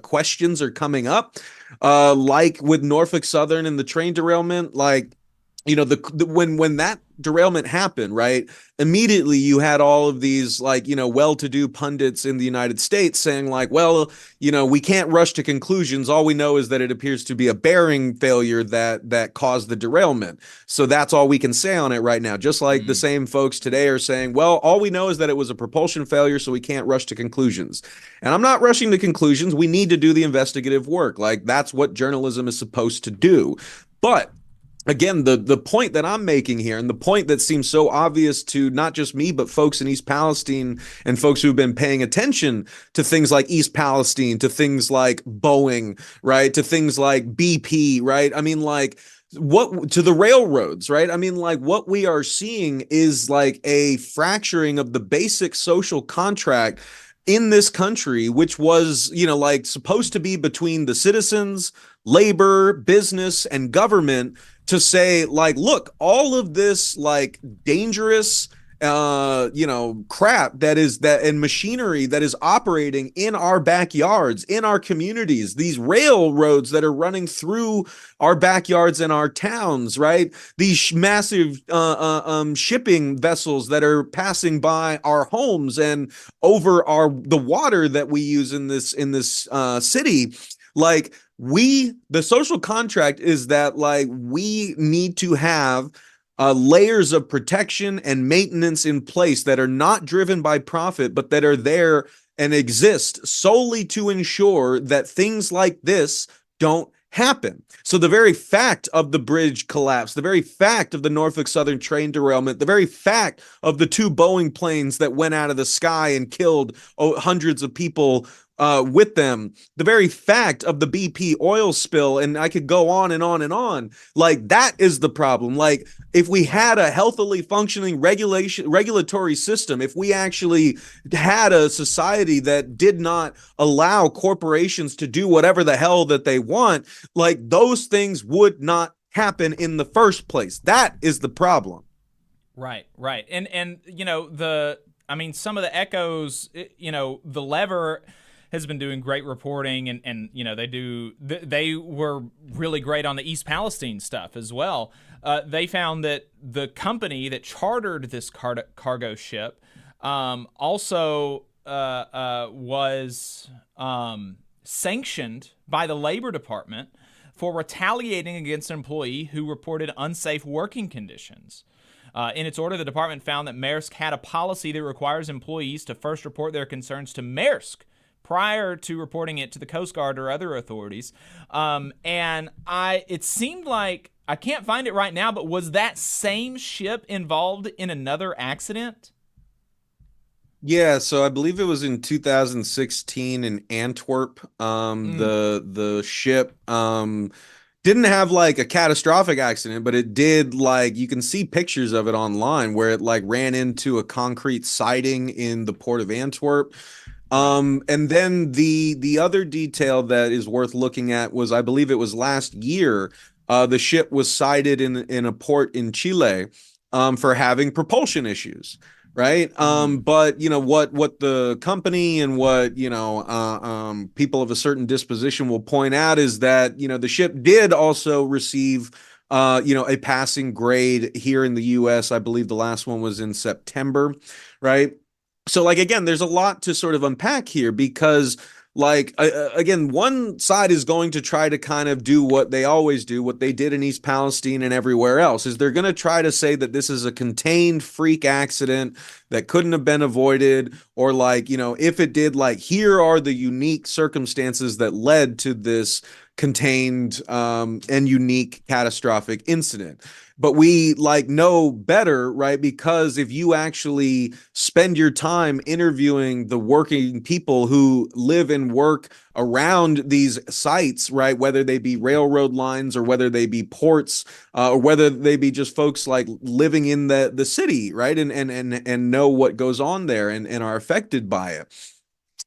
questions are coming up. Like with Norfolk Southern and the train derailment, like, you know, when that derailment happened, right, immediately you had all of these, like, you know, well-to-do pundits in the United States saying, like, well, you know, we can't rush to conclusions. All we know is that it appears to be a bearing failure that caused the derailment. So that's all we can say on it right now. Just like the same folks today are saying, well, all we know is that it was a propulsion failure, so we can't rush to conclusions. And I'm not rushing to conclusions. We need to do the investigative work. Like, that's what journalism is supposed to do. But again, the point that I'm making here, and the point that seems so obvious to not just me, but folks in East Palestine and folks who've been paying attention to things like East Palestine, to things like Boeing, right, to things like BP, right? I mean, like, what to the railroads, right? I mean, like, what we are seeing is like a fracturing of the basic social contract in this country, which was, you know, like, supposed to be between the citizens, labor, business, and government, to say, like, look, all of this, like, dangerous you know, crap and machinery that is operating in our backyards, in our communities, these railroads that are running through our backyards and our towns, right? These massive shipping vessels that are passing by our homes and over the water that we use in this city. Like, the social contract is that, like, we need to have layers of protection and maintenance in place that are not driven by profit, but that are there and exist solely to ensure that things like this don't happen. So the very fact of the bridge collapse, the very fact of the Norfolk Southern train derailment, the very fact of the 2 Boeing planes that went out of the sky and killed hundreds of people with them, the very fact of the BP oil spill, and I could go on and on and on. Like, that is the problem. Like, if we had a healthily functioning regulatory system, if we actually had a society that did not allow corporations to do whatever the hell that they want, like, those things would not happen in the first place. That is the problem. Right. And you know, some of the echoes, you know, the Lever has been doing great reporting, and you know, they were really great on the East Palestine stuff as well. They found that the company that chartered this cargo ship also was sanctioned by the Labor Department for retaliating against an employee who reported unsafe working conditions. In its order, the department found that Maersk had a policy that requires employees to first report their concerns to Maersk prior to reporting it to the Coast Guard or other authorities. It seemed like, I can't find it right now, but was that same ship involved in another accident? Yeah, so I believe it was in 2016 in Antwerp. The ship didn't have like a catastrophic accident, but it did, like, you can see pictures of it online where it like ran into a concrete siding in the port of Antwerp. And then the other detail that is worth looking at was, I believe it was last year, the ship was sighted in a port in Chile for having propulsion issues, right? But you know what the company and what, you know, people of a certain disposition will point out is that, you know, the ship did also receive you know, a passing grade here in the US. I believe the last one was in September, right? So, like, again, there's a lot to sort of unpack here because, like, again, one side is going to try to kind of do what they always do, what they did in East Palestine and everywhere else, is they're going to try to say that this is a contained freak accident that couldn't have been avoided, or, like, you know, if it did, like, here are the unique circumstances that led to this contained and unique catastrophic incident. But we, like, know better, right? Because if you actually spend your time interviewing the working people who live and work around these sites, right, whether they be railroad lines or whether they be ports or whether they be just folks like living in the city, right, and know what goes on there and are affected by it,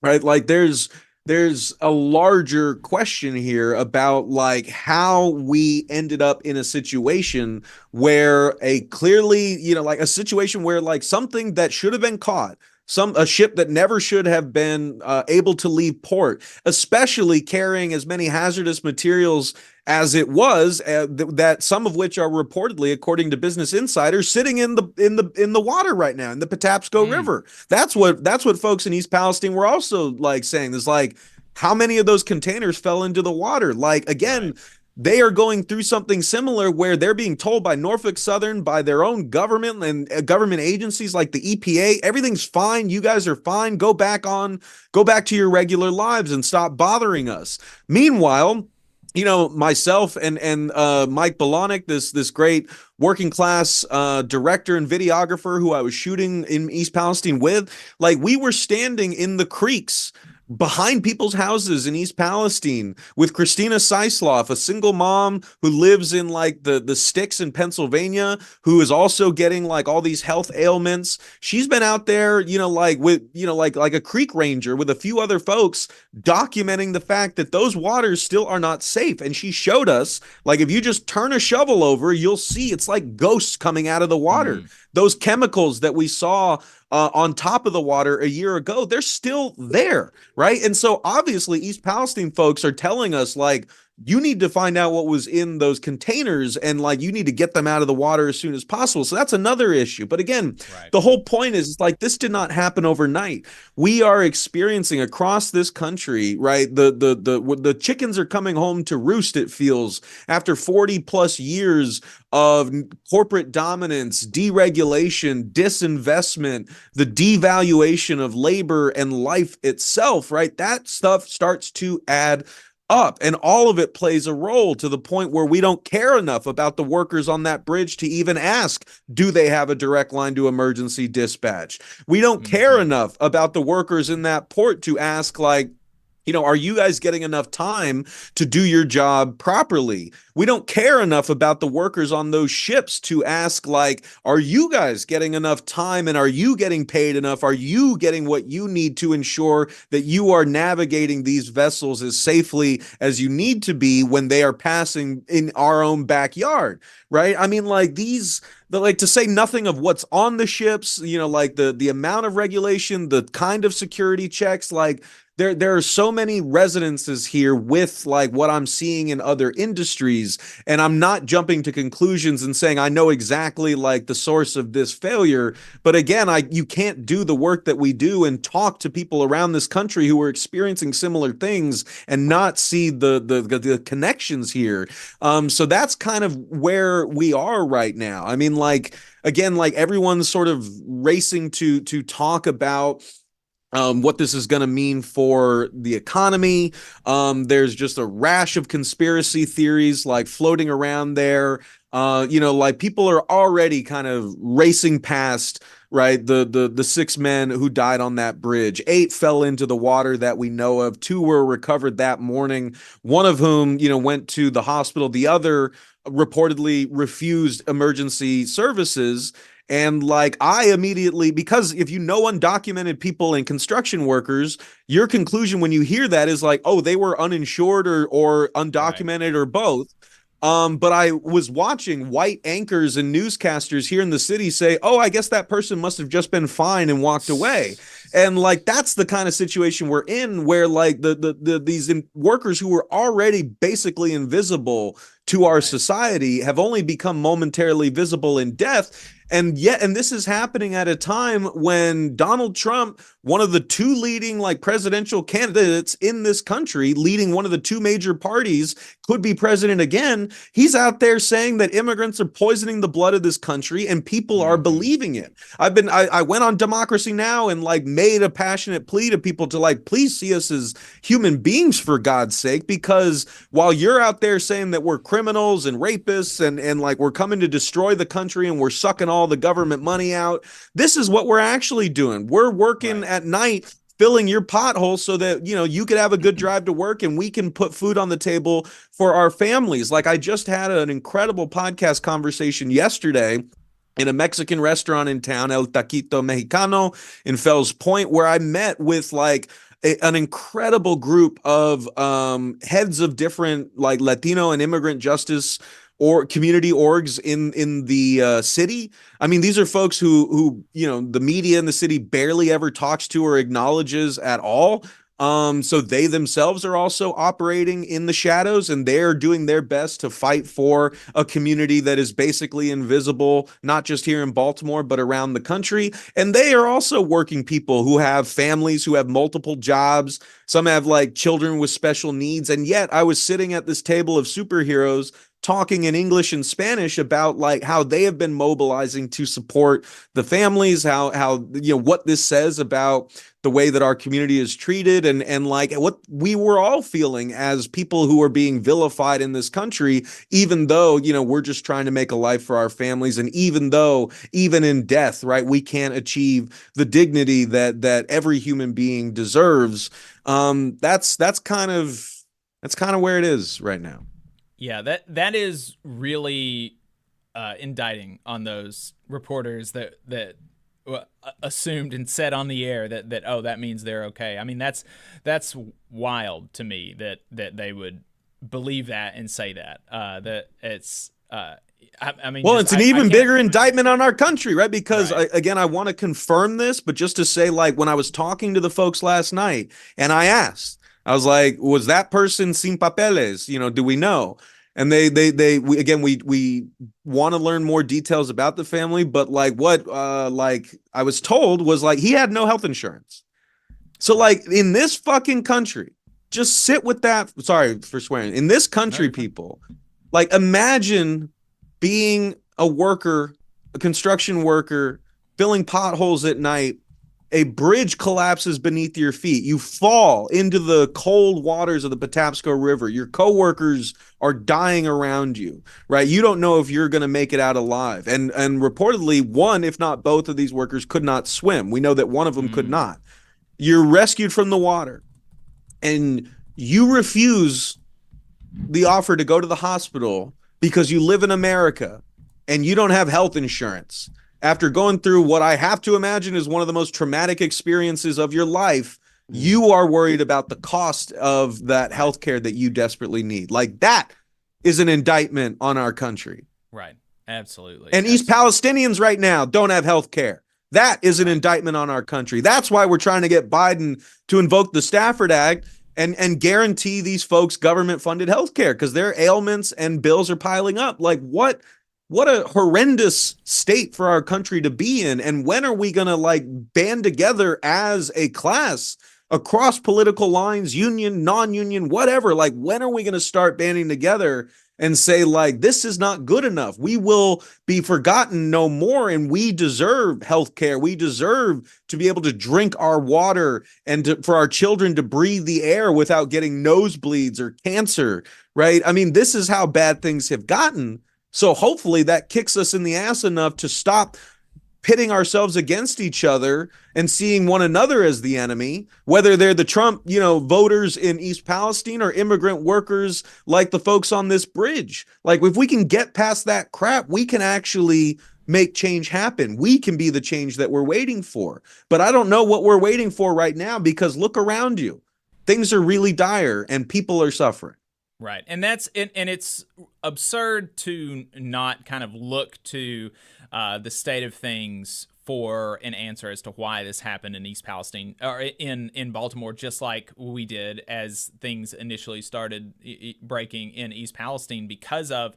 right? Like, there's there's a larger question here about like how we ended up in a situation where a clearly, like a situation where like something that should have been caught, a ship that never should have been able to leave port, especially carrying as many hazardous materials as it was, that some of which are reportedly, according to Business Insider, sitting in the water right now in the Patapsco River. That's what folks in East Palestine were also like saying. There's like, how many of those containers fell into the water? Like, again, they are going through something similar where they're being told by Norfolk Southern, by their own government and government agencies like the EPA, everything's fine. You guys are fine. Go back to your regular lives and stop bothering us. Meanwhile, myself and Mike Bolanek, this great working class director and videographer who I was shooting in East Palestine with, like, we were standing in the creeks behind people's houses in East Palestine with Christina Seisloff, a single mom who lives in like the sticks in Pennsylvania, who is also getting like all these health ailments. She's been out there, like with, like a creek ranger with a few other folks documenting the fact that those waters still are not safe. And she showed us, like, if you just turn a shovel over, you'll see it's like ghosts coming out of the water. Those chemicals that we saw on top of the water a year ago, they're still there, right? And so obviously East Palestine folks are telling us, like, you need to find out what was in those containers and like you need to get them out of the water as soon as possible. So that's another issue. But again, the whole point is like, this did not happen overnight. We are experiencing across this country, right? The chickens are coming home to roost, it feels, after 40 plus years of corporate dominance, deregulation, disinvestment, the devaluation of labor and life itself, right? That stuff starts to add up, and all of it plays a role to the point where we don't care enough about the workers on that bridge to even ask, do they have a direct line to emergency dispatch? We don't care enough about the workers in that port to ask, like, are you guys getting enough time to do your job properly? We don't care enough about the workers on those ships to ask, like, are you guys getting enough time and are you getting paid enough? Are you getting what you need to ensure that you are navigating these vessels as safely as you need to be when they are passing in our own backyard, right? I mean, like, like, to say nothing of what's on the ships, like the amount of regulation, the kind of security checks, like, there are so many resonances here with like what I'm seeing in other industries, and I'm not jumping to conclusions and saying I know exactly like the source of this failure. But again, you can't do the work that we do and talk to people around this country who are experiencing similar things and not see the connections here. So that's kind of where we are right now. I mean, like, again, like, everyone's sort of racing to talk about what this is going to mean for the economy. There's just a rash of conspiracy theories like floating around there. Like, people are already kind of racing past, right, the 6 men who died on that bridge. 8 fell into the water that we know of. 2 were recovered that morning, one of whom, went to the hospital. The other reportedly refused emergency services. And like, I immediately, because if you know undocumented people and construction workers, your conclusion when you hear that is like, oh, they were uninsured or undocumented or both. But I was watching white anchors and newscasters here in the city say, oh, I guess that person must have just been fine and walked away. And like, that's the kind of situation we're in, where like these workers who were already basically invisible to our society have only become momentarily visible in death. And this is happening at a time when Donald Trump, one of the 2 leading like presidential candidates in this country, leading one of the 2 major parties, could be president again. He's out there saying that immigrants are poisoning the blood of this country, and people are believing it. I went on Democracy Now! And like made a passionate plea to people to like, please see us as human beings, for God's sake, because while you're out there saying that we're criminals and rapists and like we're coming to destroy the country and we're sucking all the government money out, this is what we're actually doing. We're working at night, filling your potholes so that, you could have a good drive to work and we can put food on the table for our families. Like, I just had an incredible podcast conversation yesterday in a Mexican restaurant in town, El Taquito Mexicano in Fells Point, where I met with like an incredible group of heads of different like Latino and immigrant justice or community orgs in the city. I mean, these are folks who the media in the city barely ever talks to or acknowledges at all. So they themselves are also operating in the shadows, and they're doing their best to fight for a community that is basically invisible, not just here in Baltimore, but around the country. And they are also working people who have families, who have multiple jobs. Some have like children with special needs. And yet I was sitting at this table of superheroes talking in English and Spanish about like how they have been mobilizing to support the families, how what this says about the way that our community is treated, and like what we were all feeling as people who are being vilified in this country, even though, we're just trying to make a life for our families. And even though, even in death, right, we can't achieve the dignity that every human being deserves. That's kind of where it is right now. Yeah, that is really indicting on those reporters that assumed and said on the air that oh, that means they're okay. I mean, that's wild to me that they would believe that and say that. That it's I mean, well, it's an even bigger indictment on our country, right? Because again, I want to confirm this, but just to say, like, when I was talking to the folks last night, and I was like, was that person sin papeles? Do we know? And we want to learn more details about the family, but like what like I was told was like he had no health insurance. So like in this fucking country, just sit with that. Sorry for swearing. In this country, people, like imagine being a worker, a construction worker, filling potholes at night. A bridge collapses beneath your feet. You fall into the cold waters of the Patapsco River. Your coworkers are dying around you, right? You don't know if you're going to make it out alive. And reportedly, one, if not both of these workers could not swim. We know that one of them could not. You're rescued from the water, and you refuse the offer to go to the hospital because you live in America and you don't have health insurance. After going through what I have to imagine is one of the most traumatic experiences of your life, you are worried about the cost of that healthcare that you desperately need. Like that is an indictment on our country. Right. Absolutely. And East Palestinians right now don't have healthcare. That is an indictment on our country. That's why we're trying to get Biden to invoke the Stafford Act and guarantee these folks government-funded healthcare, because their ailments and bills are piling up. Like what a horrendous state for our country to be in. And when are we going to like band together as a class across political lines, union, non-union, whatever? Like, when are we going to start banding together and say, like, this is not good enough? We will be forgotten no more, and we deserve health care. We deserve to be able to drink our water and for our children to breathe the air without getting nosebleeds or cancer, right? I mean, this is how bad things have gotten. So hopefully that kicks us in the ass enough to stop pitting ourselves against each other and seeing one another as the enemy, whether they're the Trump, voters in East Palestine or immigrant workers like the folks on this bridge. Like, if we can get past that crap, we can actually make change happen. We can be the change that we're waiting for. But I don't know what we're waiting for right now, because look around you. Things are really dire and people are suffering. Right. And it's absurd to not kind of look to the state of things for an answer as to why this happened in East Palestine or in Baltimore, just like we did as things initially started breaking in East Palestine, because of,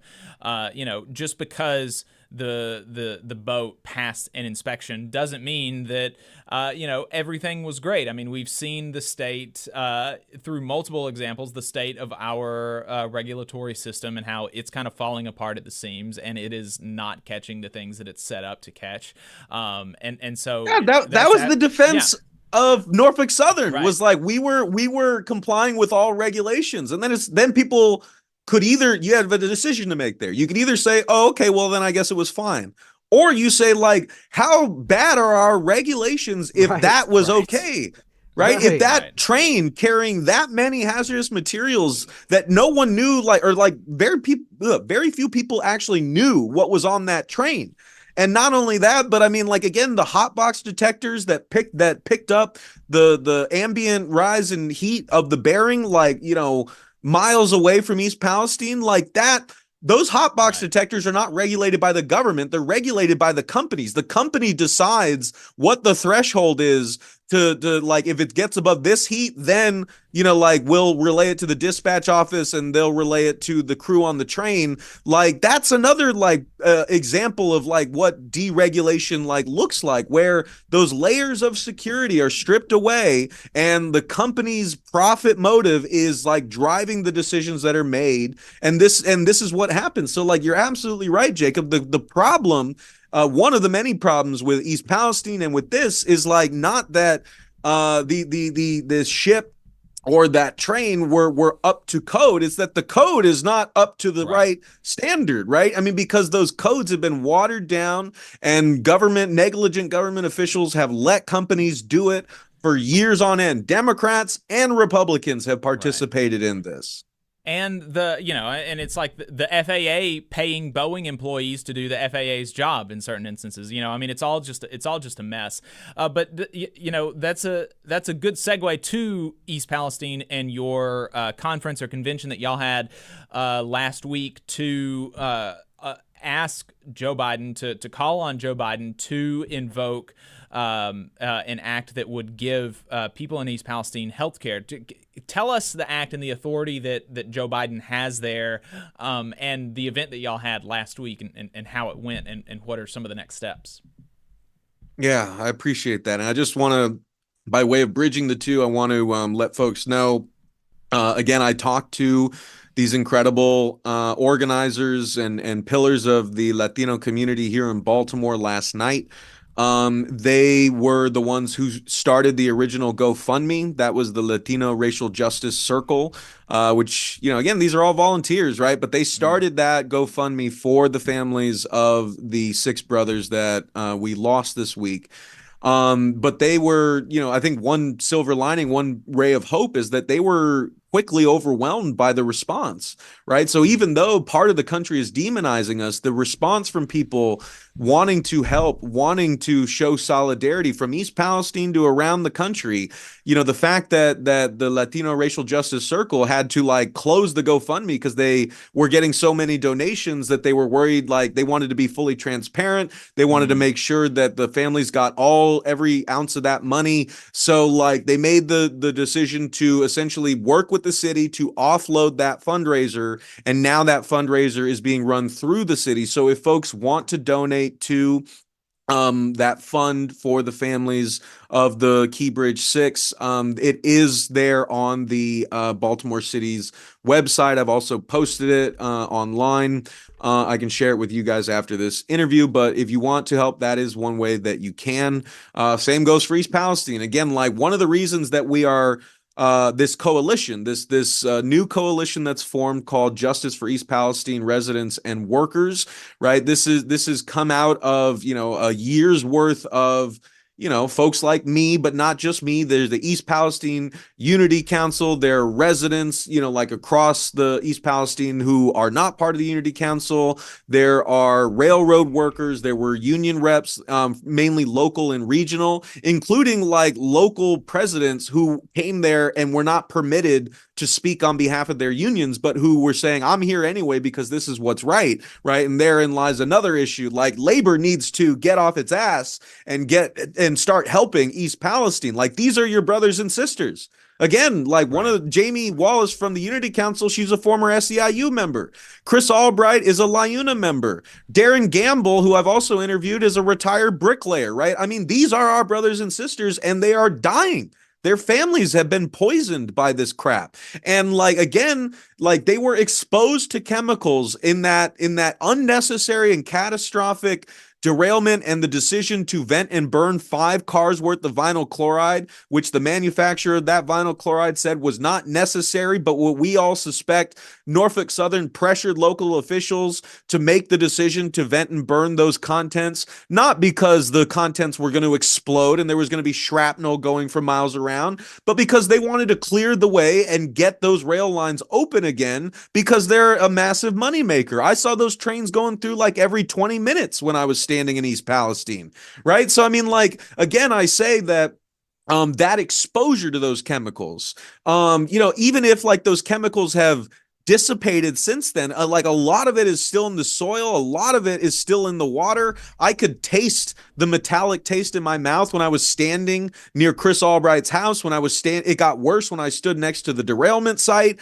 just because the boat passed an inspection doesn't mean that everything was great. I mean, we've seen the state through multiple examples, the state of our regulatory system and how it's kind of falling apart at the seams, and it is not catching the things that it's set up to catch. And so that was the defense of Norfolk Southern, was like, we were complying with all regulations, and then people could either, you have a decision to make there. You could either say, oh, okay, well, then I guess it was fine. Or you say, like, how bad are our regulations if that was okay? Right? If that train carrying that many hazardous materials that no one knew, very few people actually knew what was on that train. And not only that, but I mean, like, again, the hot box detectors that picked up the ambient rise in heat of the bearing, like, you know, miles away from East Palestine, like that. Those hot box detectors are not regulated by the government. They're regulated by the companies. The company decides what the threshold is to like, if it gets above this heat, then, you know, like, we'll relay it to the dispatch office and they'll relay it to the crew on the train. Like, that's another like example of like what deregulation like looks like, where those layers of security are stripped away and the company's profit motive is like driving the decisions that are made. And this is what happens. So like, you're absolutely right, Jacob. The problem, one of the many problems with East Palestine and with this is like, not that the ship or that train were up to code. It's that the code is not up to the right standard, right? I mean, because those codes have been watered down and negligent government officials have let companies do it for years on end. Democrats and Republicans have participated in this. And and it's like the FAA paying Boeing employees to do the FAA's job in certain instances. You know, I mean, it's all just a mess. But that's a good segue to East Palestine and your conference or convention that y'all had last week to ask Joe Biden to call on Joe Biden to invoke an act that would give people in East Palestine health care. Tell us the act and the authority that Joe Biden has there, and the event that y'all had last week and how it went and what are some of the next steps. Yeah, I appreciate that. And I just want to, by way of bridging the two, I want to let folks know, again, I talked to these incredible organizers and pillars of the Latino community here in Baltimore last night. They were the ones who started the original GoFundMe. That was the Latino Racial Justice Circle, which, you know, again, these are all volunteers, right? But they started that GoFundMe for the families of the 6 brothers that we lost this week. But they were, you know, I think one silver lining, one ray of hope is that they were quickly overwhelmed by the response, right? So even though part of the country is demonizing us, the response from people wanting to help, wanting to show solidarity from East Palestine to around the country, you know, the fact that the Latino Racial Justice Circle had to like close the GoFundMe because they were getting so many donations that they were worried, like they wanted to be fully transparent. They wanted to make sure that the families got every ounce of that money. So like they made the decision to essentially work with the city to offload that fundraiser, and now that fundraiser is being run through the city. So if folks want to donate to that fund for the families of the Key Bridge 6, it is there on the Baltimore City's website. I've also posted it online. I can share it with you guys after this interview, but if you want to help, that is one way that you can. Same goes for East Palestine. Again, like one of the reasons that we are this coalition, this new coalition that's formed called Justice for East Palestine Residents and Workers, right? This has come out of, you know, a year's worth of, you know, folks like me, but not just me. There's the East Palestine Unity Council. There are residents, you know, like across the East Palestine who are not part of the Unity Council. There are railroad workers. There were union reps, mainly local and regional, including like local presidents who came there and were not permitted to speak on behalf of their unions, but who were saying, I'm here anyway because this is what's right, right? And therein lies another issue. Like labor needs to get off its ass and start helping East Palestine. Like these are your brothers and sisters. Again, like one of Jamie Wallace from the Unity Council, she's a former SEIU member. Chris Albright is a LIUNA member. Darren Gamble, who I've also interviewed, is a retired bricklayer, right? I mean, these are our brothers and sisters, and they are dying. Their families have been poisoned by this crap. And like, again, like they were exposed to chemicals in that unnecessary and catastrophic derailment and the decision to vent and burn 5 cars worth of vinyl chloride, which the manufacturer of that vinyl chloride said was not necessary, but what we all suspect Norfolk Southern pressured local officials to make the decision to vent and burn those contents, not because the contents were going to explode and there was going to be shrapnel going for miles around, but because they wanted to clear the way and get those rail lines open again because they're a massive moneymaker. I saw those trains going through like every 20 minutes when I was standing in East Palestine, right? So, I mean, like, again, I say that that exposure to those chemicals, even if like those chemicals have dissipated since then, like a lot of it is still in the soil, a lot of it is still in the water. I could taste the metallic taste in my mouth when I was standing near Chris Albright's house. It got worse when I stood next to the derailment site.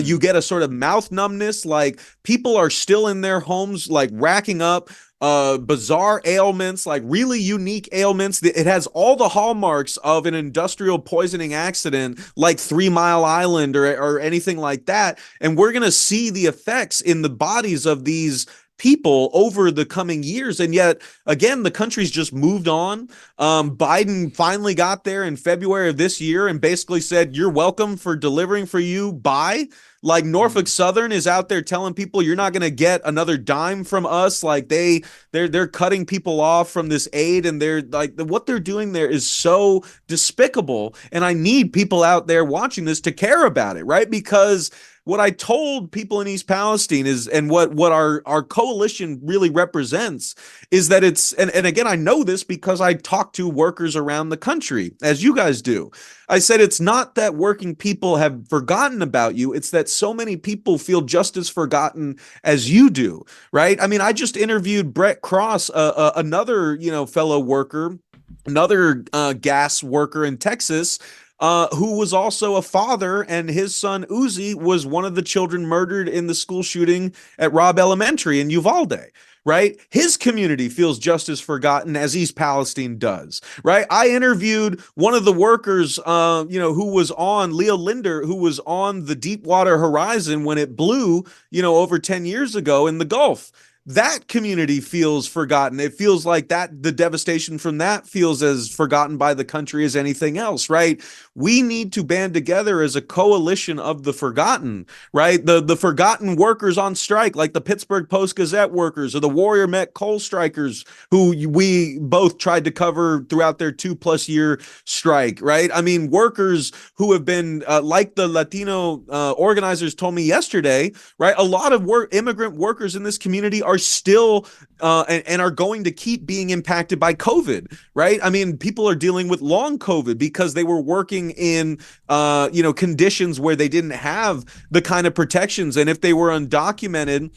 You get a sort of mouth numbness. Like, people are still in their homes, like racking up bizarre ailments, like really unique ailments. It has all the hallmarks of an industrial poisoning accident, like 3 Mile Island or anything like that. And we're going to see the effects in the bodies of these people over the coming years. And yet, again, the country's just moved on. Biden finally got there in February of this year and basically said, "You're welcome for delivering for you. Bye." Like, Norfolk Southern is out there telling people, "You're not going to get another dime from us." Like, they're cutting people off from this aid, and they're like, what they're doing there is so despicable. And I need people out there watching this to care about it, right? Because what I told people in East Palestine is, and what our coalition really represents, is that it's, and again, I know this because I talk to workers around the country, as you guys do. I said, it's not that working people have forgotten about you. It's that so many people feel just as forgotten as you do, right? I mean, I just interviewed Brett Cross, another, fellow worker, another gas worker in Texas, who was also a father, and his son Uzi was one of the children murdered in the school shooting at Robb Elementary in Uvalde, right? His community feels just as forgotten as East Palestine does, right? I interviewed one of the workers, who was on, Leo Linder, who was on the Deepwater Horizon when it blew, over 10 years ago in the Gulf. That community feels forgotten. It feels like that the devastation from that feels as forgotten by the country as anything else, right? We need to band together as a coalition of the forgotten, right? The forgotten workers on strike, like the Pittsburgh Post-Gazette workers or the Warrior Met coal strikers, who we both tried to cover throughout their 2+ year strike, right? I mean, workers who have been, like the Latino organizers told me yesterday, right? A lot of immigrant workers in this community are still and are going to keep being impacted by COVID, right? I mean, people are dealing with long COVID because they were working in, conditions where they didn't have the kind of protections. And if they were undocumented,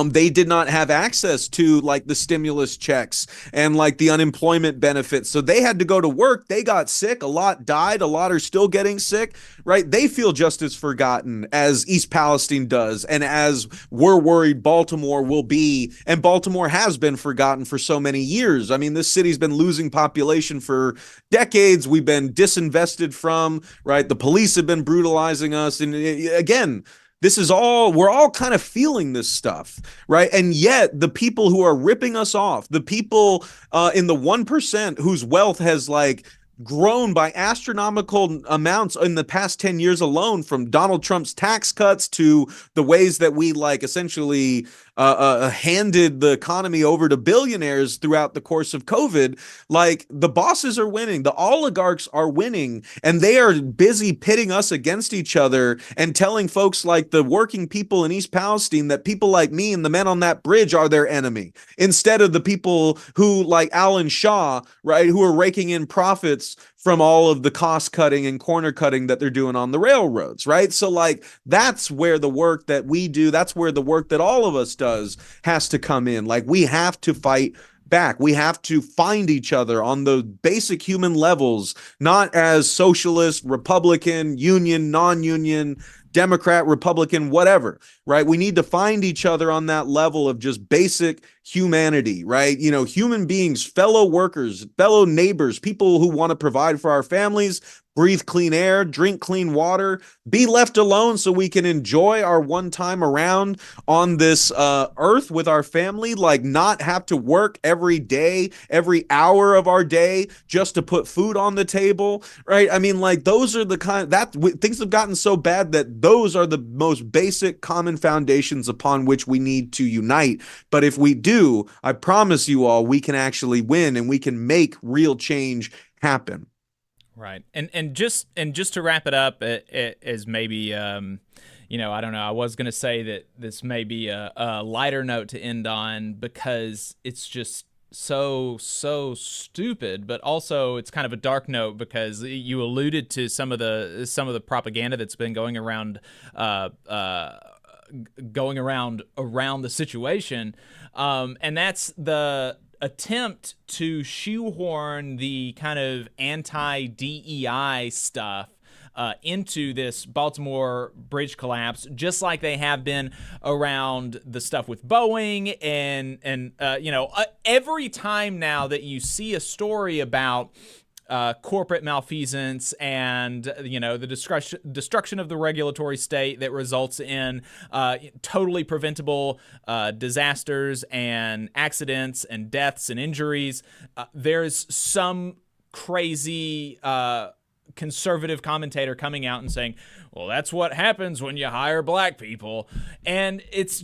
they did not have access to like the stimulus checks and like the unemployment benefits. So they had to go to work. They got sick. A lot died. A lot are still getting sick, right? They feel just as forgotten as East Palestine does. And as we're worried Baltimore will be, and Baltimore has been forgotten for so many years. I mean, this city's been losing population for decades. We've been disinvested from, right? The police have been brutalizing us. And again, we're all kind of feeling this stuff, right? And yet the people who are ripping us off, the people in the 1% whose wealth has like grown by astronomical amounts in the past 10 years alone, from Donald Trump's tax cuts to the ways that we like essentially handed the economy over to billionaires throughout the course of COVID. Like, the bosses are winning, the oligarchs are winning, and they are busy pitting us against each other and telling folks like the working people in East Palestine that people like me and the men on that bridge are their enemy, instead of the people who, like Alan Shaw, right, who are raking in profits from all of the cost cutting and corner cutting that they're doing on the railroads, right? So like, that's where the work that we do, that's where the work that all of us does has to come in. Like, we have to fight back. We have to find each other on the basic human levels, not as socialist, Republican, union, non-union, Democrat, Republican, whatever, right? We need to find each other on that level of just basic humanity, right? Human beings, fellow workers, fellow neighbors, people who want to provide for our families, breathe clean air, drink clean water, be left alone so we can enjoy our one time around on this earth with our family, like not have to work every day, every hour of our day just to put food on the table, right? I mean, like, those are the things have gotten so bad that those are the most basic common foundations upon which we need to unite. But if we do, I promise you all, we can actually win and we can make real change happen. Right. And just to wrap it up as maybe, I don't know, I was going to say that this may be a lighter note to end on, because it's just so stupid, but also it's kind of a dark note because you alluded to some of the propaganda that's been going around around the situation, and that's the attempt to shoehorn the kind of anti-DEI stuff into this Baltimore bridge collapse, just like they have been around the stuff with Boeing and every time now that you see a story about corporate malfeasance and the destruction of the regulatory state that results in totally preventable disasters and accidents and deaths and injuries, there's some crazy conservative commentator coming out and saying, well, that's what happens when you hire black people. And it's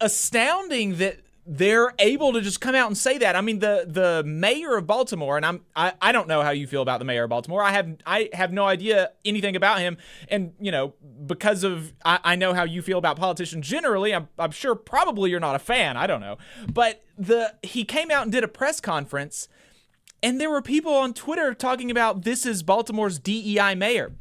astounding that they're able to just come out and say that. I mean, the mayor of Baltimore, and I don't know how you feel about the mayor of Baltimore. I have no idea anything about him. And, because of, I know how you feel about politicians generally. I'm sure probably you're not a fan. I don't know. But he came out and did a press conference, and there were people on Twitter talking about this is Baltimore's DEI mayor.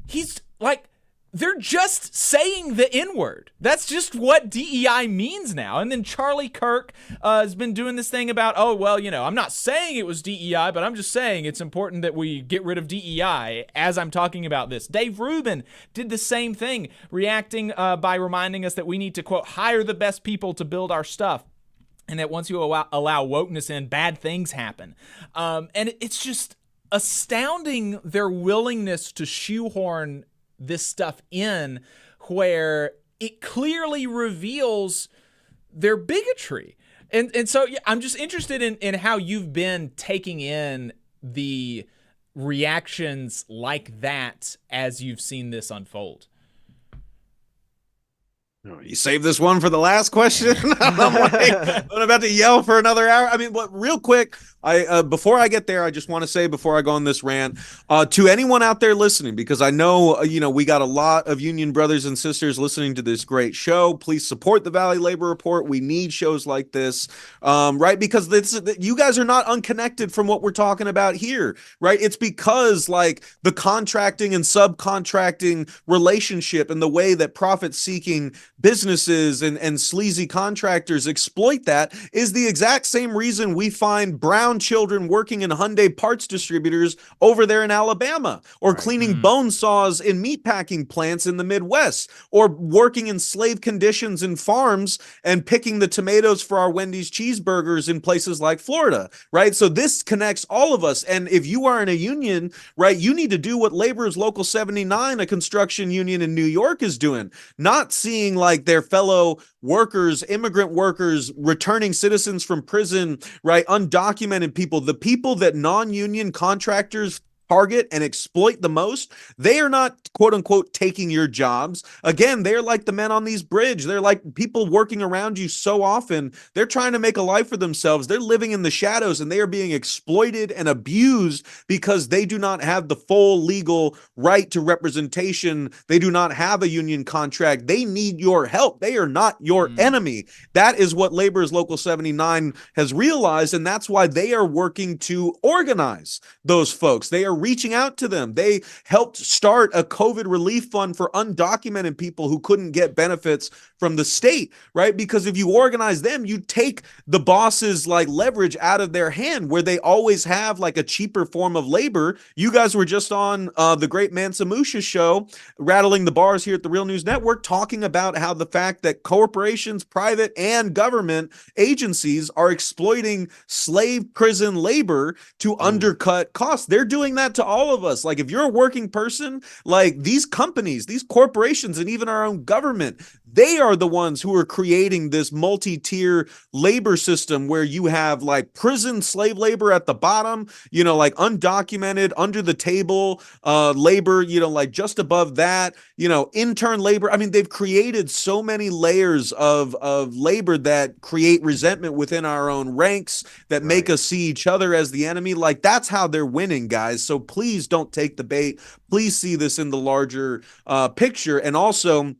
He's like, they're just saying the N-word. That's just what DEI means now. And then Charlie Kirk has been doing this thing about, I'm not saying it was DEI, but I'm just saying it's important that we get rid of DEI as I'm talking about this. Dave Rubin did the same thing, reacting by reminding us that we need to, quote, hire the best people to build our stuff. And that once you allow wokeness in, bad things happen. And it's just astounding their willingness to shoehorn this stuff in where it clearly reveals their bigotry. And so I'm just interested in how you've been taking in the reactions like that as you've seen this unfold. You saved this one for the last question. I'm about to yell for another hour. I mean, real quick, before I get there, I just want to say before I go on this rant, to anyone out there listening, because I know, we got a lot of union brothers and sisters listening to this great show. Please support the Valley Labor Report. We need shows like this, right? Because you guys are not unconnected from what we're talking about here, right? It's because the contracting and subcontracting relationship and the way that profit-seeking businesses and sleazy contractors exploit that is the exact same reason we find brown children working in Hyundai parts distributors over there in Alabama, or cleaning bone saws in meatpacking plants in the Midwest, or working in slave conditions in farms and picking the tomatoes for our Wendy's cheeseburgers in places like Florida, right? So this connects all of us. And if you are in a union, right, you need to do what Laborers Local 79, a construction union in New York, is doing, not seeing their fellow workers, immigrant workers, returning citizens from prison, right? Undocumented people, the people that non-union contractors target and exploit the most, they are not, quote unquote, taking your jobs. Again, they're like the men on these bridges. They're like people working around you so often. They're trying to make a life for themselves. They're living in the shadows, and they are being exploited and abused because they do not have the full legal right to representation. They do not have a union contract. They need your help. They are not your enemy. That is what Laborers Local 79 has realized, and that's why they are working to organize those folks. They are reaching out to them. They helped start a COVID relief fund for undocumented people who couldn't get benefits from the state, right? Because if you organize them, you take the bosses leverage out of their hand, where they always have a cheaper form of labor. You guys were just on the great Mansa Musa show, rattling the bars here at the Real News Network, talking about how the fact that corporations, private and government agencies, are exploiting slave prison labor to undercut costs. They're doing that to all of us. If you're a working person, these companies, these corporations, and even our own government, they are the ones who are creating this multi-tier labor system where you have prison slave labor at the bottom, undocumented, under the table labor, just above that, intern labor. I mean, they've created so many layers of labor that create resentment within our own ranks, that make us see each other as the enemy. That's how they're winning, guys. So please don't take the bait. Please see this in the larger picture. And also,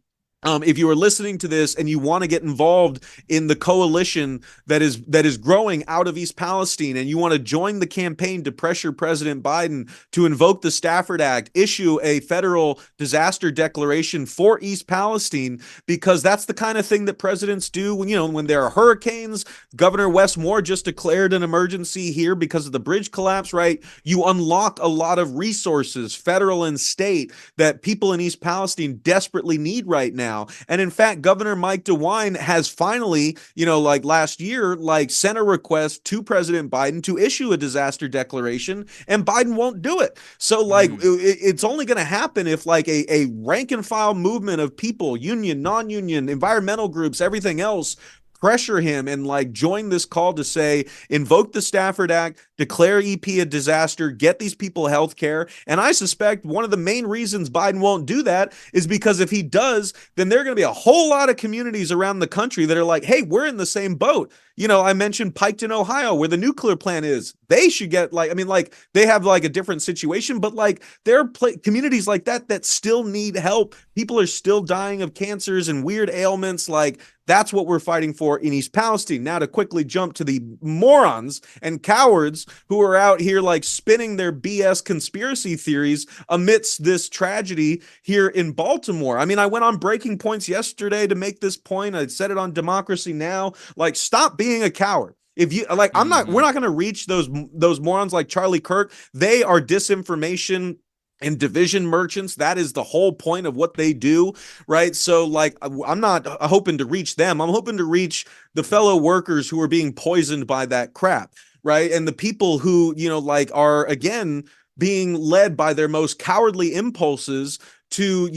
If you are listening to this and you want to get involved in the coalition that is growing out of East Palestine, and you want to join the campaign to pressure President Biden to invoke the Stafford Act, issue a federal disaster declaration for East Palestine, because that's the kind of thing that presidents do when there are hurricanes. Governor Wes Moore just declared an emergency here because of the bridge collapse, right? You unlock a lot of resources, federal and state, that people in East Palestine desperately need right now. And in fact, Governor Mike DeWine has finally, like last year, sent a request to President Biden to issue a disaster declaration, and Biden won't do it. So it's only going to happen if a rank and file movement of people, union, non-union, environmental groups, everything else, pressure him and join this call to say, invoke the Stafford Act, declare EP a disaster, get these people health care. And I suspect one of the main reasons Biden won't do that is because if he does, then there are going to be a whole lot of communities around the country that are like, hey, we're in the same boat. I mentioned Piketon, Ohio, where the nuclear plant is. They should get they have a different situation, but there are communities like that still need help. People are still dying of cancers and weird ailments. That's what we're fighting for in East Palestine. Now, to quickly jump to the morons and cowards who are out here spinning their BS conspiracy theories amidst this tragedy here in Baltimore. I mean, I went on Breaking Points yesterday to make this point. I said it on Democracy Now! Stop being a coward. If you we're not going to reach those morons like Charlie Kirk. They are disinformation and division merchants. That is the whole point of what they do, right? So I'm not hoping to reach them. I'm hoping to reach the fellow workers who are being poisoned by that crap, right? And the people who, are again being led by their most cowardly impulses to,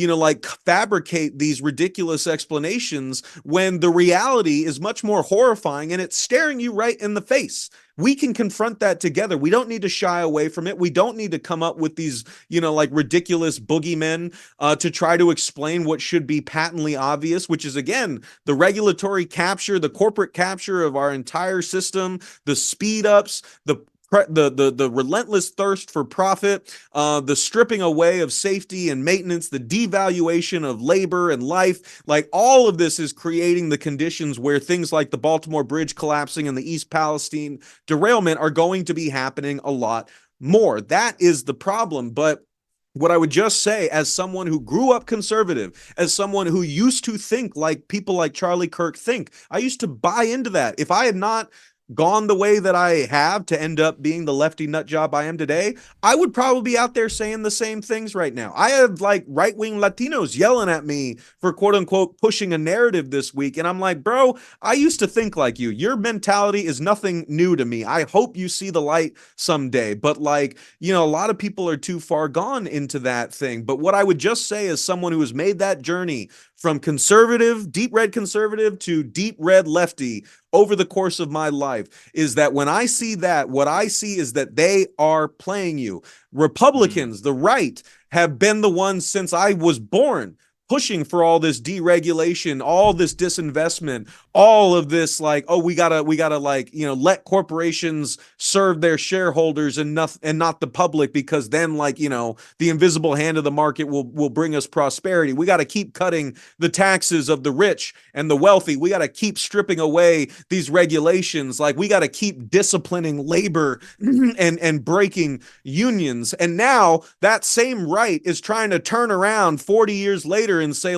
fabricate these ridiculous explanations when the reality is much more horrifying and it's staring you right in the face. We can confront that together. We don't need to shy away from it. We don't need to come up with these, ridiculous boogeymen to try to explain what should be patently obvious, which is, again, the regulatory capture, the corporate capture of our entire system, the speed ups, the relentless thirst for profit, the stripping away of safety and maintenance, the devaluation of labor and life, all of this is creating the conditions where things like the Baltimore Bridge collapsing and the East Palestine derailment are going to be happening a lot more. That is the problem. But what I would just say, as someone who grew up conservative, as someone who used to think like people like Charlie Kirk think, I used to buy into that. If I had not gone the way that I have to end up being the lefty nut job I am today, I would probably be out there saying the same things right now. I have right-wing Latinos yelling at me for quote unquote pushing a narrative this week. And I'm like, bro, I used to think like you. Your mentality is nothing new to me. I hope you see the light someday. But a lot of people are too far gone into that thing. But what I would just say as someone who has made that journey from conservative, deep red conservative to deep red lefty over the course of my life is that when I see that, what I see is that they are playing you. Republicans, the right, have been the ones since I was born pushing for all this deregulation, all this disinvestment, all of this we gotta let corporations serve their shareholders and not the public, because then the invisible hand of the market will bring us prosperity. We got to keep cutting the taxes of the rich and the wealthy. We got to keep stripping away these regulations. We got to keep disciplining labor and breaking unions. And now that same right is trying to turn around 40 years later and say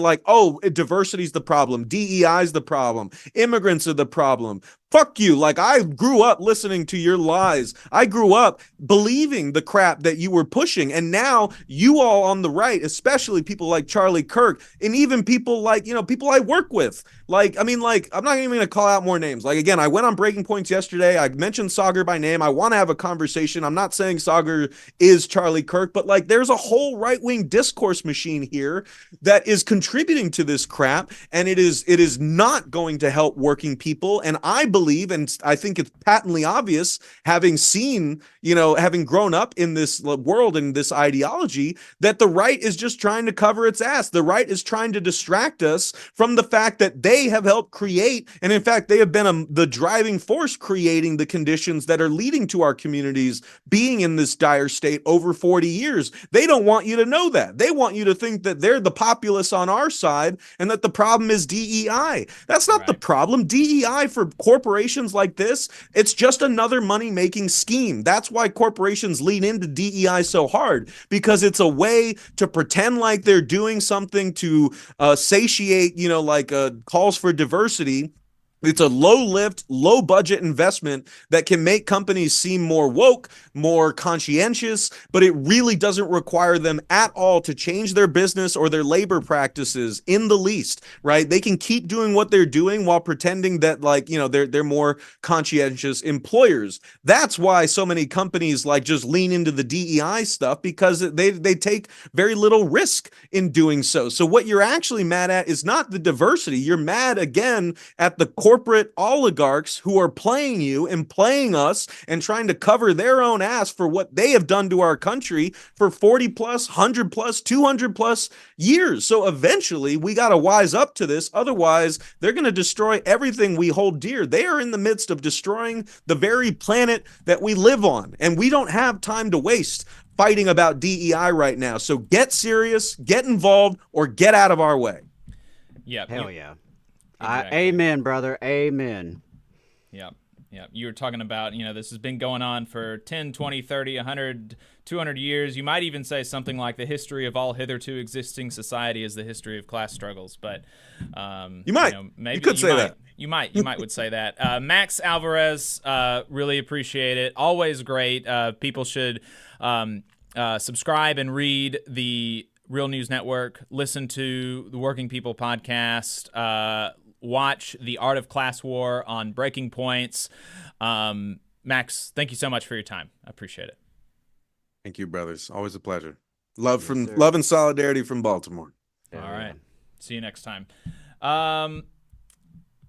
diversity is the problem, DEI is the problem, immigrants are the problem. Fuck you. I grew up listening to your lies. I grew up believing the crap that you were pushing. And now you all on the right, especially people like Charlie Kirk, and even people people I work with. I'm not even going to call out more names. Again, I went on Breaking Points yesterday. I mentioned Sagar by name. I want to have a conversation. I'm not saying Sagar is Charlie Kirk, but there's a whole right-wing discourse machine here that is contributing to this crap. And it is not going to help working people. And I believe believe, and I think it's patently obvious, having seen, having grown up in this world and this ideology, that the right is just trying to cover its ass. The right is trying to distract us from the fact that they have helped create, and in fact, they have been the driving force creating the conditions that are leading to our communities being in this dire state over 40 years. They don't want you to know that. They want you to think that they're the populace on our side and that the problem is DEI. That's not the problem. DEI for corporations like this, it's just another money-making scheme. That's why corporations lean into DEI so hard, because it's a way to pretend like they're doing something to satiate, calls for diversity. It's a low-lift, low-budget investment that can make companies seem more woke, more conscientious, but it really doesn't require them at all to change their business or their labor practices in the least, right? They can keep doing what they're doing while pretending that, they're more conscientious employers. That's why so many companies just lean into the DEI stuff, because they take very little risk in doing so. So what you're actually mad at is not the diversity. You're mad, again, at the corporate oligarchs who are playing you and playing us and trying to cover their own ass for what they have done to our country for 40 plus, 100 plus, 200 plus years. So eventually we got to wise up to this. Otherwise, they're going to destroy everything we hold dear. They are in the midst of destroying the very planet that we live on. And we don't have time to waste fighting about DEI right now. So get serious, get involved, or get out of our way. Yeah. Hell yeah. Exactly. Amen, brother. Amen. Yeah. Yeah. You were talking about, this has been going on for 10, 20, 30, 100, 200 years. You might even say something like the history of all hitherto existing society is the history of class struggles. But you might. Maybe you could say that. You might would say that. Max Alvarez, really appreciate it. Always great. People should subscribe and read the Real News Network, listen to the Working People podcast, watch The Art of Class War on Breaking Points. Max, thank you so much for your time. I appreciate it. Thank you, brothers. Always a pleasure. Love and solidarity from Baltimore. All right. See you next time.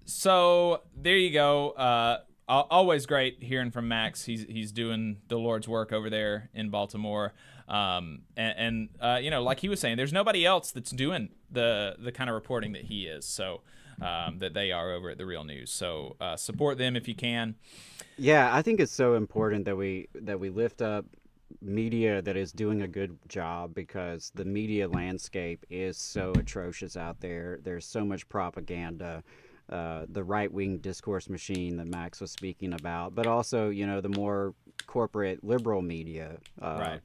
So there you go. Always great hearing from Max. He's doing the Lord's work over there in Baltimore. Like he was saying, there's nobody else that's doing the kind of reporting that he is. So that they are over at The Real News. So support them if you can. Yeah, I think it's so important that we lift up media that is doing a good job, because the media landscape is so atrocious out there. There's so much propaganda. The right-wing discourse machine that Max was speaking about, but also, the more corporate liberal media, right.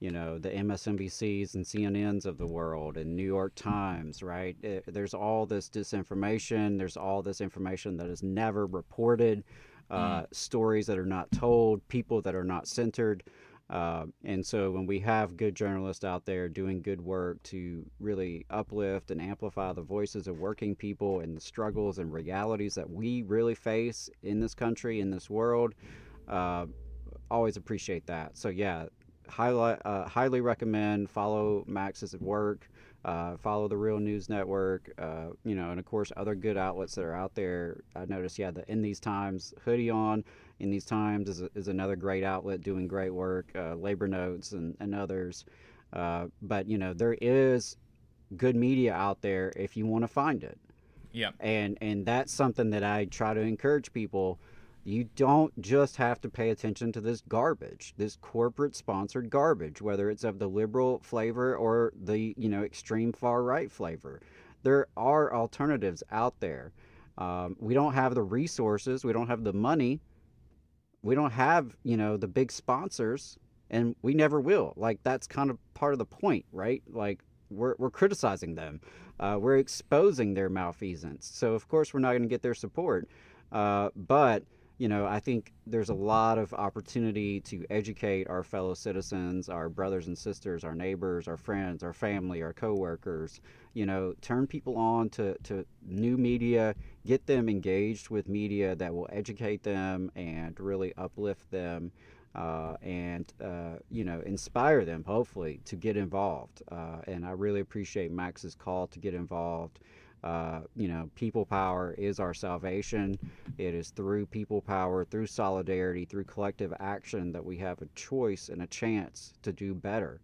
The MSNBCs and CNNs of the world and New York Times, right? There's all this disinformation. There's all this information that is never reported, stories that are not told, people that are not centered. And so when we have good journalists out there doing good work to really uplift and amplify the voices of working people and the struggles and realities that we really face in this country, in this world, always appreciate that. So yeah, highly recommend, follow Max's work, follow the Real News Network, and of course other good outlets that are out there. I noticed, the In These Times hoodie on. In These Times is another great outlet doing great work, Labor Notes and others. But, there is good media out there if you want to find it. Yeah. And that's something that I try to encourage people. You don't just have to pay attention to this garbage, this corporate-sponsored garbage, whether it's of the liberal flavor or the, extreme far-right flavor. There are alternatives out there. We don't have the resources. We don't have the money. We don't have, the big sponsors, and we never will. That's kind of part of the point, right? We're criticizing them. We're exposing their malfeasance. So, of course, we're not going to get their support. But, I think there's a lot of opportunity to educate our fellow citizens, our brothers and sisters, our neighbors, our friends, our family, our coworkers. Turn people on to new media, get them engaged with media that will educate them and really uplift them, and inspire them, hopefully, to get involved. And I really appreciate Max's call to get involved. People power is our salvation. It is through people power, through solidarity, through collective action that we have a choice and a chance to do better.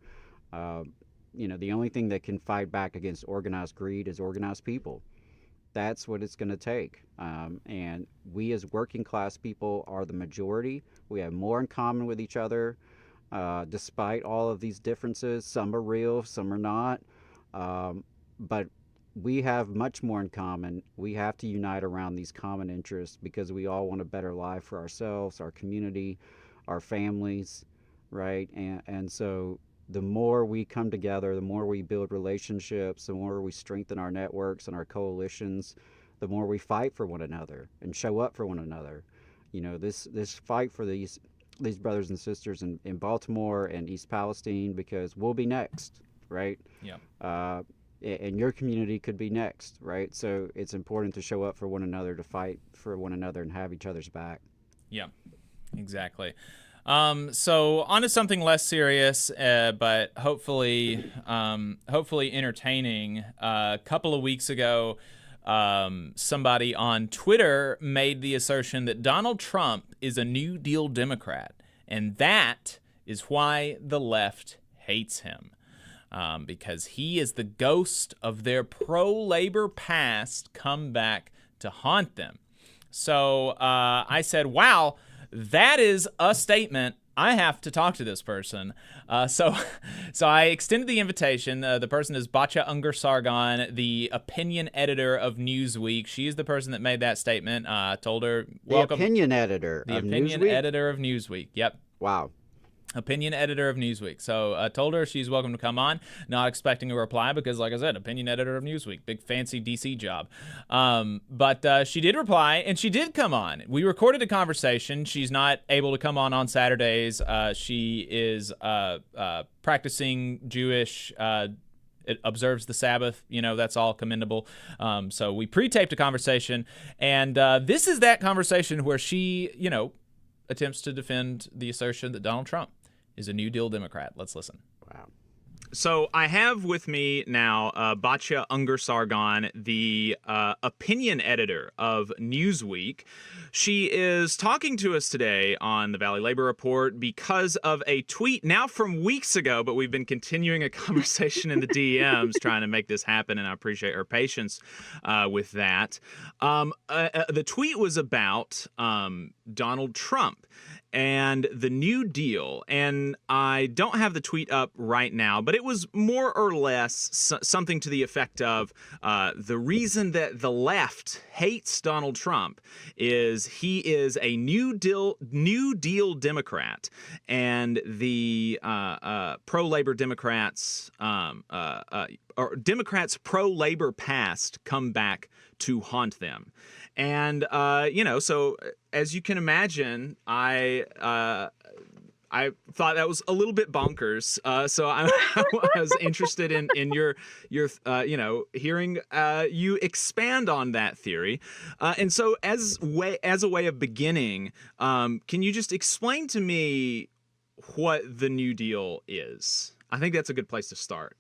The only thing that can fight back against organized greed is organized people. That's what it's going to take. And we as working class people are the majority. We have more in common with each other, despite all of these differences. Some are real, some are not. But we have much more in common. We have to unite around these common interests because we all want a better life for ourselves, our community, our families, right? And so the more we come together, the more we build relationships, the more we strengthen our networks and our coalitions, the more we fight for one another and show up for one another. This fight for these brothers and sisters in Baltimore and East Palestine, because we'll be next, right? Yeah. And your community could be next, right? So it's important to show up for one another, to fight for one another, and have each other's back. Yeah, exactly. So on to something less serious, but hopefully entertaining. A couple of weeks ago, somebody on Twitter made the assertion that Donald Trump is a New Deal Democrat, and that is why the left hates him. Because he is the ghost of their pro-labor past come back to haunt them. So I said, wow, that is a statement. I have to talk to this person. So I extended the invitation. The person is Batya Ungar-Sargon, the opinion editor of Newsweek. She is the person that made that statement. I told her, welcome. The opinion editor The of opinion Newsweek? editor of Newsweek. Yep. Wow. Opinion editor of Newsweek. So I told her she's welcome to come on. Not expecting a reply because, like I said, opinion editor of Newsweek. Big fancy DC job. But she did reply, and she did come on. We recorded a conversation. She's not able to come on Saturdays. She is practicing Jewish. It observes the Sabbath. That's all commendable. So we pre-taped a conversation, and this is that conversation where she, attempts to defend the assertion that Donald Trump is a New Deal Democrat. Let's listen. Wow. So I have with me now Batya Ungar-Sargon, the opinion editor of Newsweek. She is talking to us today on the Valley Labor Report because of a tweet now from weeks ago, but we've been continuing a conversation in the DMs trying to make this happen, and I appreciate her patience with that. The tweet was about Donald Trump and the New Deal, and I don't have the tweet up right now, but it was more or less something to the effect of the reason that the left hates Donald Trump is he is a New Deal Democrat, and the pro-labor Democrats or Democrats pro-labor past come back to haunt them. And, so as you can imagine, I thought that was a little bit bonkers. So I was interested in your hearing you expand on that theory. And so as a way of beginning, can you just explain to me what the New Deal is? I think that's a good place to start.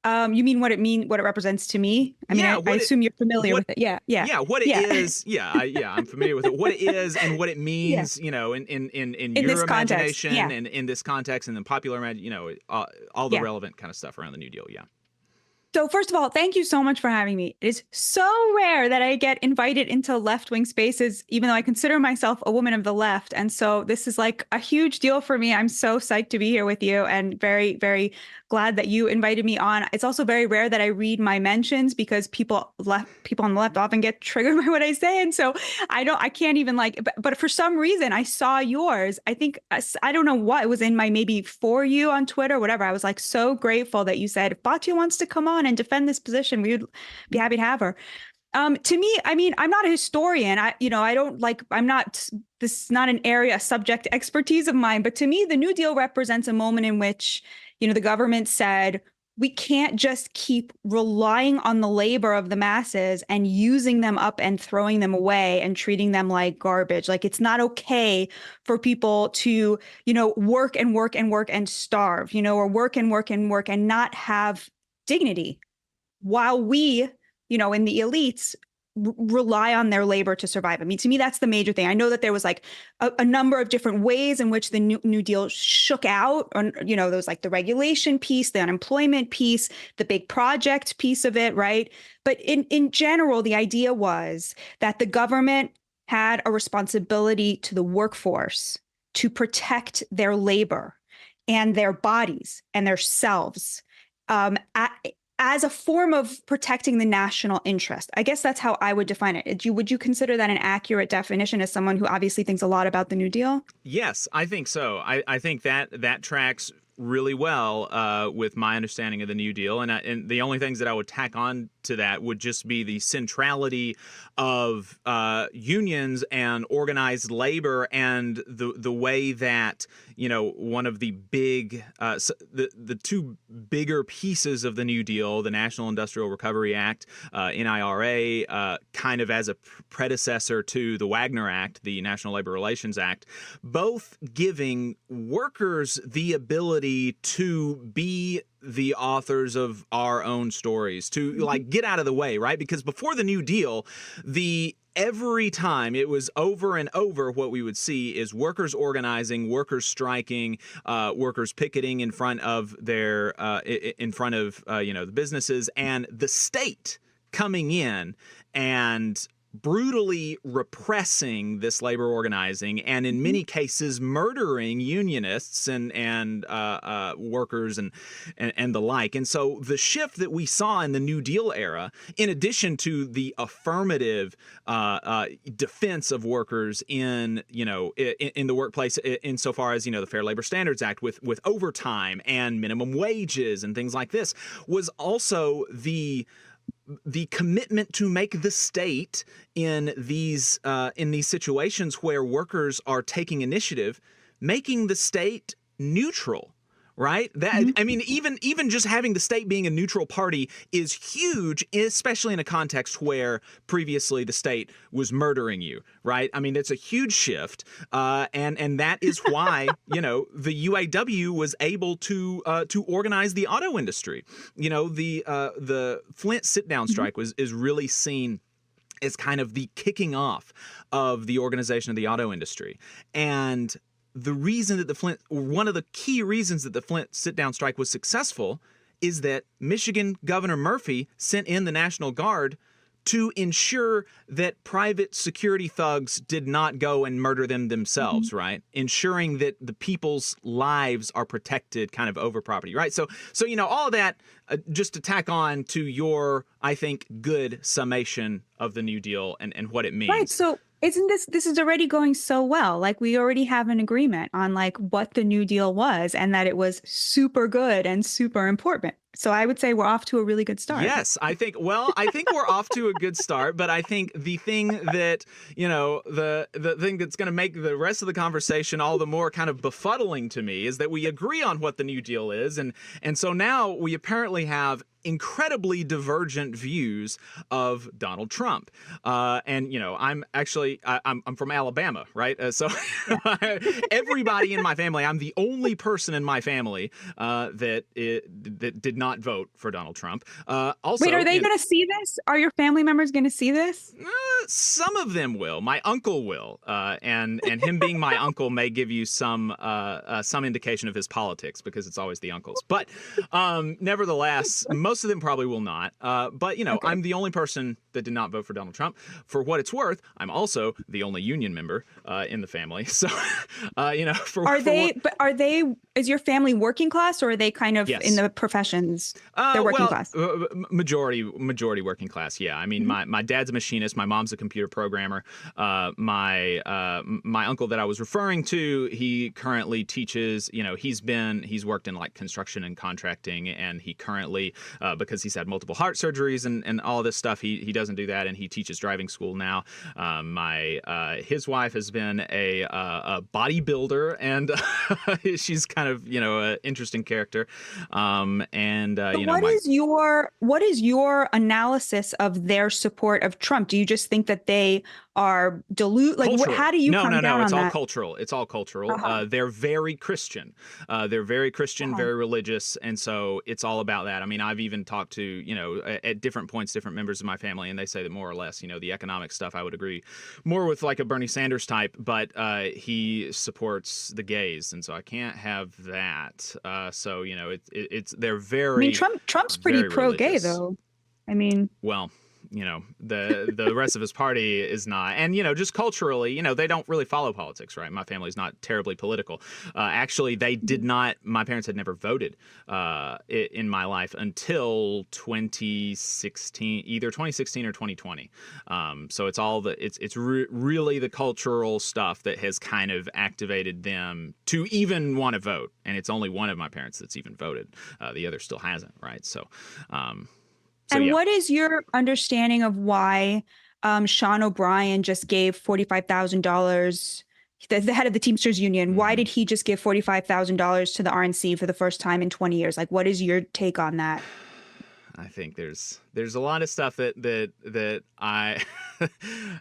You mean what it represents to me? I mean, I assume you're familiar with it. Yeah. Yeah, what it is. Yeah, I'm familiar with it. What it is and what it means, in your imagination and in this context and in popular imagination, all the relevant kind of stuff around the New Deal. Yeah. So first of all, thank you so much for having me. It is so rare that I get invited into left-wing spaces, even though I consider myself a woman of the left. And so this is like a huge deal for me. I'm so psyched to be here with you and very, very glad that you invited me on. It's also very rare that I read my mentions because people on the left often get triggered by what I say. And so I can't even but for some reason I saw yours. I think, I don't know what it was in my maybe for you on Twitter, whatever. I was like so grateful that you said, if Batya wants to come on and defend this position, we would be happy to have her. To me, I mean, I'm not a historian. This is not an area, a subject expertise of mine, but to me, the New Deal represents a moment in which, the government said, we can't just keep relying on the labor of the masses and using them up and throwing them away and treating them like garbage. Like, it's not okay for people to, work and work and work and starve, or work and work and work and not have dignity. while we, in the elites, rely on their labor to survive. I mean, to me, that's the major thing. I know that there was like a number of different ways in which the New Deal shook out. There was like the regulation piece, the unemployment piece, the big project piece of it, right? But in general, the idea was that the government had a responsibility to the workforce to protect their labor and their bodies and their selves as a form of protecting the national interest. I guess that's how I would define it. Would you consider that an accurate definition as someone who obviously thinks a lot about the New Deal? Yes, I think so. I think that tracks really well with my understanding of the New Deal. And the only things that I would tack on to that would just be the centrality of unions and organized labor, and the way that, one of the big, the two bigger pieces of the New Deal, the National Industrial Recovery Act, NIRA, kind of as a predecessor to the Wagner Act, the National Labor Relations Act, both giving workers the ability to be the authors of our own stories, to like get out of the way, right? Because before the New Deal, every time it was over and over, what we would see is workers organizing, workers striking, workers picketing in front of their the businesses, and the state coming in and brutally repressing this labor organizing, and in many cases murdering unionists and workers and the like. And so the shift that we saw in the New Deal era, in addition to the affirmative defense of workers in the workplace, insofar as the Fair Labor Standards Act with overtime and minimum wages and things like this, was also the commitment to make the state in these situations where workers are taking initiative, making the state neutral, right? That I mean, even just having the state being a neutral party is huge, especially in a context where previously the state was murdering you, right? I mean, it's a huge shift, and that is why the UAW was able to organize the auto industry. The Flint sit-down strike is really seen as kind of the kicking off of the organization of the auto industry. And the reason that one of the key reasons that the Flint sit-down strike was successful is that Michigan Governor Murphy sent in the National Guard to ensure that private security thugs did not go and murder them themselves, right? Ensuring that the people's lives are protected kind of over property, right? So all of that, just to tack on to your, I think, good summation of the New Deal and what it means. Right, so isn't this is already going so well? Like, we already have an agreement on like what the New Deal was, and that it was super good and super important. So I would say we're off to a really good start. Yes, I think we're off to a good start, but I think the thing that, the thing that's going to make the rest of the conversation all the more kind of befuddling to me is that we agree on what the New Deal is, and so now we apparently have incredibly divergent views of Donald Trump. I'm from Alabama, right? So everybody in my family, I'm the only person in my family that did not vote for Donald Trump. Also, wait, are they going to see this? Are your family members going to see this? Some of them will. My uncle will, and him being my uncle may give you some indication of his politics, because it's always the uncles. But nevertheless, most of them probably will not. But okay. I'm the only person that did not vote for Donald Trump. For what it's worth, I'm also the only union member in the family. So, is your family working class, or are they kind of in the professions? They're working class. Majority working class. Yeah. I mean, my dad's a machinist. My mom's a computer programmer. My uncle that I was referring to, he currently teaches. He's worked in like construction and contracting, and he currently, because he's had multiple heart surgeries and all this stuff, he doesn't do that, and he teaches driving school now. His wife has been a bodybuilder, and she's kind of an interesting character. What is your analysis of their support of Trump? Do you just think that they dilute? Like, how do you come down on it's all that? cultural. It's all cultural. Uh-huh. They're very Christian. Very religious, and so it's all about that. I mean, I've even talked to, at different points, different members of my family, and they say that more or less, the economic stuff I would agree more with, like a Bernie Sanders type, but he supports the gays, and so I can't have that. They're very. I mean, Trump's pretty pro-gay, religious. though. I mean, well, the rest of his party is not. And, just culturally, they don't really follow politics, right? My family's not terribly political. Actually, they did not. My parents had never voted in my life until 2016, either 2016 or 2020. So it's all it's really the cultural stuff that has kind of activated them to even want to vote. And it's only one of my parents that's even voted. The other still hasn't, right? So, what is your understanding of why Sean O'Brien just gave $45,000, the head of the Teamsters Union? Mm-hmm. Why did he just give $45,000 to the RNC for the first time in 20 years? Like, what is your take on that? I think there's a lot of stuff that I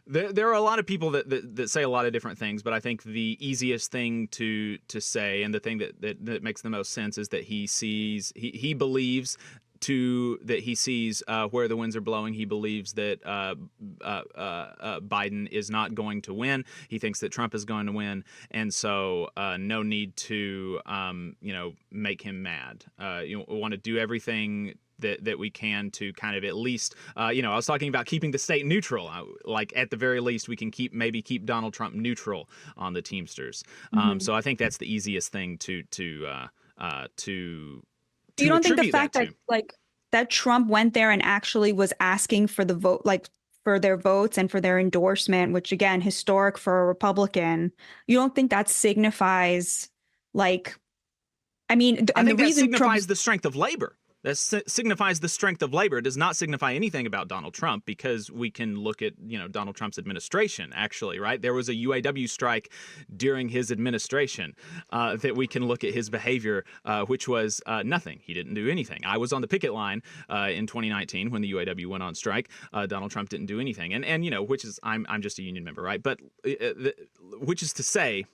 there are a lot of people that say a lot of different things, but I think the easiest thing to say, and the thing that makes the most sense, is that he believes that he sees where the winds are blowing. He believes that Biden is not going to win. He thinks that Trump is going to win, and so no need to make him mad. We want to do everything that we can to kind of at least I was talking about keeping the state neutral. Like, at the very least, we can keep Donald Trump neutral on the Teamsters. Mm-hmm. So I think that's the easiest thing to you don't think the fact that Trump went there and actually was asking for the vote, like for their votes and for their endorsement, which again, historic for a Republican, you don't think that signifies I think that signifies the strength of labor. That signifies the strength of labor. It does not signify anything about Donald Trump, because we can look at, Donald Trump's administration, actually, right? There was a UAW strike during his administration that we can look at his behavior, which was nothing. He didn't do anything. I was on the picket line in 2019 when the UAW went on strike. Donald Trump didn't do anything. And which is, I'm just a union member, right? But which is to say,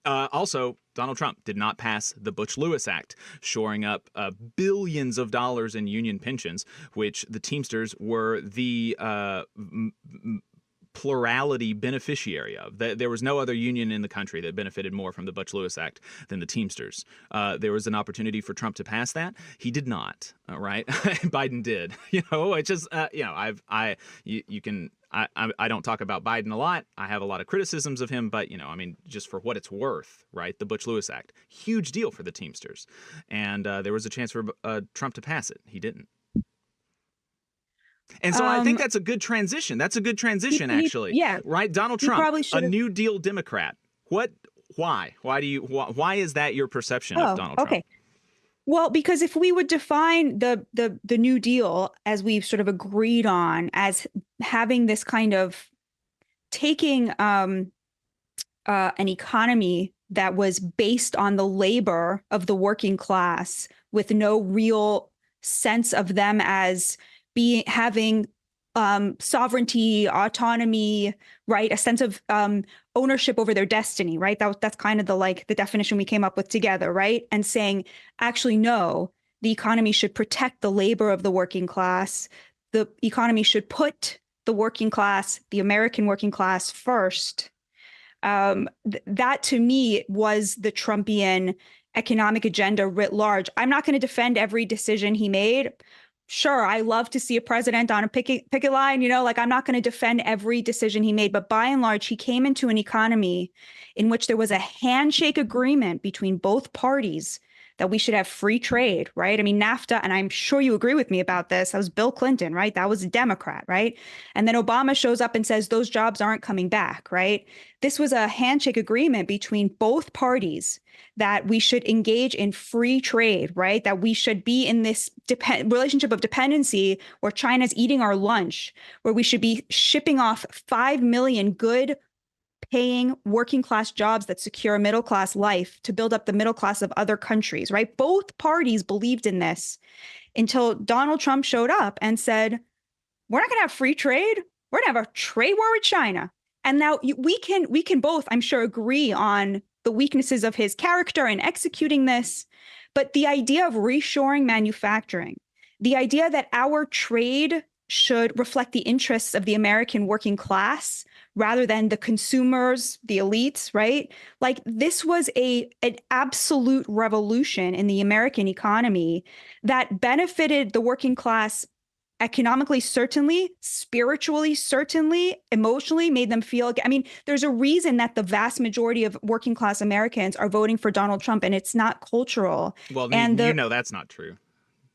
also, Donald Trump did not pass the Butch-Lewis Act, shoring up billions of dollars in union pensions, which the Teamsters were the plurality beneficiary of. There was no other union in the country that benefited more from the Butch-Lewis Act than the Teamsters. There was an opportunity for Trump to pass that. He did not, right? Biden did. It's just, I don't talk about Biden a lot. I have a lot of criticisms of him, but, just for what it's worth, right? The Butch-Lewis Act, huge deal for the Teamsters. And there was a chance for Trump to pass it. He didn't. And so I think that's a good transition. That's a good transition, actually. Yeah. Right? Donald Trump, a New Deal Democrat. Why? Why is that your perception of Donald Trump? Okay. Well, because if we would define the New Deal, as we've sort of agreed on, as having this kind of taking an economy that was based on the labor of the working class, with no real sense of them as having sovereignty, autonomy, right? A sense of ownership over their destiny, right? That's kind of the definition we came up with together, right? And saying, actually, no, the economy should protect the labor of the working class. The economy should put the working class, the American working class, first. That to me was the Trumpian economic agenda writ large. I'm not going to defend every decision he made. Sure, I love to see a president on a picket line, I'm not going to defend every decision he made, but by and large, he came into an economy in which there was a handshake agreement between both parties that we should have free trade, right? I mean, NAFTA, and I'm sure you agree with me about this, that was Bill Clinton, right? That was a Democrat, right? And then Obama shows up and says those jobs aren't coming back, right? This was a handshake agreement between both parties that we should engage in free trade, right? That we should be in this relationship of dependency where China's eating our lunch, where we should be shipping off 5 million good paying working class jobs that secure a middle class life to build up the middle class of other countries, right? Both parties believed in this until Donald Trump showed up and said, we're not going to have free trade. we're going to have a trade war with China. And now we can both, I'm sure, agree on the weaknesses of his character in executing this. But the idea of reshoring manufacturing, the idea that our trade should reflect the interests of the American working class rather than the consumers, the elites, right? Like, this was an absolute revolution in the American economy that benefited the working class economically, certainly, spiritually, certainly, emotionally, made them feel, I mean, there's a reason that the vast majority of working class Americans are voting for Donald Trump, and it's not cultural. Well, and you know that's not true.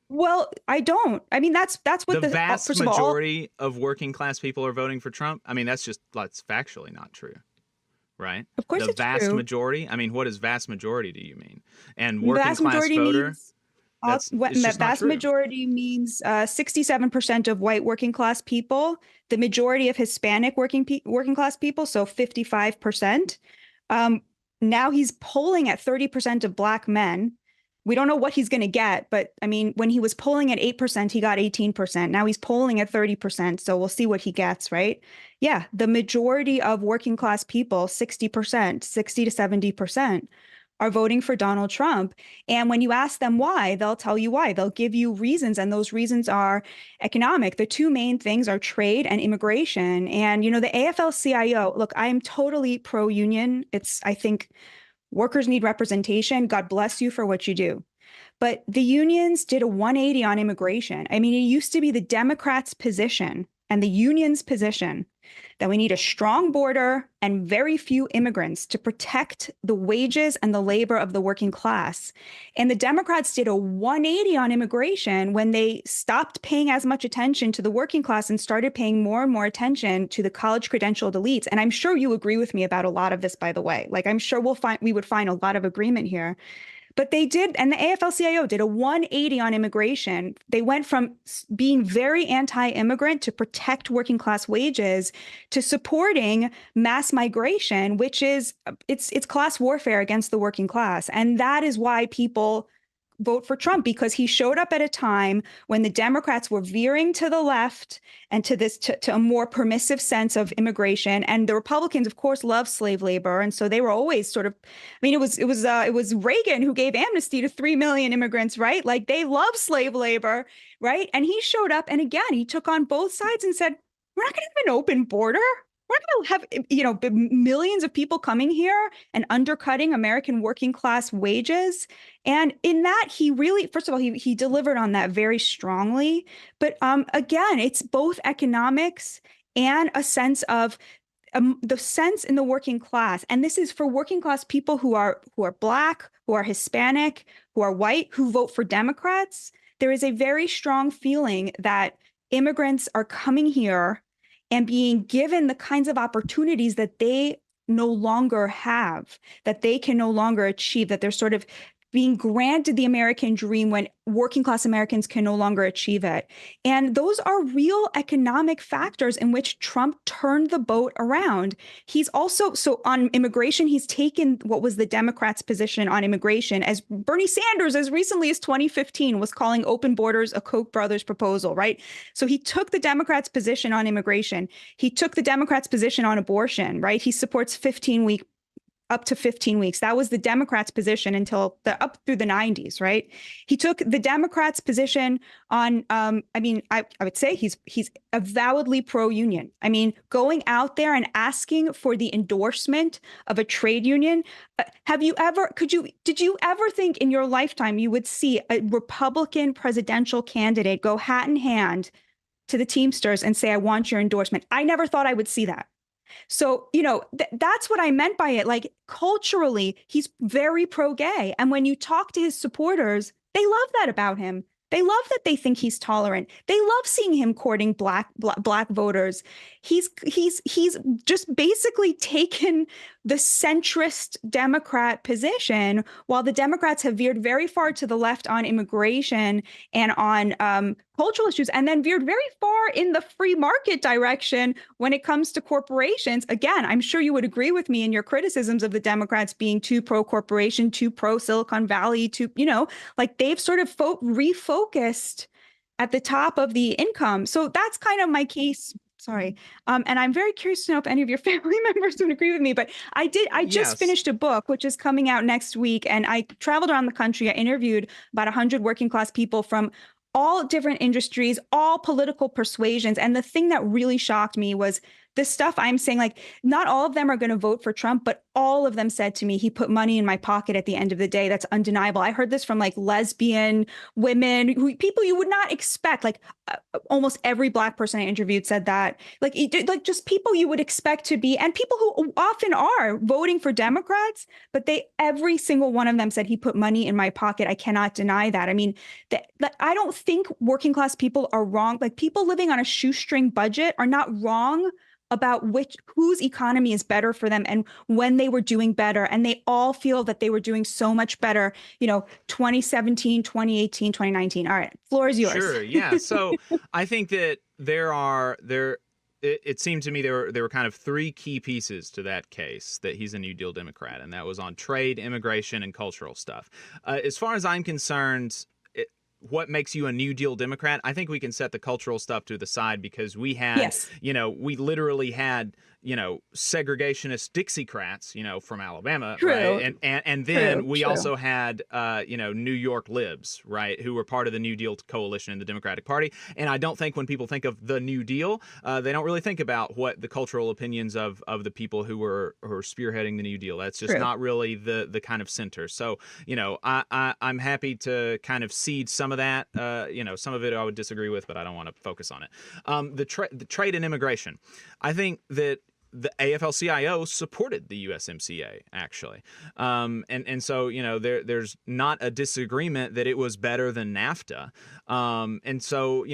Well, I don't. I mean, that's what the vast majority of working class people are voting for Trump. I mean, that's factually not true, right? Of course, the it's vast true. majority. I mean, what does vast majority do you mean? And working class voter. Vast majority means 67% of white working class people, the majority of Hispanic working class people, so 55%. Now he's polling at 30% of black men. We don't know what he's going to get, but I mean, when he was polling at 8%, he got 18%. Now he's polling at 30%, so we'll see what he gets, right? Yeah, the majority of working class people, 60%, 60 to 70%, are voting for Donald Trump. And when you ask them why, they'll tell you why. They'll give you reasons, and those reasons are economic. The two main things are trade and immigration. And, you know, the AFL-CIO, look, I'm totally pro-union. I think workers need representation. God bless you for what you do. But the unions did a 180 on immigration. I mean, it used to be the Democrats' position and the union's position that we need a strong border and very few immigrants to protect the wages and the labor of the working class. And the Democrats did a 180 on immigration when they stopped paying as much attention to the working class and started paying more and more attention to the college credentialed elites. And I'm sure you agree with me about a lot of this, by the way. Like, I'm sure we would find a lot of agreement here. But they did, and the AFL-CIO did a 180 on immigration. They went from being very anti-immigrant to protect working class wages to supporting mass migration, which is it's class warfare against the working class. And that is why people vote for Trump, because he showed up at a time when the Democrats were veering to the left and to a more permissive sense of immigration. And the Republicans, of course, love slave labor. And so they were always sort of, I mean, it was Reagan who gave amnesty to 3 million immigrants, right? Like, they love slave labor, right? And he showed up, and again, he took on both sides and said, we're not going to have an open border. We're not going to have, millions of people coming here and undercutting American working class wages. And in that, he really, first of all, he delivered on that very strongly. But again, it's both economics and a sense of the sense in the working class. And this is for working class people who are Black, who are Hispanic, who are white, who vote for Democrats. There is a very strong feeling that immigrants are coming here and being given the kinds of opportunities that they no longer have, that they can no longer achieve, that they're sort of being granted the American dream when working class Americans can no longer achieve it. And those are real economic factors in which Trump turned the boat around. He's also, so on immigration, he's taken what was the Democrats' position on immigration, as Bernie Sanders, as recently as 2015, was calling open borders a Koch brothers proposal, right? So he took the Democrats' position on immigration. He took the Democrats' position on abortion, right? He supports up to 15 weeks. That was the Democrats' position until up through the 90s, right? He took the Democrats' position on, I would say he's avowedly pro-union. I mean, going out there and asking for the endorsement of a trade union. Did you ever think in your lifetime you would see a Republican presidential candidate go hat in hand to the Teamsters and say, I want your endorsement? I never thought I would see that. So, that's what I meant by it. Like, culturally, he's very pro-gay. And when you talk to his supporters, they love that about him. They love that they think he's tolerant. They love seeing him courting black voters. He's just basically taken the centrist Democrat position, while the Democrats have veered very far to the left on immigration and on cultural issues, and then veered very far in the free market direction when it comes to corporations. Again, I'm sure you would agree with me in your criticisms of the Democrats being too pro-corporation, too pro-Silicon Valley, like they've sort of refocused at the top of the income. So that's kind of my case Sorry. And I'm very curious to know if any of your family members would agree with me, but I just Yes. finished a book, which is coming out next week. And I traveled around the country. I interviewed about 100 working class people from all different industries, all political persuasions. And the thing that really shocked me was the stuff I'm saying, like, not all of them are going to vote for Trump, but all of them said to me, he put money in my pocket at the end of the day. That's undeniable. I heard this from like lesbian women, people you would not expect. Like almost every Black person I interviewed said that. Like just people you would expect to be, and people who often are voting for Democrats, but every single one of them said he put money in my pocket. I cannot deny that. I mean, I don't think working class people are wrong. Like people living on a shoestring budget are not wrong about whose economy is better for them and when they were doing better. And they all feel that they were doing so much better, 2017, 2018, 2019. All right, floor is yours. Sure, yeah. So I think that it seemed to me there were kind of three key pieces to that case that he's a New Deal Democrat, and that was on trade, immigration, and cultural stuff. As far as I'm concerned, what makes you a New Deal Democrat? I think we can set the cultural stuff to the side because we had, we literally had, segregationist Dixiecrats, from Alabama, True. Right? And then we True. also had, New York libs, right, who were part of the New Deal coalition in the Democratic Party. And I don't think when people think of the New Deal, they don't really think about what the cultural opinions of the people who were spearheading the New Deal. That's just True. not really the kind of center. So, I'm happy to kind of cede some of that. Some of it I would disagree with, but I don't want to focus on it. The trade and immigration. I think that the AFL-CIO supported the USMCA, actually. And so, there's not a disagreement that it was better than NAFTA. And so,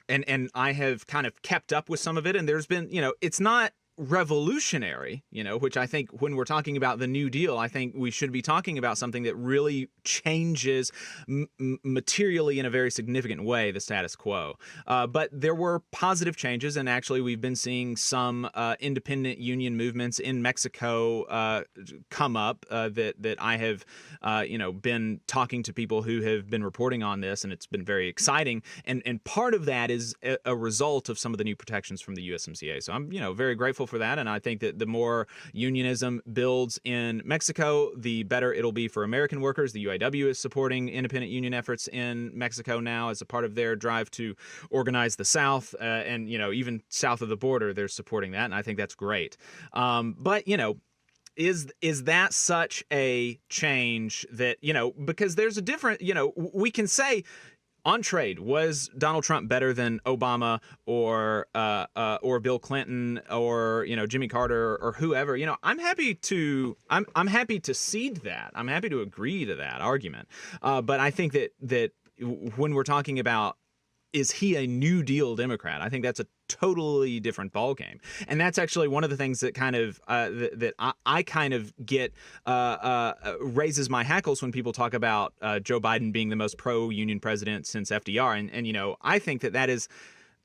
and I have kind of kept up with some of it, and there's been, it's not revolutionary, which I think when we're talking about the New Deal, I think we should be talking about something that really changes materially in a very significant way the status quo. But there were positive changes, and actually we've been seeing some independent union movements in Mexico come up that I have, been talking to people who have been reporting on this, and it's been very exciting. And part of that is a result of some of the new protections from the USMCA. So I'm, very grateful for that, and I think that the more unionism builds in Mexico, the better it'll be for American workers. The UAW is supporting independent union efforts in Mexico now as a part of their drive to organize the South, and even south of the border, they're supporting that, and I think that's great. But is that such a change that because there's a different we can say. On trade, was Donald Trump better than Obama or Bill Clinton or Jimmy Carter or whoever? I'm happy to cede that. I'm happy to agree to that argument. But I think that when we're talking about is he a New Deal Democrat, I think that's a totally different ballgame. And that's actually one of the things that kind of that I kind of get raises my hackles when people talk about Joe Biden being the most pro-union president since FDR. And I think that is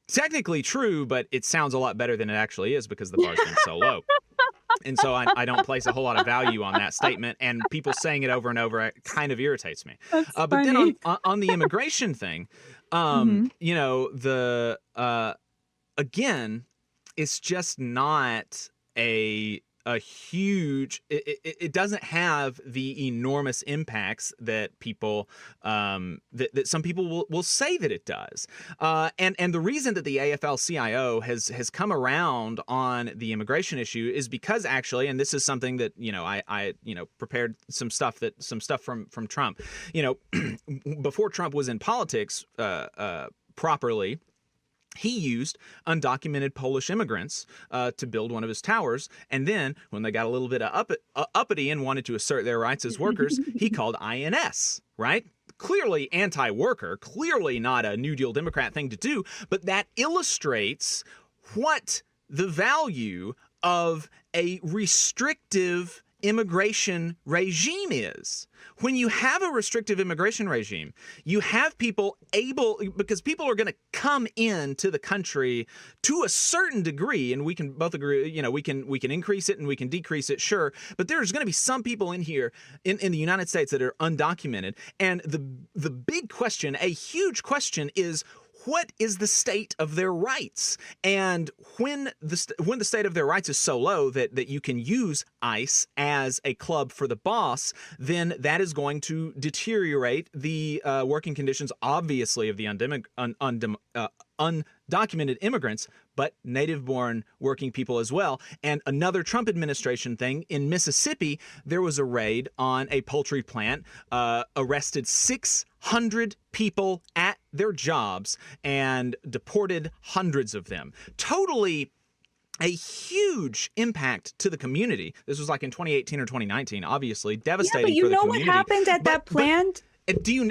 technically true, but it sounds a lot better than it actually is because the bar's been so low. And so I don't place a whole lot of value on that statement, and people saying it over and over kind of irritates me. But then on the immigration thing, again, it's just not a huge. It doesn't have the enormous impacts that people that some people will say that it does. And the reason that the AFL-CIO has come around on the immigration issue is because actually, and this is something that I prepared some stuff from Trump. Before Trump was in politics properly. He used undocumented Polish immigrants to build one of his towers. And then when they got a little bit of uppity and wanted to assert their rights as workers, he called INS, right? Clearly anti-worker, clearly not a New Deal Democrat thing to do. But that illustrates what the value of a restrictive immigration regime is. When you have a restrictive immigration regime, you have people because people are going to come into the country to a certain degree, and we can both agree, we can increase it and we can decrease it, sure, but there's going to be some people in here in the United States that are undocumented, and the big question, a huge question, is what is the state of their rights? And when the state of their rights is so low that you can use ICE as a club for the boss, then that is going to deteriorate the working conditions, obviously, of the undocumented immigrants, but native-born working people as well. And another Trump administration thing, in Mississippi, there was a raid on a poultry plant, arrested 600 people at their jobs and deported hundreds of them. Totally a huge impact to the community. This was like in 2018 or 2019, obviously devastating for the community. What happened at that plant?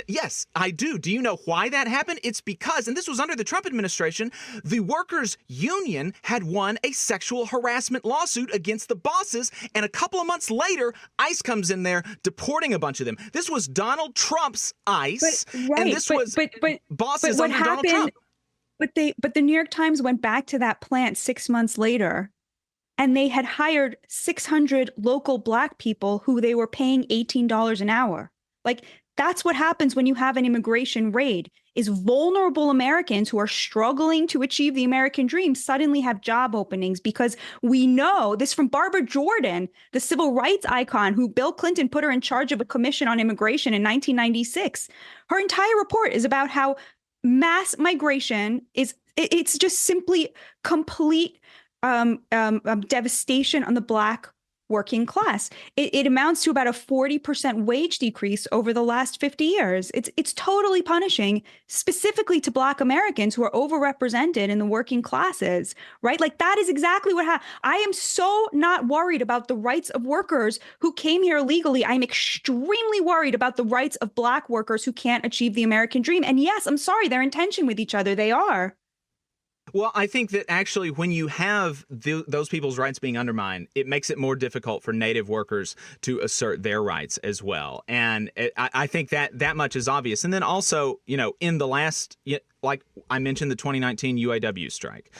Yes, I do. Do you know why that happened? It's because, and this was under the Trump administration, the workers' union had won a sexual harassment lawsuit against the bosses, and a couple of months later, ICE comes in there deporting a bunch of them. This was Donald Trump's ICE, and this was bosses under Donald Trump. But the New York Times went back to that plant 6 months later, and they had hired 600 local Black people who they were paying $18 an hour. Like, that's what happens when you have an immigration raid, is vulnerable Americans who are struggling to achieve the American dream suddenly have job openings, because we know this from Barbara Jordan, the civil rights icon who Bill Clinton put her in charge of a commission on immigration in 1996. Her entire report is about how mass migration it's just simply complete devastation on the Black working class. It amounts to about a 40% wage decrease over the last 50 years. It's totally punishing, specifically to Black Americans who are overrepresented in the working classes, right? Like, that is exactly what happened. I am so not worried about the rights of workers who came here illegally. I'm extremely worried about the rights of Black workers who can't achieve the American dream. And yes, I'm sorry, they're in tension with each other. They are. Well, I think that actually when you have those people's rights being undermined, it makes it more difficult for Native workers to assert their rights as well. And I think that much is obvious. And then also, in the last, like I mentioned, the 2019 UAW strike,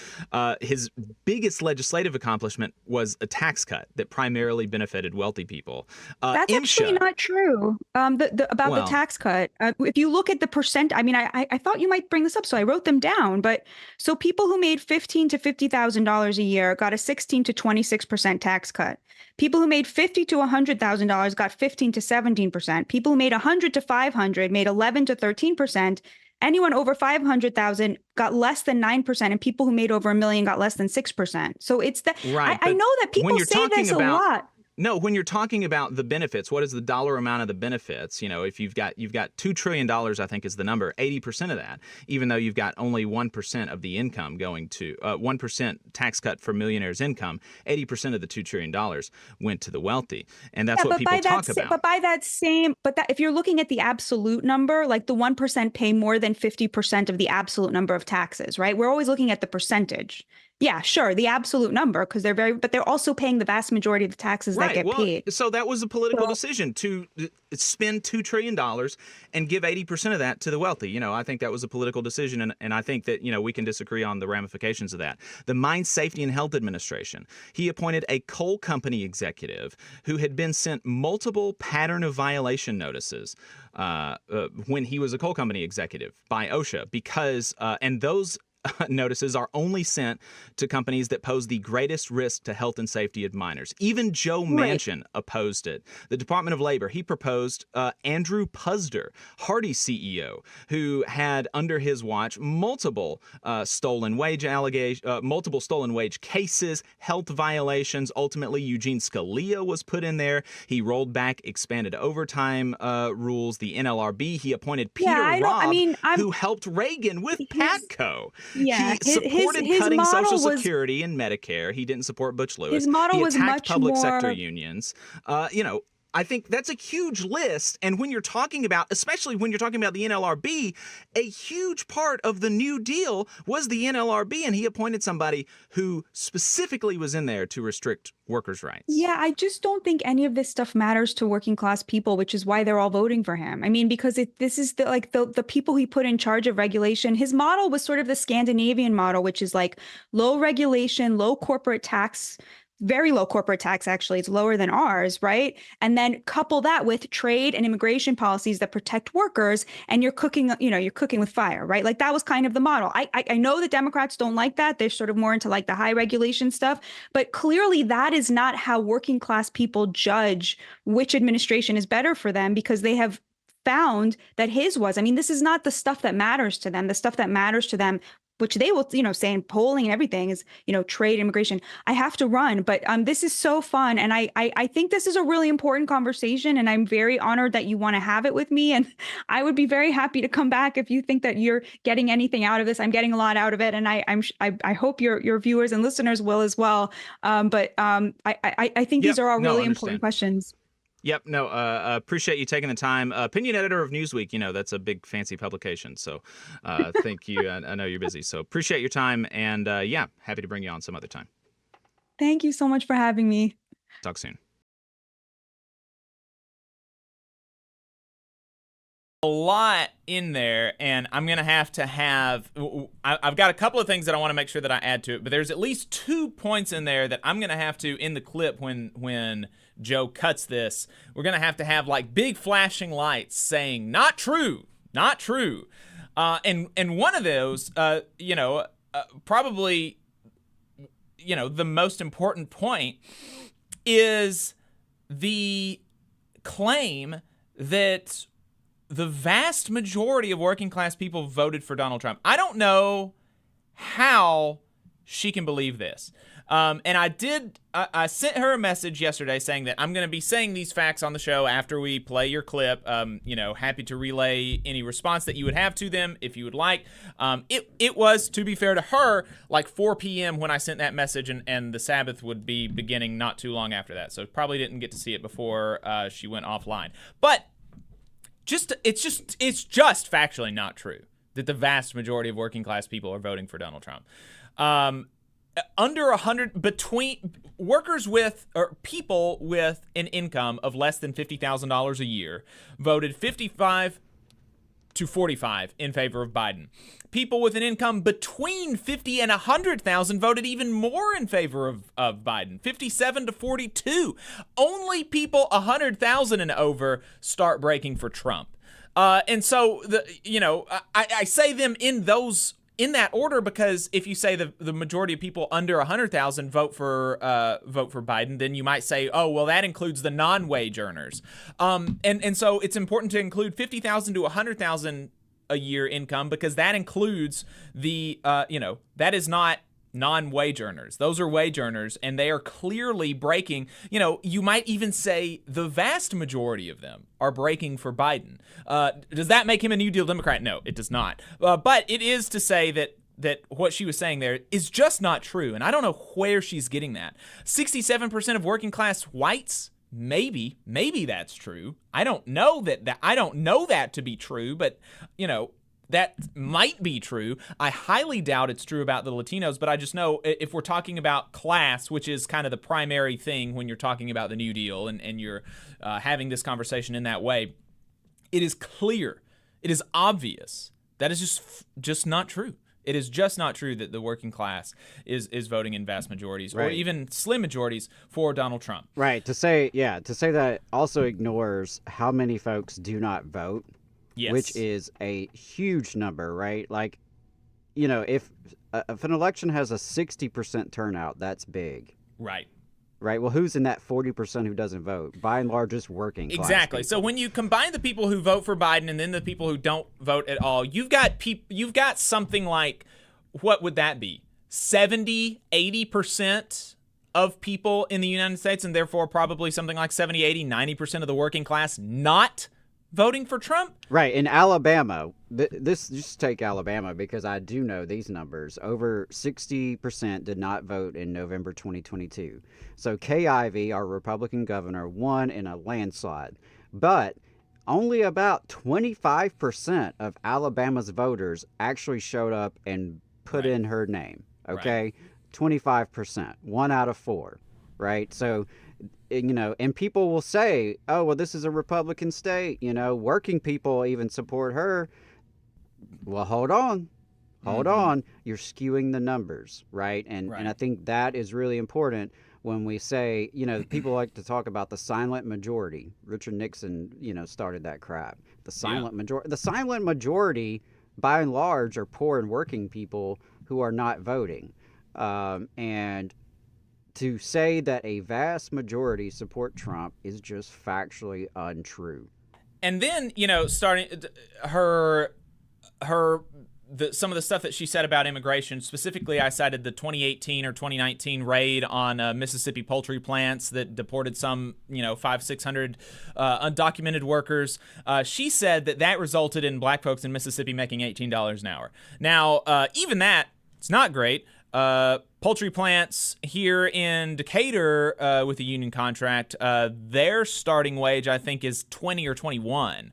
his biggest legislative accomplishment was a tax cut that primarily benefited wealthy people. That's actually not true about the tax cut. If you look at the percent, I mean, I thought you might bring this up, so I wrote them down. But so people who made $15,000 to $50,000 a year got a 16 to 26% tax cut. People who made $50,000 to $100,000 got 15 to 17%. People who made $100,000 to $500,000 made 11 to 13%. Anyone over 500,000 got less than 9%, and people who made over $1 million got less than 6%. So it's that. Right, I know that people say this a lot. No, when you're talking about the benefits, what is the dollar amount of the benefits? If you've got $2 trillion, I think is the number, 80% of that, even though you've got only 1% of the income going to 1% tax cut for millionaires' income, 80% of the $2 trillion went to the wealthy, and that's what people talk about. But if you're looking at the absolute number, like the 1% pay more than 50% of the absolute number of taxes, right? We're always looking at the percentage. Yeah, sure, the absolute number, because but they're also paying the vast majority of the taxes that get paid. So that was a political decision to spend $2 trillion and give 80% of that to the wealthy. I think that was a political decision, and I think that, we can disagree on the ramifications of that. The Mine Safety and Health Administration, he appointed a coal company executive who had been sent multiple pattern of violation notices when he was a coal company executive by OSHA, because, and those notices are only sent to companies that pose the greatest risk to health and safety of miners. Even Joe Manchin opposed it. The Department of Labor, he proposed Andrew Puzder, Hardy CEO, who had under his watch multiple stolen wage cases, health violations. Ultimately, Eugene Scalia was put in there. He rolled back expanded overtime rules, the NLRB. He appointed Peter Robb, who helped Reagan with PATCO. Yeah, he supported cutting Social Security and Medicare. He didn't support Butch Lewis. His model was attacked much public more sector unions. I think that's a huge list. And when you're talking about, especially when you're talking about the NLRB, a huge part of the New Deal was the NLRB, and he appointed somebody who specifically was in there to restrict workers' rights. Yeah, I just don't think any of this stuff matters to working class people, which is why they're all voting for him. I mean, because this is the people he put in charge of regulation. His model was sort of the Scandinavian model, which is like low regulation, low corporate tax, very low corporate tax, actually. It's lower than ours, right? And then couple that with trade and immigration policies that protect workers, and you're cooking with fire, right? Like that was kind of the model. I know the Democrats don't like that. They're sort of more into like the high regulation stuff, but clearly that is not how working class people judge which administration is better for them, because they have found that his was. I mean, this is not the stuff that matters to them. The stuff that matters to them, which they will, say in polling and everything, is, trade, immigration. I have to run, but this is so fun. And I think this is a really important conversation, and I'm very honored that you want to have it with me. And I would be very happy to come back if you think that you're getting anything out of this. I'm getting a lot out of it, and I hope your viewers and listeners will as well. But I think these are all really important questions. Yep. No, appreciate you taking the time. Opinion editor of Newsweek, that's a big fancy publication. So thank you. I know you're busy. So appreciate your time. And happy to bring you on some other time. Thank you so much for having me. Talk soon. A lot in there, and I'm going to have I've got a couple of things that I want to make sure that I add to it, but there's at least 2 points in there that I'm going to have to, in the clip when Joe cuts this, we're going to have like big flashing lights saying, not true, not true. And one of those, probably, the most important point is the claim that the vast majority of working class people voted for Donald Trump. I don't know how she can believe this. And I sent her a message yesterday saying that I'm going to be saying these facts on the show after we play your clip. Happy to relay any response that you would have to them if you would like. It was, to be fair to her, like 4 p.m. when I sent that message, and the Sabbath would be beginning not too long after that. So probably didn't get to see it before she went offline. But it's just factually not true that the vast majority of working class people are voting for Donald Trump. Under 100, between workers with, or people with an income of less than $50,000 a year voted 55 to 45 in favor of Biden. People with an income between 50 and 100,000 voted even more in favor of Biden, 57 to 42. Only people 100,000 and over start breaking for Trump. And so I say them in that order because if you say the majority of people under 100,000 vote for Biden, then you might say, oh, well, that includes the non-wage earners. And so it's important to include 50,000 to 100,000 a year income, because that includes the that is not non-wage earners. Those are wage earners, and they are clearly breaking. You might even say the vast majority of them are breaking for Biden. Does that make him a New Deal Democrat? No, it does not. But it is to say that what she was saying there is just not true, and I don't know where she's getting that. 67% of working class whites, maybe that's true. I don't know that to be true, but that might be true. I highly doubt it's true about the Latinos, but I just know if we're talking about class, which is kind of the primary thing when you're talking about the New Deal and you're having this conversation in that way, it is clear, it is obvious that is just not true. It is just not true that the working class is voting in vast majorities or even slim majorities for Donald Trump. Right. To say that also ignores how many folks do not vote. Yes. Which is a huge number, right? Like, if an election has a 60% turnout, that's big. Right. Right. Well, who's in that 40% who doesn't vote? By and large, just working class Exactly. people. So when you combine the people who vote for Biden and then the people who don't vote at all, you've got something like, what would that be? 70, 80% of people in the United States, and therefore probably something like 70, 80, 90% of the working class not voting for Trump? Right. In Alabama, just take Alabama because I do know these numbers. Over 60% did not vote in November 2022. So Kay Ivey, our Republican governor, won in a landslide. But only about 25% of Alabama's voters actually showed up and put in her name. Okay? Right. 25%. 1 out of 4. Right? So and people will say, oh, well, this is a Republican state, working people even support her. Well, hold on. hold on, you're skewing the numbers, right? And I think that is really important when we say, people like to talk about the silent majority. Richard Nixon, started that crap. The silent majority. The silent majority, by and large, are poor and working people who are not voting. And to say that a vast majority support Trump is just factually untrue. And then, starting some of the stuff that she said about immigration, specifically I cited the 2018 or 2019 raid on Mississippi poultry plants that deported some, 500-600 undocumented workers. She said that resulted in black folks in Mississippi making $18 an hour. Now, even that, it's not great. Poultry plants here in Decatur with a union contract, their starting wage, I think, is 20 or 21.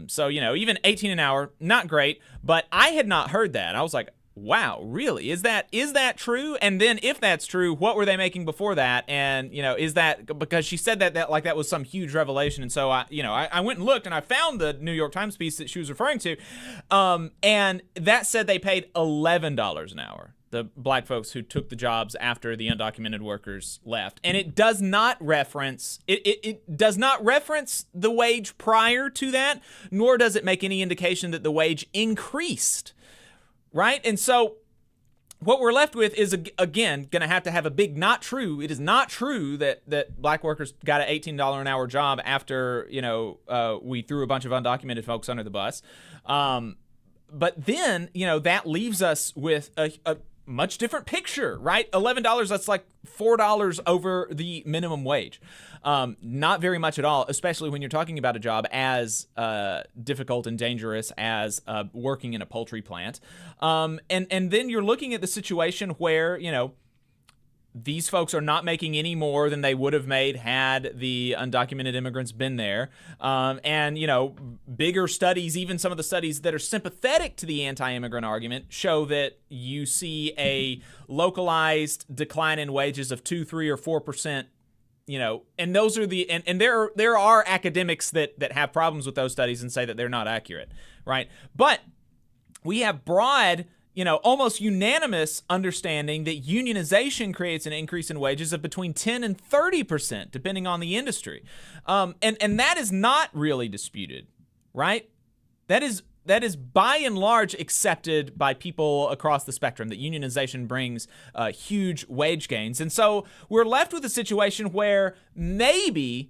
So, even 18 an hour, not great. But I had not heard that. I was like, wow, really? Is that true? And then if that's true, what were they making before that? And, is that because she said that was some huge revelation. And so, I went and looked and I found the New York Times piece that she was referring to. And that said they paid $11 an hour, the black folks who took the jobs after the undocumented workers left. And it does not reference it does not reference the wage prior to that, nor does it make any indication that the wage increased. Right? And so what we're left with is, again, going to have a big not true. It is not true that black workers got an $18 an hour job after, we threw a bunch of undocumented folks under the bus. But then, that leaves us with a much different picture, right? $11, that's like $4 over the minimum wage. Not very much at all, especially when you're talking about a job as difficult and dangerous as working in a poultry plant. And then you're looking at the situation where, these folks are not making any more than they would have made had the undocumented immigrants been there. And, bigger studies, even some of the studies that are sympathetic to the anti-immigrant argument, show that you see a localized decline in wages of 2, 3, or 4%. And those are and there are academics that have problems with those studies and say that they're not accurate, right? But we have broad, almost unanimous understanding that unionization creates an increase in wages of between 10 and 30%, depending on the industry. And that is not really disputed, right? That is by and large accepted by people across the spectrum, that unionization brings huge wage gains. And so we're left with a situation where maybe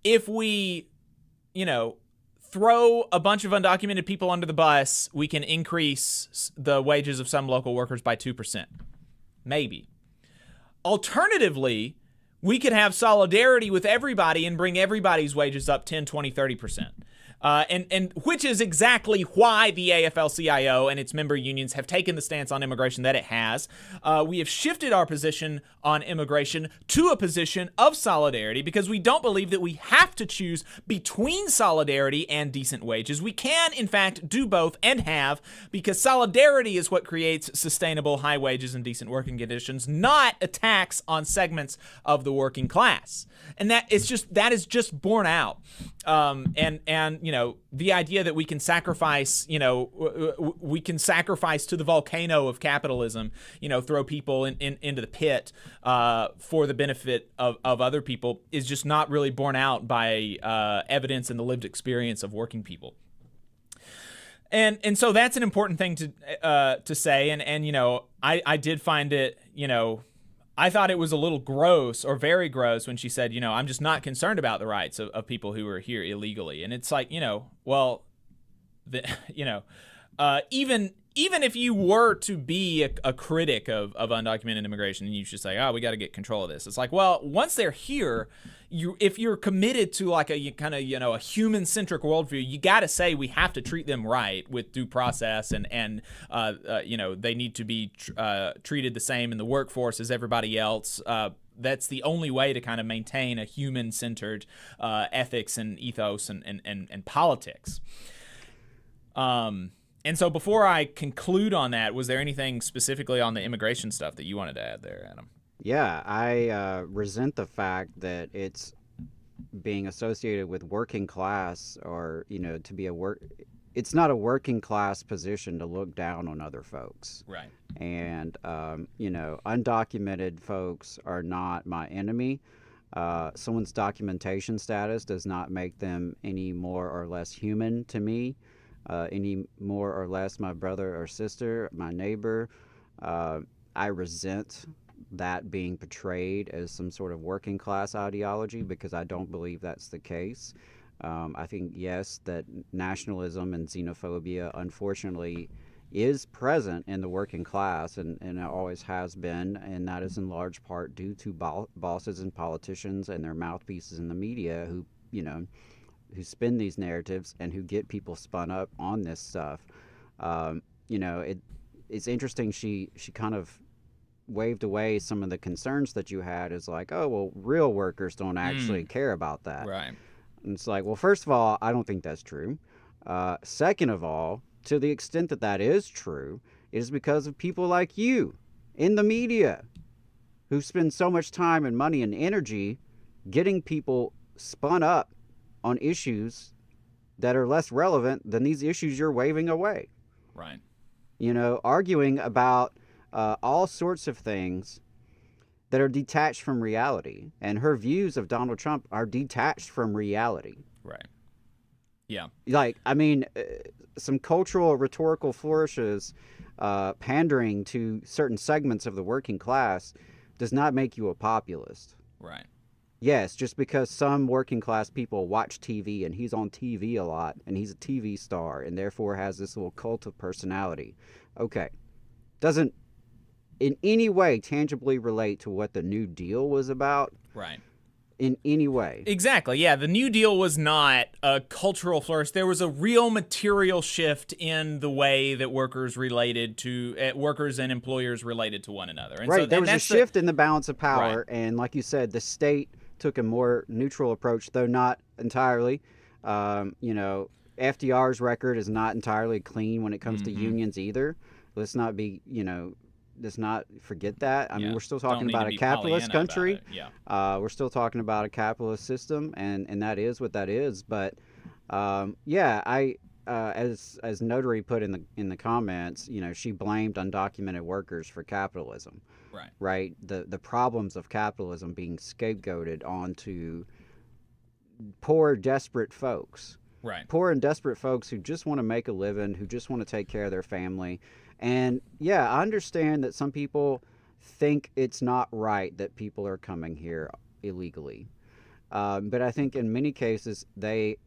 if we, throw a bunch of undocumented people under the bus, we can increase the wages of some local workers by 2%. Maybe. Alternatively, we could have solidarity with everybody and bring everybody's wages up 10, 20, 30%. And which is exactly why the AFL-CIO and its member unions have taken the stance on immigration that it has. We have shifted our position on immigration to a position of solidarity because we don't believe that we have to choose between solidarity and decent wages. We can, in fact, do both and have, because solidarity is what creates sustainable high wages and decent working conditions, not attacks on segments of the working class. And that is just borne out. And the idea that we can sacrifice, we can sacrifice to the volcano of capitalism, throw people into the pit for the benefit of other people is just not really borne out by evidence and the lived experience of working people. And so that's an important thing to say. And I did find it, I thought it was a little gross or very gross when she said, I'm just not concerned about the rights of people who are here illegally. And it's like, even if you were to be a critic of undocumented immigration and you should say, we got to get control of this. It's like, well, once they're here, if you're committed to like a kind of, a human-centric worldview, you got to say we have to treat them right with due process and they need to be treated the same in the workforce as everybody else. That's the only way to kind of maintain a human-centered ethics and ethos and politics. And so before I conclude on that, was there anything specifically on the immigration stuff that you wanted to add there, Adam? Yeah, I resent the fact that it's being associated with working class or, to be it's not a working class position to look down on other folks. Right. And, undocumented folks are not my enemy. Someone's documentation status does not make them any more or less human to me, any more or less my brother or sister, my neighbor. I resent that being portrayed as some sort of working class ideology because I don't believe that's the case. I think, yes, that nationalism and xenophobia, unfortunately, is present in the working class, and it always has been, and that is in large part due to bosses and politicians and their mouthpieces in the media who spin these narratives and who get people spun up on this stuff. It's interesting. She kind of waved away some of the concerns that you had as like, oh, well, real workers don't actually care about that. Right. And it's like, well, first of all, I don't think that's true. Second of all, to the extent that that is true, it is because of people like you in the media who spend so much time and money and energy getting people spun up on issues that are less relevant than these issues you're waving away. Right. Arguing about all sorts of things that are detached from reality. And her views of Donald Trump are detached from reality. Right. Yeah. Some cultural rhetorical flourishes pandering to certain segments of the working class does not make you a populist. Right. Yes, just because some working class people watch TV and he's on TV a lot and he's a TV star and therefore has this little cult of personality. Okay. Doesn't in any way tangibly relate to what the New Deal was about. Right. In any way. Exactly. Yeah. The New Deal was not a cultural flourish. There was a real material shift in the way that workers and employers related to one another. And right. There was a shift in the balance of power. Right. And like you said, the state took a more neutral approach, though not entirely. FDR's record is not entirely clean when it comes to unions either. Let's not forget that. I mean, we're still talking about a capitalist country. We're still talking about a capitalist system, and that is what that is. But as Notary put in the comments, she blamed undocumented workers for capitalism. Right. Right. The problems of capitalism being scapegoated onto poor, desperate folks. Right. Poor and desperate folks who just want to make a living, who just want to take care of their family. And yeah, I understand that some people think it's not right that people are coming here illegally. But I think in many cases, they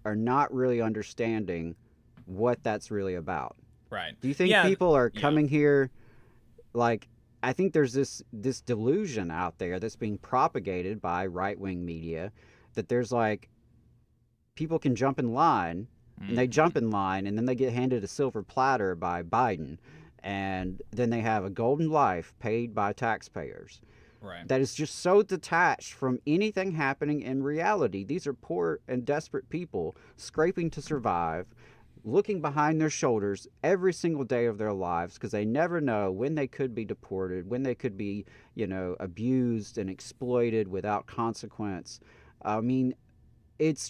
are not really understanding what that's really about. Right. Do you think people are coming here I think there's this delusion out there that's being propagated by right-wing media that there's people can jump in line and they jump in line and then they get handed a silver platter by Biden and then they have a golden life paid by taxpayers. Right. That is just so detached from anything happening in reality. These are poor and desperate people scraping to survive, looking behind their shoulders every single day of their lives because they never know when they could be deported, when they could be, abused and exploited without consequence. I mean, it's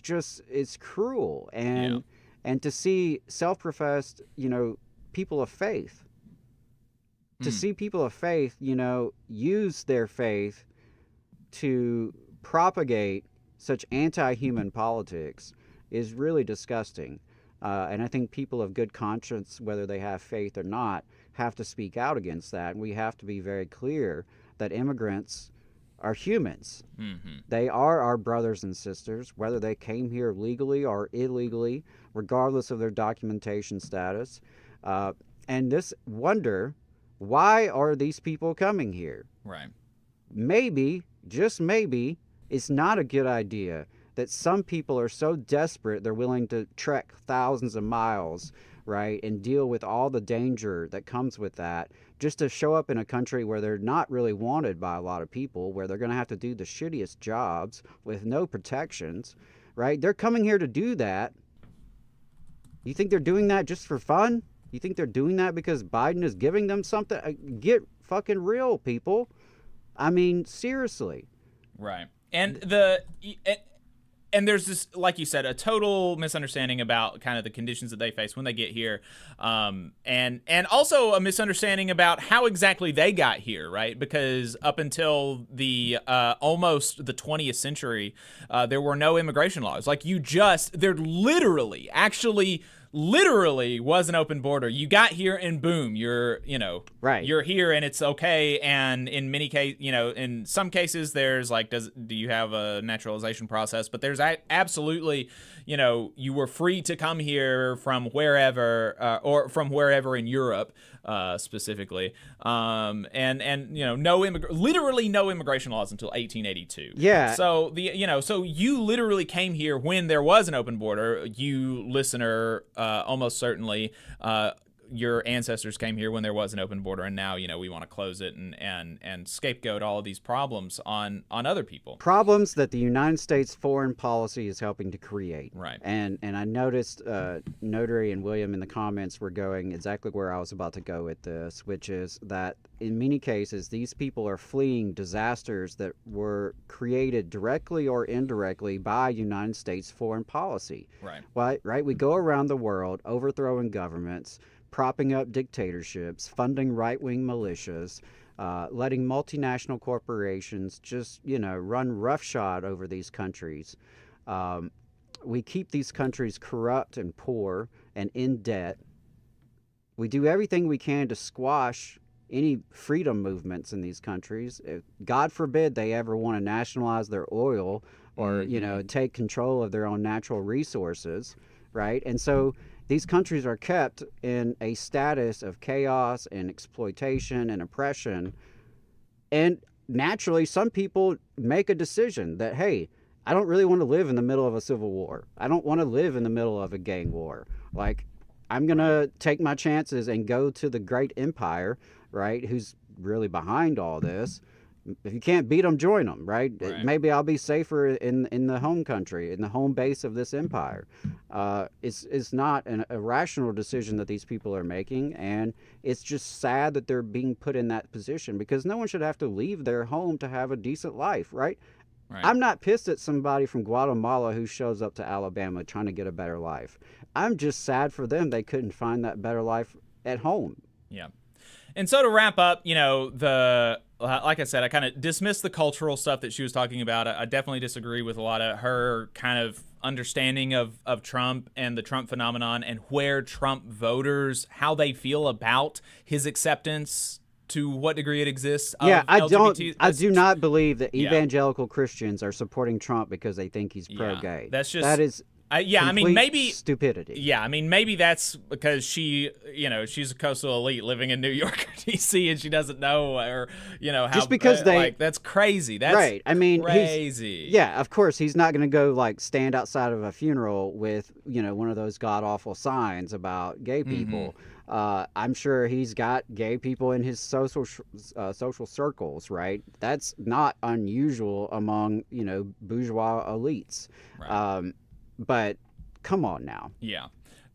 cruel. And to see self-professed, people of faith, to see people of faith, use their faith to propagate such anti-human politics is really disgusting. And I think people of good conscience, whether they have faith or not, have to speak out against that. And we have to be very clear that immigrants are humans. Mm-hmm. They are our brothers and sisters, whether they came here legally or illegally, regardless of their documentation status. And this wonder, why are these people coming here? Right. Maybe, just maybe, it's not a good idea that some people are so desperate they're willing to trek thousands of miles, right, and deal with all the danger that comes with that just to show up in a country where they're not really wanted by a lot of people, where they're going to have to do the shittiest jobs with no protections, right? They're coming here to do that. You think they're doing that just for fun? You think they're doing that because Biden is giving them something? Get fucking real, people. I mean, seriously. Right. And And there's this, like you said, a total misunderstanding about kind of the conditions that they face when they get here, and also a misunderstanding about how exactly they got here, right? Because up until the almost the 20th century, there were no immigration laws. Like there literally was an open border. You got here and boom, you're here and it's okay. And in many cases, in some cases there's like, do you have a naturalization process? But there's absolutely, you were free to come here from wherever, or from wherever in Europe, specifically. Literally no immigration laws until 1882. Yeah. So so you literally came here when there was an open border. You listener, almost certainly, your ancestors came here when there was an open border, and now we want to close it and scapegoat all of these problems on other people. Problems that the United States foreign policy is helping to create. Right. And I noticed Notary and William in the comments were going exactly where I was about to go with this, which is that in many cases these people are fleeing disasters that were created directly or indirectly by United States foreign policy. Right. Right. We go around the world overthrowing governments, propping up dictatorships, funding right-wing militias, letting multinational corporations just, run roughshod over these countries. We keep these countries corrupt and poor and in debt. We do everything we can to squash any freedom movements in these countries. God forbid they ever want to nationalize their oil or, take control of their own natural resources, right? And so these countries are kept in a status of chaos and exploitation and oppression. And naturally, some people make a decision that, hey, I don't really want to live in the middle of a civil war. I don't want to live in the middle of a gang war. Like, I'm going to take my chances and go to the great empire, right, who's really behind all this. If you can't beat them, join them, right? Maybe I'll be safer in the home country, in the home base of this empire. It's not a rational decision that these people are making, and it's just sad that they're being put in that position because no one should have to leave their home to have a decent life, right? I'm not pissed at somebody from Guatemala who shows up to Alabama trying to get a better life. I'm just sad for them they couldn't find that better life at home. Yeah. And so to wrap up, like I said, I kind of dismissed the cultural stuff that she was talking about. I definitely disagree with a lot of her kind of understanding of Trump and the Trump phenomenon and where Trump voters, how they feel about his acceptance, to what degree it exists. Yeah, I do not believe that evangelical Christians are supporting Trump because they think he's pro-gay. That is maybe stupidity. Yeah, maybe that's because she's a coastal elite living in New York or DC, and she doesn't know, or how. Just because that's crazy. That's right. crazy. Yeah, of course, he's not going to go stand outside of a funeral with one of those god awful signs about gay people. I'm sure he's got gay people in his social circles, right? That's not unusual among bourgeois elites. Right. But come on now. Yeah.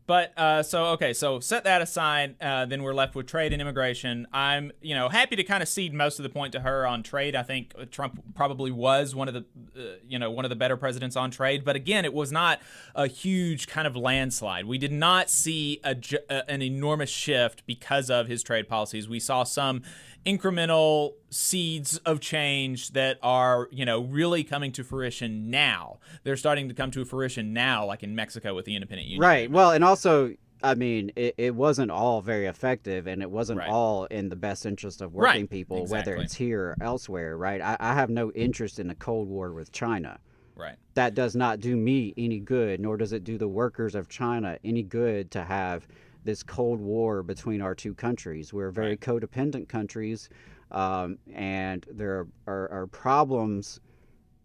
But so set that aside. Then we're left with trade and immigration. I'm happy to kind of cede most of the point to her on trade. I think Trump probably was one of the better presidents on trade. But again, it was not a huge kind of landslide. We did not see an enormous shift because of his trade policies. We saw some incremental seeds of change that are, really coming to fruition now. They're starting to come to fruition now, like in Mexico with the independent union. Right. Well, and also, it wasn't all very effective, and it wasn't all in the best interest of working people, whether it's here or elsewhere, right? I have no interest in a Cold War with China. Right. That does not do me any good, nor does it do the workers of China any good to have this Cold War between our two countries. We're very codependent countries, and there are problems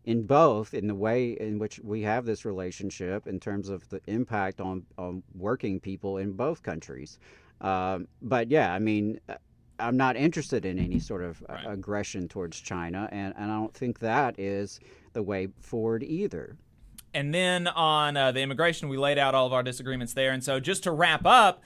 in both, in the way in which we have this relationship in terms of the impact on working people in both countries. But yeah, I'm not interested in any sort of aggression towards China, and I don't think that is the way forward either. And then on the immigration, we laid out all of our disagreements there. And so just to wrap up,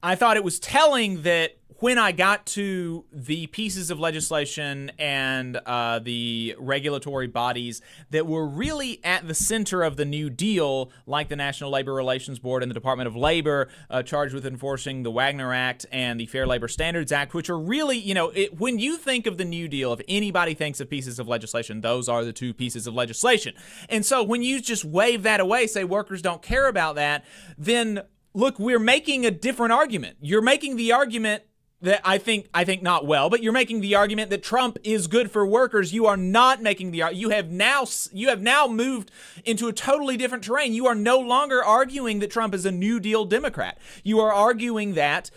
I thought it was telling that when I got to the pieces of legislation and the regulatory bodies that were really at the center of the New Deal, like the National Labor Relations Board and the Department of Labor, charged with enforcing the Wagner Act and the Fair Labor Standards Act, which are really, when you think of the New Deal, if anybody thinks of pieces of legislation, those are the two pieces of legislation. And so when you just wave that away, say workers don't care about that, then look, we're making a different argument. You're making the argument that I think not well, but you're making the argument that Trump is good for workers. You are not making the argument. You have now moved into a totally different terrain. You are no longer arguing that Trump is a New Deal Democrat. You are arguing that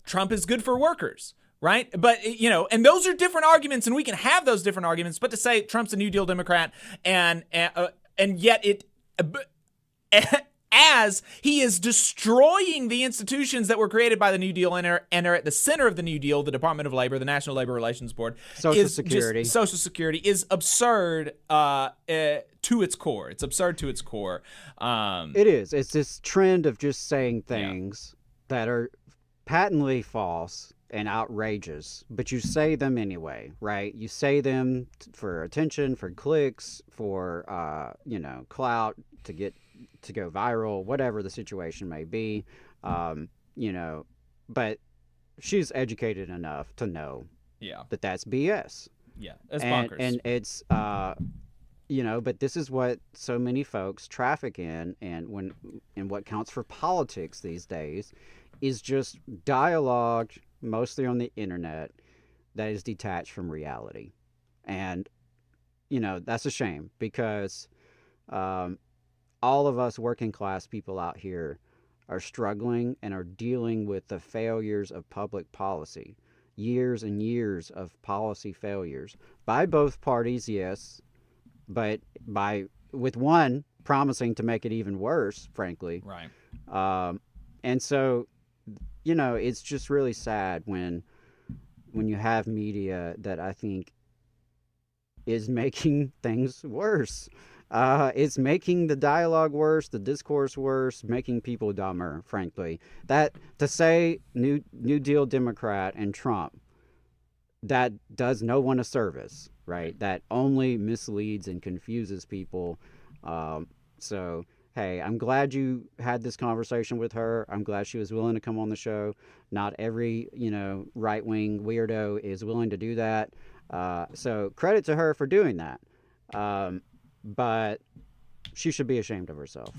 Trump is good for workers, right? But and those are different arguments, and we can have those different arguments. But to say Trump's a New Deal Democrat and yet it. As he is destroying the institutions that were created by the New Deal and are at the center of the New Deal, the Department of Labor, the National Labor Relations Board, Social Security is absurd to its core. It's absurd to its core. It is. It's this trend of just saying things that are patently false and outrageous, but you say them anyway, right? You say them for attention, for clicks, for clout, to go viral, whatever the situation may be, but she's educated enough to know that that's BS. Yeah, it's bonkers. And it's, but this is what so many folks traffic in, and what counts for politics these days is just dialogue, mostly on the internet, that is detached from reality. And, that's a shame because all of us working class people out here are struggling and are dealing with the failures of public policy. Years and years of policy failures by both parties, yes, but with one promising to make it even worse, frankly. Right. And so, it's just really sad when you have media that I think is making things worse. It's making the dialogue worse, the discourse worse, making people dumber, frankly. That to say New Deal Democrat and Trump, that does no one a service, right? That only misleads and confuses people. So, hey, I'm glad you had this conversation with her. I'm glad she was willing to come on the show. Not every, right-wing weirdo is willing to do that. So credit to her for doing that. But she should be ashamed of herself.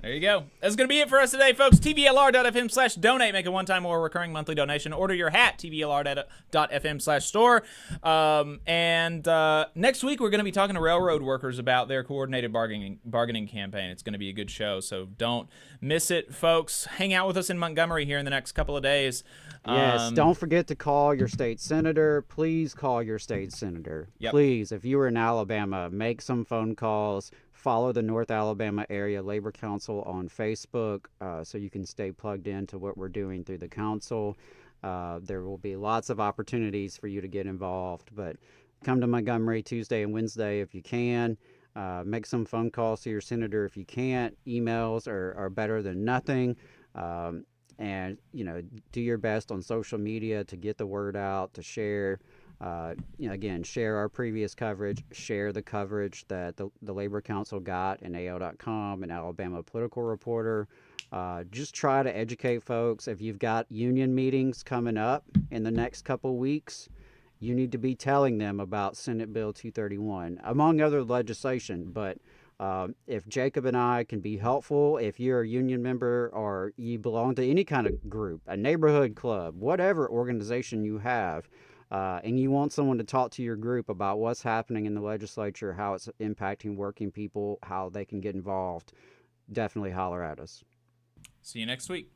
There you go. That's going to be it for us today, folks. TVLR.fm/donate. Make a one-time or recurring monthly donation. Order your hat. TVLR.fm/store. And next week, we're going to be talking to railroad workers about their coordinated bargaining campaign. It's going to be a good show, so don't miss it, folks. Hang out with us in Montgomery here in the next couple of days. Yes, don't forget to call your state senator. Please call your state senator. Yep. Please, if you were in Alabama, make some phone calls. Follow the North Alabama Area Labor Council on Facebook so you can stay plugged into what we're doing through the council. There will be lots of opportunities for you to get involved, but come to Montgomery Tuesday and Wednesday if you can. Make some phone calls to your senator if you can't. Emails are better than nothing. And, do your best on social media to get the word out, to share. Again, share our previous coverage, share the coverage that the Labor Council got in AL.com and Alabama Political Reporter. Just try to educate folks. If you've got union meetings coming up in the next couple weeks, you need to be telling them about Senate Bill 231, among other legislation. But if Jacob and I can be helpful, if you're a union member or you belong to any kind of group, a neighborhood club, whatever organization you have, and you want someone to talk to your group about what's happening in the legislature, how it's impacting working people, how they can get involved, definitely holler at us. See you next week.